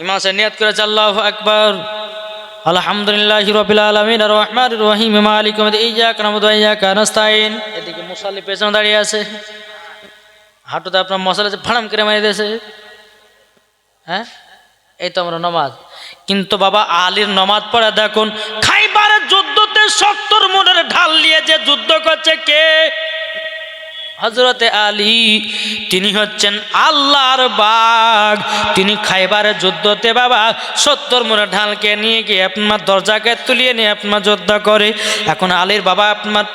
ইমাম সাহেব নিয়াত করেছে আল্লাহু আকবার, আলহামদুলিল্লাহি রাব্বিল আলামিন আর রহমানির রহিম মালিকি ইয়াউমিদ্দিন ইয়্যাকা না'বুদু ওয়া ইয়্যাকা নাস্তাঈন। এদিকে মুসাল্লি পেছনে দাঁড়িয়ে আছে, হাঁটুতে আপনার মশলা ফাড়াম করে মেরে দিয়েছে। হ্যাঁ, এই তো আমরা নমাজ। কিন্তু বাবা আলীর নমাজ পড়ে দেখুন, খাইবারের যুদ্ধতে 70 মুনের ঢাল নিয়ে যে যুদ্ধ করছে কে? হযরতে আলী। তিনি হচ্ছেন আল্লাহর বাগ। তিনি খাইবারের যুদ্ধতে বাবা 70 মুনের ঢালকে নিয়ে গিয়ে আপনার দরজাকে তুলিয়ে নিয়ে আপনার যুদ্ধ করে। এখন আলীর বাবা আপনার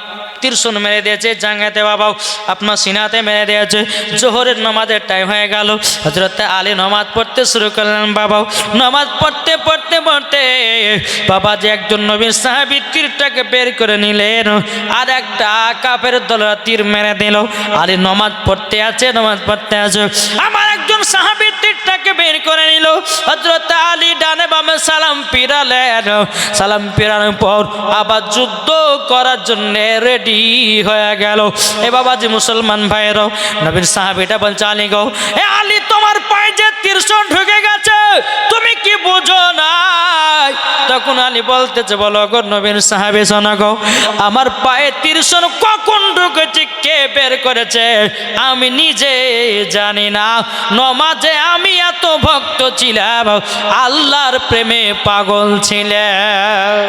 তিরসুন মেরে দিয়েছে, জাঙ্গাতে বাবাও আপনার সিনাতে মেরে দিয়েছে। জোহরের নামাজের টাইম হয়ে গেল, হযরতে আলী নামাজ পড়তে শুরু করলেন। বাবাও নামাজ পড়তে পড়তে পড়তে বাবা যে একজন নবীর সাহাবী তীরটাকে বের করে নিলেন, আর একটা কাফের দলের তীর মেরে দিল। আলী নামাজ পড়তে আছে, নামাজ পড়তে আছে, আমার একজন সাহাবী তীরটাকে বের করে নিল। হযরতে আলী ডানে বামে সালাম ফিরালেন। সালাম ফিরানোর পর আবার যুদ্ধ করার জন্য রেডি হয়ে গেল। এ বাবাজি মুসলমান ভাইরাও, নবীর সাহাবীটা বলছে আলী গো, এ আলী তোমার পায়ে যে তীরশন ঢুকে গেছে, তুমি কি বুঝো না? তখন আলী বলতেছে, বলো গো নবীর সাহাবী শোনো গো, আমার পায়ে তীর্ষণ কখন ঢুকেছে, কে বের করেছে আমি নিজে জানি না। নমাজে আমি এত ভক্ত ছিলাম, আল্লাহর প্রেমে পাগল ছিলাম,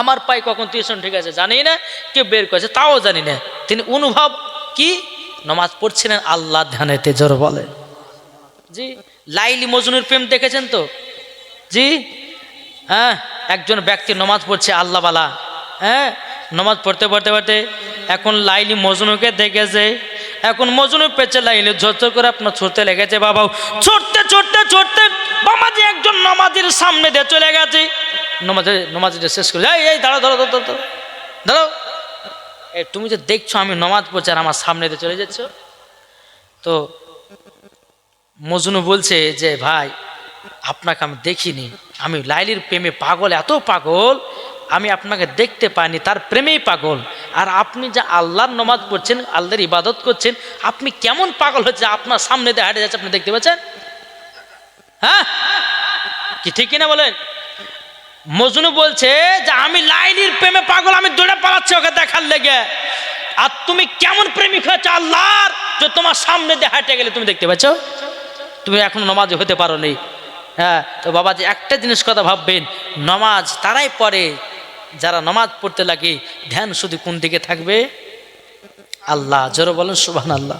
আমার পায়ে কখন তীর্ষণ ঠিক আছে জানি না, কে বের করেছে তাও জানি না। তিনি অনুভব কি নমাজ পড়ছিলেন আল্লাহ ধ্যানেতে। জোর বলে জি। লাইলি মজনুর প্রেম দেখেছেন তো জি? হ্যাঁ, একজন ব্যক্তি নমাজ পড়ছে আল্লাহওয়ালা, হ্যাঁ, নমাজ পড়তে পড়তে পড়তে এখন লাইলি মজনুকে দেখেছে, এখন মজনু পেছে লাইলি ঝরঝর করে আপনার ছুটতে লেগেছে। বাবা ছুটতে ছুটতে ছুটতে বাবাজি একজন নমাজের সামনে দিয়ে চলে গেছে। নমাজটা শেষ করে, এই দাঁড়াও দাঁড়াও দাঁড়াও দাঁড়াও, এই তুমি যে দেখছো আমি নমাজ পড়ছি আর আমার সামনে দিয়ে চলে যাচ্ছ। তো মজনু বলছে যে ভাই আপনাকে আমি দেখিনি, আমি লাইলির প্রেমে পাগল, এত পাগল আমি আপনাকে দেখতে পাইনি, তার প্রেমেই পাগল। আর আপনি যে আল্লাহর নমাজ পড়ছেন, আল্লাহর ইবাদত করছেন, আপনি কেমন পাগল হচ্ছে আপনার সামনে দিয়ে হাঁটে যাচ্ছে, আপনি দেখতে পাচ্ছেন? হ্যাঁ কি ঠিক কিনা বলেন? মজনু বলছে যে আমি লাইলির প্রেমে পাগল, আমি দৌড়ে পালাচ্ছি ওকে দেখার লেগে, আর তুমি কেমন প্রেমিক হয়েছে আল্লাহর যে তোমার সামনে দিয়ে হাঁটে গেলে তুমি দেখতে পাচ্ছ, তুমি এখন নমাজে হতে পারো নি। হ্যাঁ, তো বাবাজি একটা জিনিস কথা ভাববেন, নমাজ তারাই পড়ে যারা নমাজ পড়তে লাগে ধ্যান শুধু কোন দিকে থাকবে? আল্লাহ। জোরে বলেন সুবহানাল্লাহ।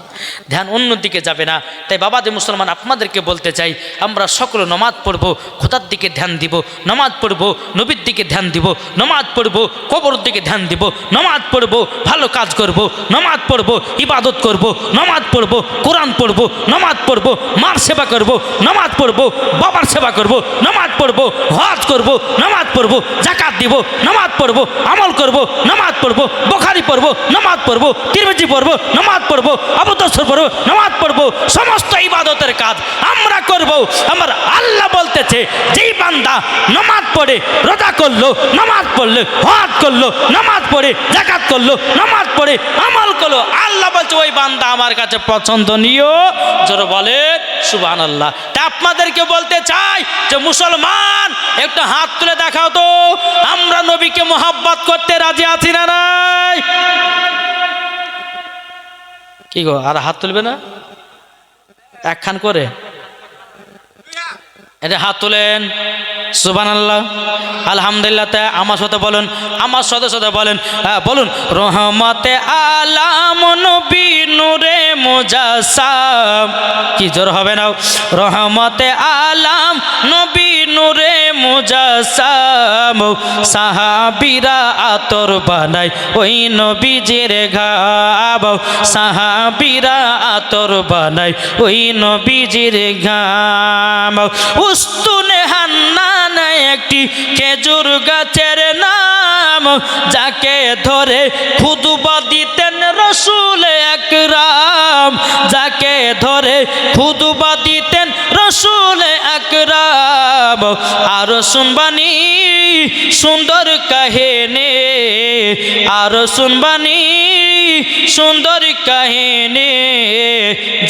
ধ্যান অন্য দিকে যাবে না। তাই বাবাজি মুসলমান আপনাদেরকে বলতে চাই, আমরা সকলে নমাজ পড়বো, খোদার দিকে ধ্যান দিব, নমাজ পড়বো নবীর দিকে ধ্যান দিব, নমাজ পড়বো কবর দিকে ধ্যান দিব, নমাজ পড়বো ভালো কাজ করব, নমাজ পড়বো ইবাদত করব, নমাজ পড়বো কোরআন পড়বো, নমাজ পড়বো মার সেবা করব, নমাজ পড়বো বাবার সেবা করব, নমাজ পড়বো হজ করব, নমাজ পড়বো যাকাত দিব, নমাজ পড়বো আমল করব, নমাজ পড়বো বুখারী পড়বো, নমাজ পড়বো তিরমিজি পড়বো, নমাজ পড়বো আবু দাউদ পড়বো, নমাজ পড়বো, সমস্ত ইবাদতের কাজ আমরা করব। আমার আল্লাহ বলতেছে যেই বান্দা নমাজ পড়ে রোজা করলো, নমাজ পড়লে হজ করলো, নমাজ পড়ে যাকাত করলো, নমাজ পড়ে আমল করলো, আল্লাহ বলছে ওই বান্দা আমার কাছে পছন্দনীয়। জোরে বলে সুবহানাল্লাহ। তা আপনাদেরকে বলতে চাই যে মুসলমান একটু হাত তুলে দেখাও তো, আমরা নবীকে মোহাব্বত করতে রাজি আছি না নাই? কি গো আর হাত তুলবে না একখান করে? এটা হাত তুলেন সুবহানাল্লাহ আলহামদুলিল্লাহ। তা আমার সাথে বলেন, আমার সাথে সাথে বলেন, হ্যাঁ বলুন, রহমতে আলাম নবী নূরে মুজাসসাম। কি জোর হবে না? রহমতে আলাম নবী নূরে মুজাসসাম, সাহাবীরা আতর বানায় ওই নবীজির ঘাম, সাহাবীরা আতর বানায় ওই নবীজির ঘাম। উস্তুনে হান্নান একটি খেজুর গাছের নাম, যাকে ধরে খুতবা দিতেন রাসূল আকরাম, যাকে ধরে খুতবা দিতেন রাসূল আকরাম। আর শুনবানি সুন্দর কাহিনী, আর শুনবানি সুন্দর কাহিনী,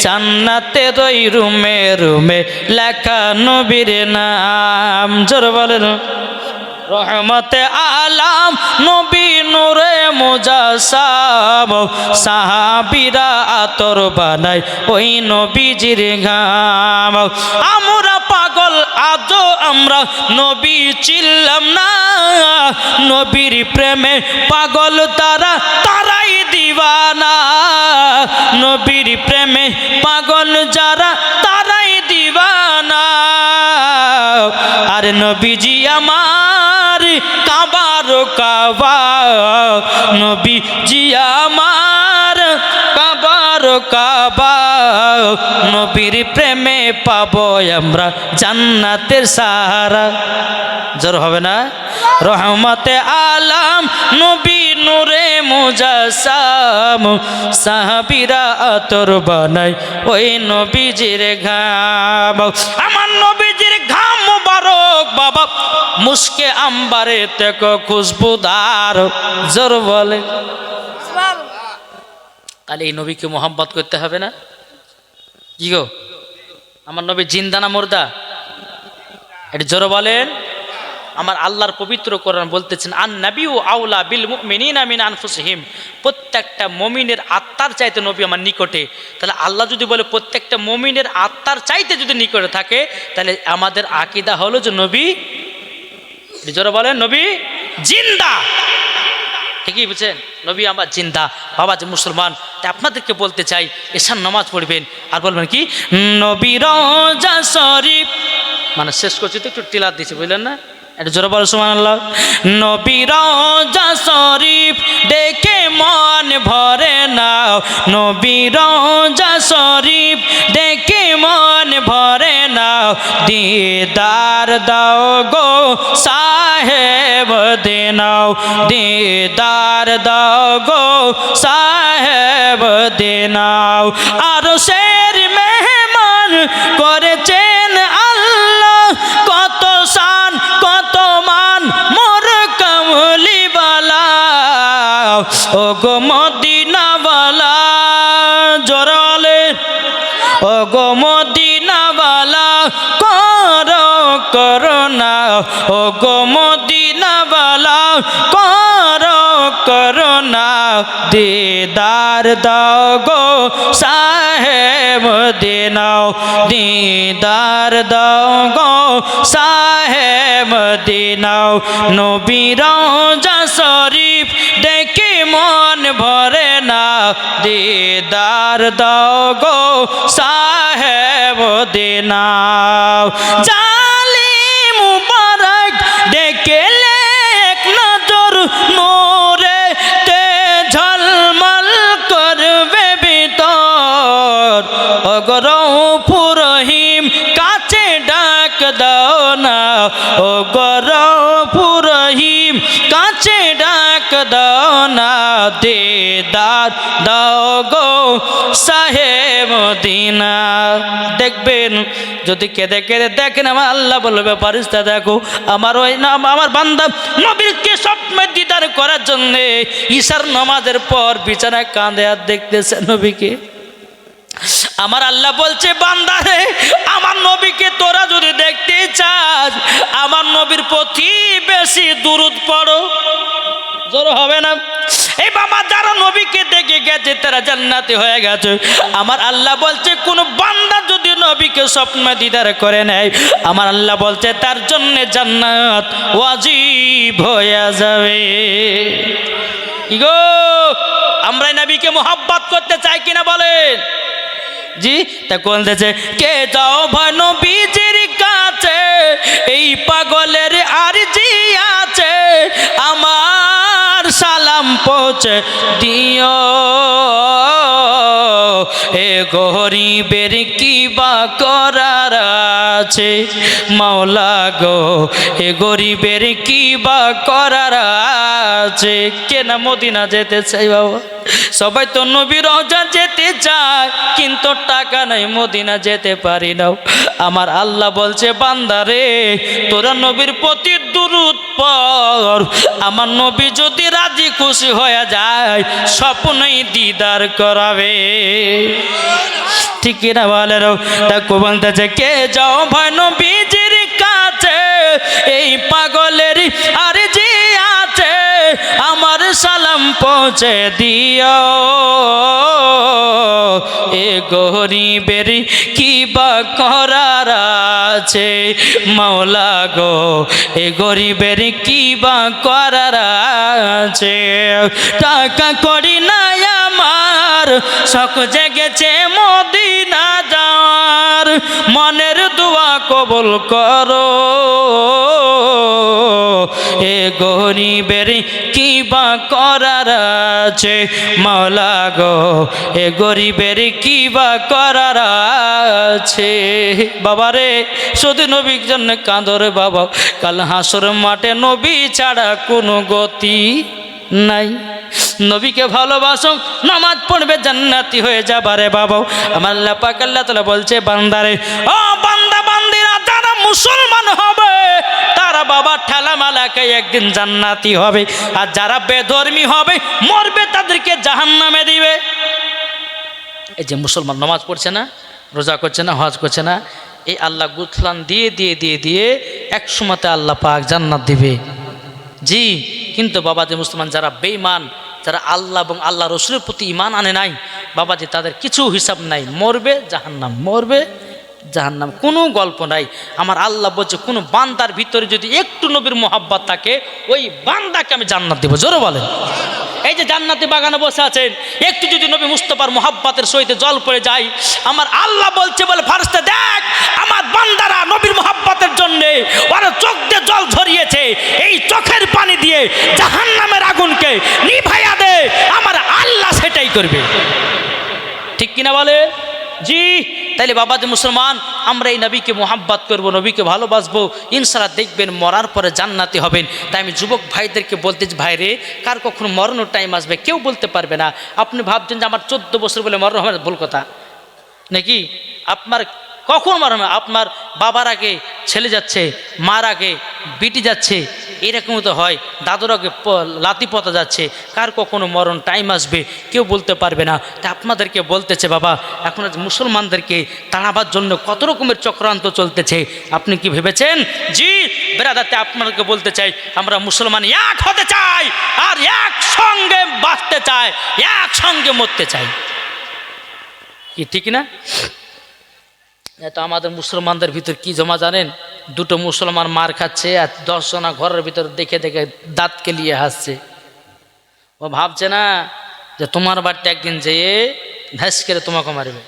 জান্নাতের ওই রুমে রুমে লেখা নবীর নাম। জোর বলেন রহমতে আলাম নবী নূরে মুজাসসাম, সাহাবীরা আতর বানায় ওই নবীজির ঘাম। আমরা পাগল আজও আমরা নবী চিনলাম না, নবীর প্রেমে পাগল তারা, তারাই দিওয়ানা, নবীর প্রেমে পাগল যারা তারাই দিওয়ানা। আর নবীজি আমার কাবার কাবা, নবীজি আমার কাবার কাবা, নবীর প্রেমে পাবো আমরা জান্নাতের সাহারা। জোর হবে না? রহমতে আলাম নবী নূরে মুজাসসাম, সাহাবীরা আতর বানায় ওই নবীজির ঘাম। আমার নবীজির ঘাম মুবারক বাবা মুস্কে আম্বারে থেকে খুশবুদার। জোর বলে তাহলে এই নবীকে মোহাম্মত করতে হবে না? কি গো আমার নবী জিন্দা না মুর্দা? এটা জোরে বলেন। আমার আল্লাহর পবিত্র কোরআন বলতেছেন, আন নাবিউ আউলা বিল মুমিনিনা মিন আনফুসিহিম, প্রত্যেকটা মুমিনের আত্মার চাইতে নবী আমার নিকটে। তাহলে আল্লাহ যদি বলে প্রত্যেকটা মুমিনের আত্মার চাইতে যদি নিকটে থাকে, তাহলে আমাদের আকীদা হলো যে নবী, জোরে বলেন, নবী জিন্দা। ঠিকই বুঝছেন, নবী আমার জিন্দা। বাবা যে মুসলমান, তাই আপনাদেরকে বলতে চাই, এশার নামাজ পড়বেন আর বলবেন কি, নবী রওজা শরীফ, মানে শেষ করছি তো একটু টিলার দিছি, বুঝলেন না? এটা জোরে বলো সুবহানাল্লাহ। নবী রওজা শরীফ দেখে মন ভরে নাও, নবী রওজা শরীফ দেখে মন ভরে নাও, দিদার দাও গো সাহেব দিনাও, দিদার দাও গো সাহেব দিনাও। আরশের মেহমান করেছেন আল্লাহ, কত শান কত মান মোর কামলিওয়ালা, ও গো মদিনাওয়ালা, জোরে ও গো মদিনাওয়ালা করো করুণা, ও গো মদিনাওয়ালা করো করুণা, দিদার দাও গো সাহেব দিনাও, দিদার দাও গো সাহেব দিনাও। নবী রওজা শরীফ দেখে মন ভরে না, দিদার দাও গো সাহেব দিনাও। জালিম মুবারক দেখলে এক নজর নূরে তে ঝলমল করবে ভিতর, ওগো রউফুর রহিম কাছে ডাক দাও না, ওগো রউফুর রহিম কাছে ডাক দাও না, দিদার দাও গো সাহেব মদিনা। দেখবেন যদি কেঁদে কেঁদে দেখেন, আমার আল্লাহ বলবে ফারিস্তা দেখো আমার ওই নাম আমার বান্দা নবীকে স্বপ্নে দিদার করার জন্যে ঈশার নামাজের পর বিছানায় কাঁদে আর দেখতেছে নবীকে। আমার আল্লাহ বলছে, বান্দা রে, আমার নবীকে তোরা যদি দেখতে চাস, আমার নবীর প্রতি বেশি দুরূদ পড়ো। জোর হবে না? এই বাবা, যারা নবীকে দেখে গেছে তারা জান্নাতি হয়ে গেছে। আমার আল্লাহ বলছে, কোন বান্দা যদি নবীকে স্বপ্নে দিদার করে নেয়, আমার আল্লাহ বলছে তার জন্য জান্নাত ওয়াজিব হয়ে যাবে। ইগো, আমরা নবীকে মোহাব্বত করতে চাই কিনা বলেন? জি, তা বলতেছে, কে যাও ভাই নবীজির কাছে, এই পাগলের আরজি আছে, আমার সালাম পৌঁছে দিও, এ গরিবের কি বা করার আছে, মাওলা গো এ গরিবের কি বা করার আছে। কে না মদিনা যেতে চাই বাবা? সবাই তো নবী রওজা যেতে চায়, কিন্তু টাকা নাই, মদিনা যেতে পারি না। আমার আল্লাহ বলছে, বান্দারে, তোরা নবীর প্রতি দুরূদ পড়, আমার নবী যদি রাজি খুশি হয়ে যায়, স্বপ্নই দিদার করাবে। ঠিক না বলেন? তাকে বলতেছে, কে যাও ভাই নবীজির কাছে, এই পাগলের আরজি আছে, আমার সালাম পৌঁছে দিও, এ গরিবের কি বা করার আছে, মাওলা গো এ গরিবের কি বা করার আছে। টাকা করি নাই আমার, শখ জেগেছে মদিনা যাওয়ার, মনের দোয়া কবুল করো, এ গরিবের কি বা করার আছে, মাওলা গো এ গরিবের কি বা করার আছে। বাবারে, শুধু নবীর জন্য কাঁদরে বাবা, কাল হাসর মাঠে নবী ছাড়া কোনো গতি নাই। নবীকে ভালোবাসো, নামাজ পড়বে, জান্নাতি হয়ে যাবারে বাবা। আমার আল্লাহ পাক আল্লাহ তাআলা বলছে, বান্দারে, ও বান্দা বান্দিরা, যারা মুসলমান হবে তারা বাবা ঠেলামালাকে একদিন জান্নাতি হবে, আর যারা বেধর্মী হবে মরবে তাদেরকে জাহান্নামে দিবে। এই যে মুসলমান নামাজ পড়ছে না, রোজা করছে না, হজ করছে না, এই আল্লাহ গুথলান দিয়ে দিয়ে দিয়ে দিয়ে এক সময়তে আল্লাহ পাক জান্নাত দিবে। জি, কিন্তু বাবাজি মুসলমান যারা বেঈমান, যারা আল্লাহ এবং আল্লাহ রসুলের প্রতি ঈমান আনে নাই, বাবাজি তাদের কিছু হিসাব নাই, মরবে জাহান্নাম, মরবে জাহান্নাম, কোনো গল্প নাই। আমার আল্লাহ বলছে কোনো বান্দার ভিতরে যদি একটু নবীর মোহাব্বত থাকে, ওই বান্দাকে আমি জান্নাত দেবো। জোরে বলেন। এই যে জান্নাতি বাগানে বসে আছেন, একটু যদি নবী মুস্তাফার মোহাব্বতের সহিত জল পড়ে যায়, আমার আল্লাহ বলছে, বলে ফারেশতা দেখ আমার বান্দারা নবীর মোহাব্বতের জন্য ওরা চোখ দিয়ে জল ঝরিয়েছে, এই চোখের পানি দিয়ে জাহান্নামের আগুনকে নিভাইয়া দে, আমার আল্লাহ সেটাই করবে। ঠিক কিনা বলে? জি। তাইলে বাবাজি মুসলমান, আমরা এই নবীকে মোহাব্বত করবো, নবীকে ভালোবাসবো, ইনশাআল্লাহ দেখবেন মরার পরে জান্নাতি হবেন। তাই আমি যুবক ভাইদেরকে বলতে, ভাইরে কার কখনো মরণের টাইম আসবে কেউ বলতে পারবে না। আপনি ভাবছেন যে আমার 14 বছর বলে মরণ হবে, ভুল কথা নাকি? আপনার কখন মরণ হবে? আপনার বাবার আগে ছেলে যাচ্ছে, মার আগে বিটি যাচ্ছে, এরকমও তো হয়, দাদুর আগে লাতি পতা যাচ্ছে, কার কখনো মরণ টাইম আসবে কেউ বলতে পারবে না। তা আপনাদেরকে বলতেছে বাবা, এখন মুসলমানদেরকে তাড়াবার জন্য কত রকমের চক্রান্ত চলতেছে, আপনি কি ভেবেছেন? জি বেরাদাতে আপনাদেরকে বলতে চাই, আমরা মুসলমান এক হতে চাই, আর একসঙ্গে বাঁচতে চাই, একসঙ্গে মরতে চাই। কি ঠিক না? তো আমাদের মুসলমানদের ভিতর কি জমা জানেন? দুটো মুসলমান মার খাচ্ছে আর 10 জনা ঘরের ভিতর দেখে দেখে দাঁত কেলিয়ে হাসছে। ও ভাবছে না যে তোমার বাড়িতে একদিন যেয়ে ধ্যাস করে তোমাকে মারবে,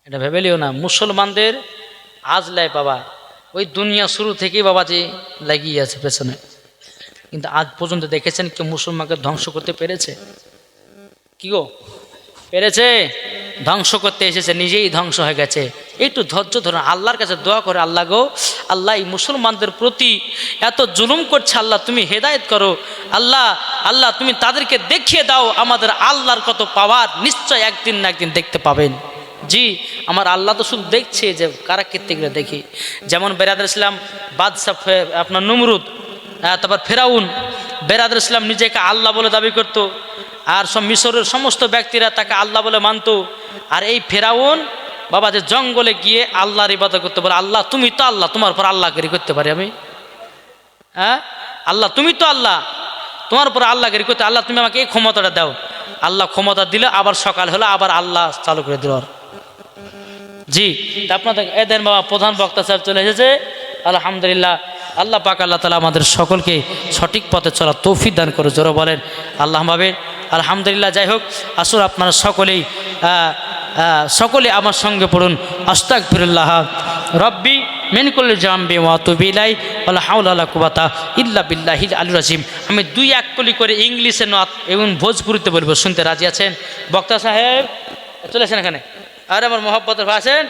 এটা ভেবেলিও না। মুসলমানদের আজ লাই বাবা, ওই দুনিয়া শুরু থেকেই বাবাজি লাগিয়ে আছে পেছনে, কিন্তু আজ পর্যন্ত দেখেছেন কেউ মুসলমানকে ধ্বংস করতে পেরেছে? কি গো, পেরেছে? ধ্বংস করতে এসেছে, নিজেই ধ্বংস হয়ে গেছে। একটু ধৈর্য ধরুন, আল্লাহর কাছে দোয়া করে, আল্লাহ গো, আল্লাহ এই মুসলমানদের প্রতি এত জুলুম করছে, আল্লাহ তুমি হেদায়েত করো, আল্লাহ আল্লাহ তুমি তাদেরকে দেখিয়ে দাও আমাদের আল্লাহর কত পাওয়ার, নিশ্চয় একদিন না একদিন দেখতে পাবেন। জি, আমার আল্লাহ তো শুধু দেখছে যে কারা কীর্তিগুলো দেখি। যেমন বেরাদুল ইসলাম বাদশাহ আপনার নমরুদ, তারপর ফেরাউন, বেরাদুল ইসলাম নিজেকে আল্লাহ বলে দাবি করত, আর সব মিশরের সমস্ত ব্যক্তিরা তাকে আল্লাহ বলে মানত। আর এই ফেরাউন বাবা যে জঙ্গলে গিয়ে আল্লাহর ইবাদত করতে বলে, আল্লাহ তুমি তো আল্লাহ, তোমার উপর আল্লাহগিরি করতে পারি আমি? হ্যাঁ আল্লাহ তুমি তো আল্লাহ, তোমার উপর আল্লাহগিরি করতে, আল্লাহ তুমি আমাকে এই ক্ষমতাটা দাও। আল্লাহ ক্ষমতা দিলে আবার সকাল হলো, আবার আল্লাহ চালু করে দিল। জি, আপনাদের এদের বাবা প্রধান বক্তা সাহেব চলে এসেছে, আলহামদুলিল্লাহ। আল্লাহ পাক আল্লাহ তাআলা আমাদের সকলকে সঠিক পথে চলা তৌফিক দান করে। জোরে বলেন আল্লাহ ভাবে আলহামদুলিল্লাহ। যাই হোক, আসুন আপনারা সকলে আমার সঙ্গে পড়ুন, আস্তাগফিরুল্লাহ রব্বি মিন কুল্লি জামবি ওয়া আতুবু ইলাইহি ওয়ালা হাওলা ওয়ালা কুওয়াতা ইল্লা বিল্লাহিল আলিয়্যিল আযীম। আমি 2-1 কলি করে ইংলিশে নয় এবং ভোজপুরিতে বলবো, শুনতে রাজি আছেন? বক্তা সাহেব চলে আসেন এখানে। আর আমার মোহাব্বতের ভাই আছেন,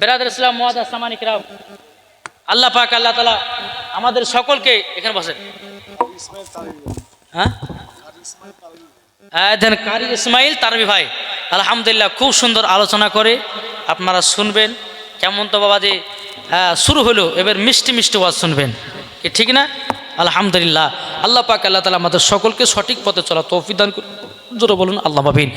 বেরাদুল ইসলাম মুআদ্দাস সামানি কিরাম, আল্লাহ পাক আল্লাহ তাআলা আমাদের সকলকে এখানে বসেন। হ্যাঁ কারি ইসমাইল তারবি ভাই আলহামদুলিল্লাহ খুব সুন্দর আলোচনা করে, আপনারা শুনবেন। কেমন তো বাবা যে শুরু হলো, এবার মিষ্টি মিষ্টি ওয়াজ শুনবেন, কি ঠিক না? আলহামদুলিল্লাহ। আল্লাহ পাক আল্লাহ তাআলা আমাদের সকলকে সঠিক পথে চলা তৌফিক দান করুন। জোরে বলুন আল্লাহ আমিন।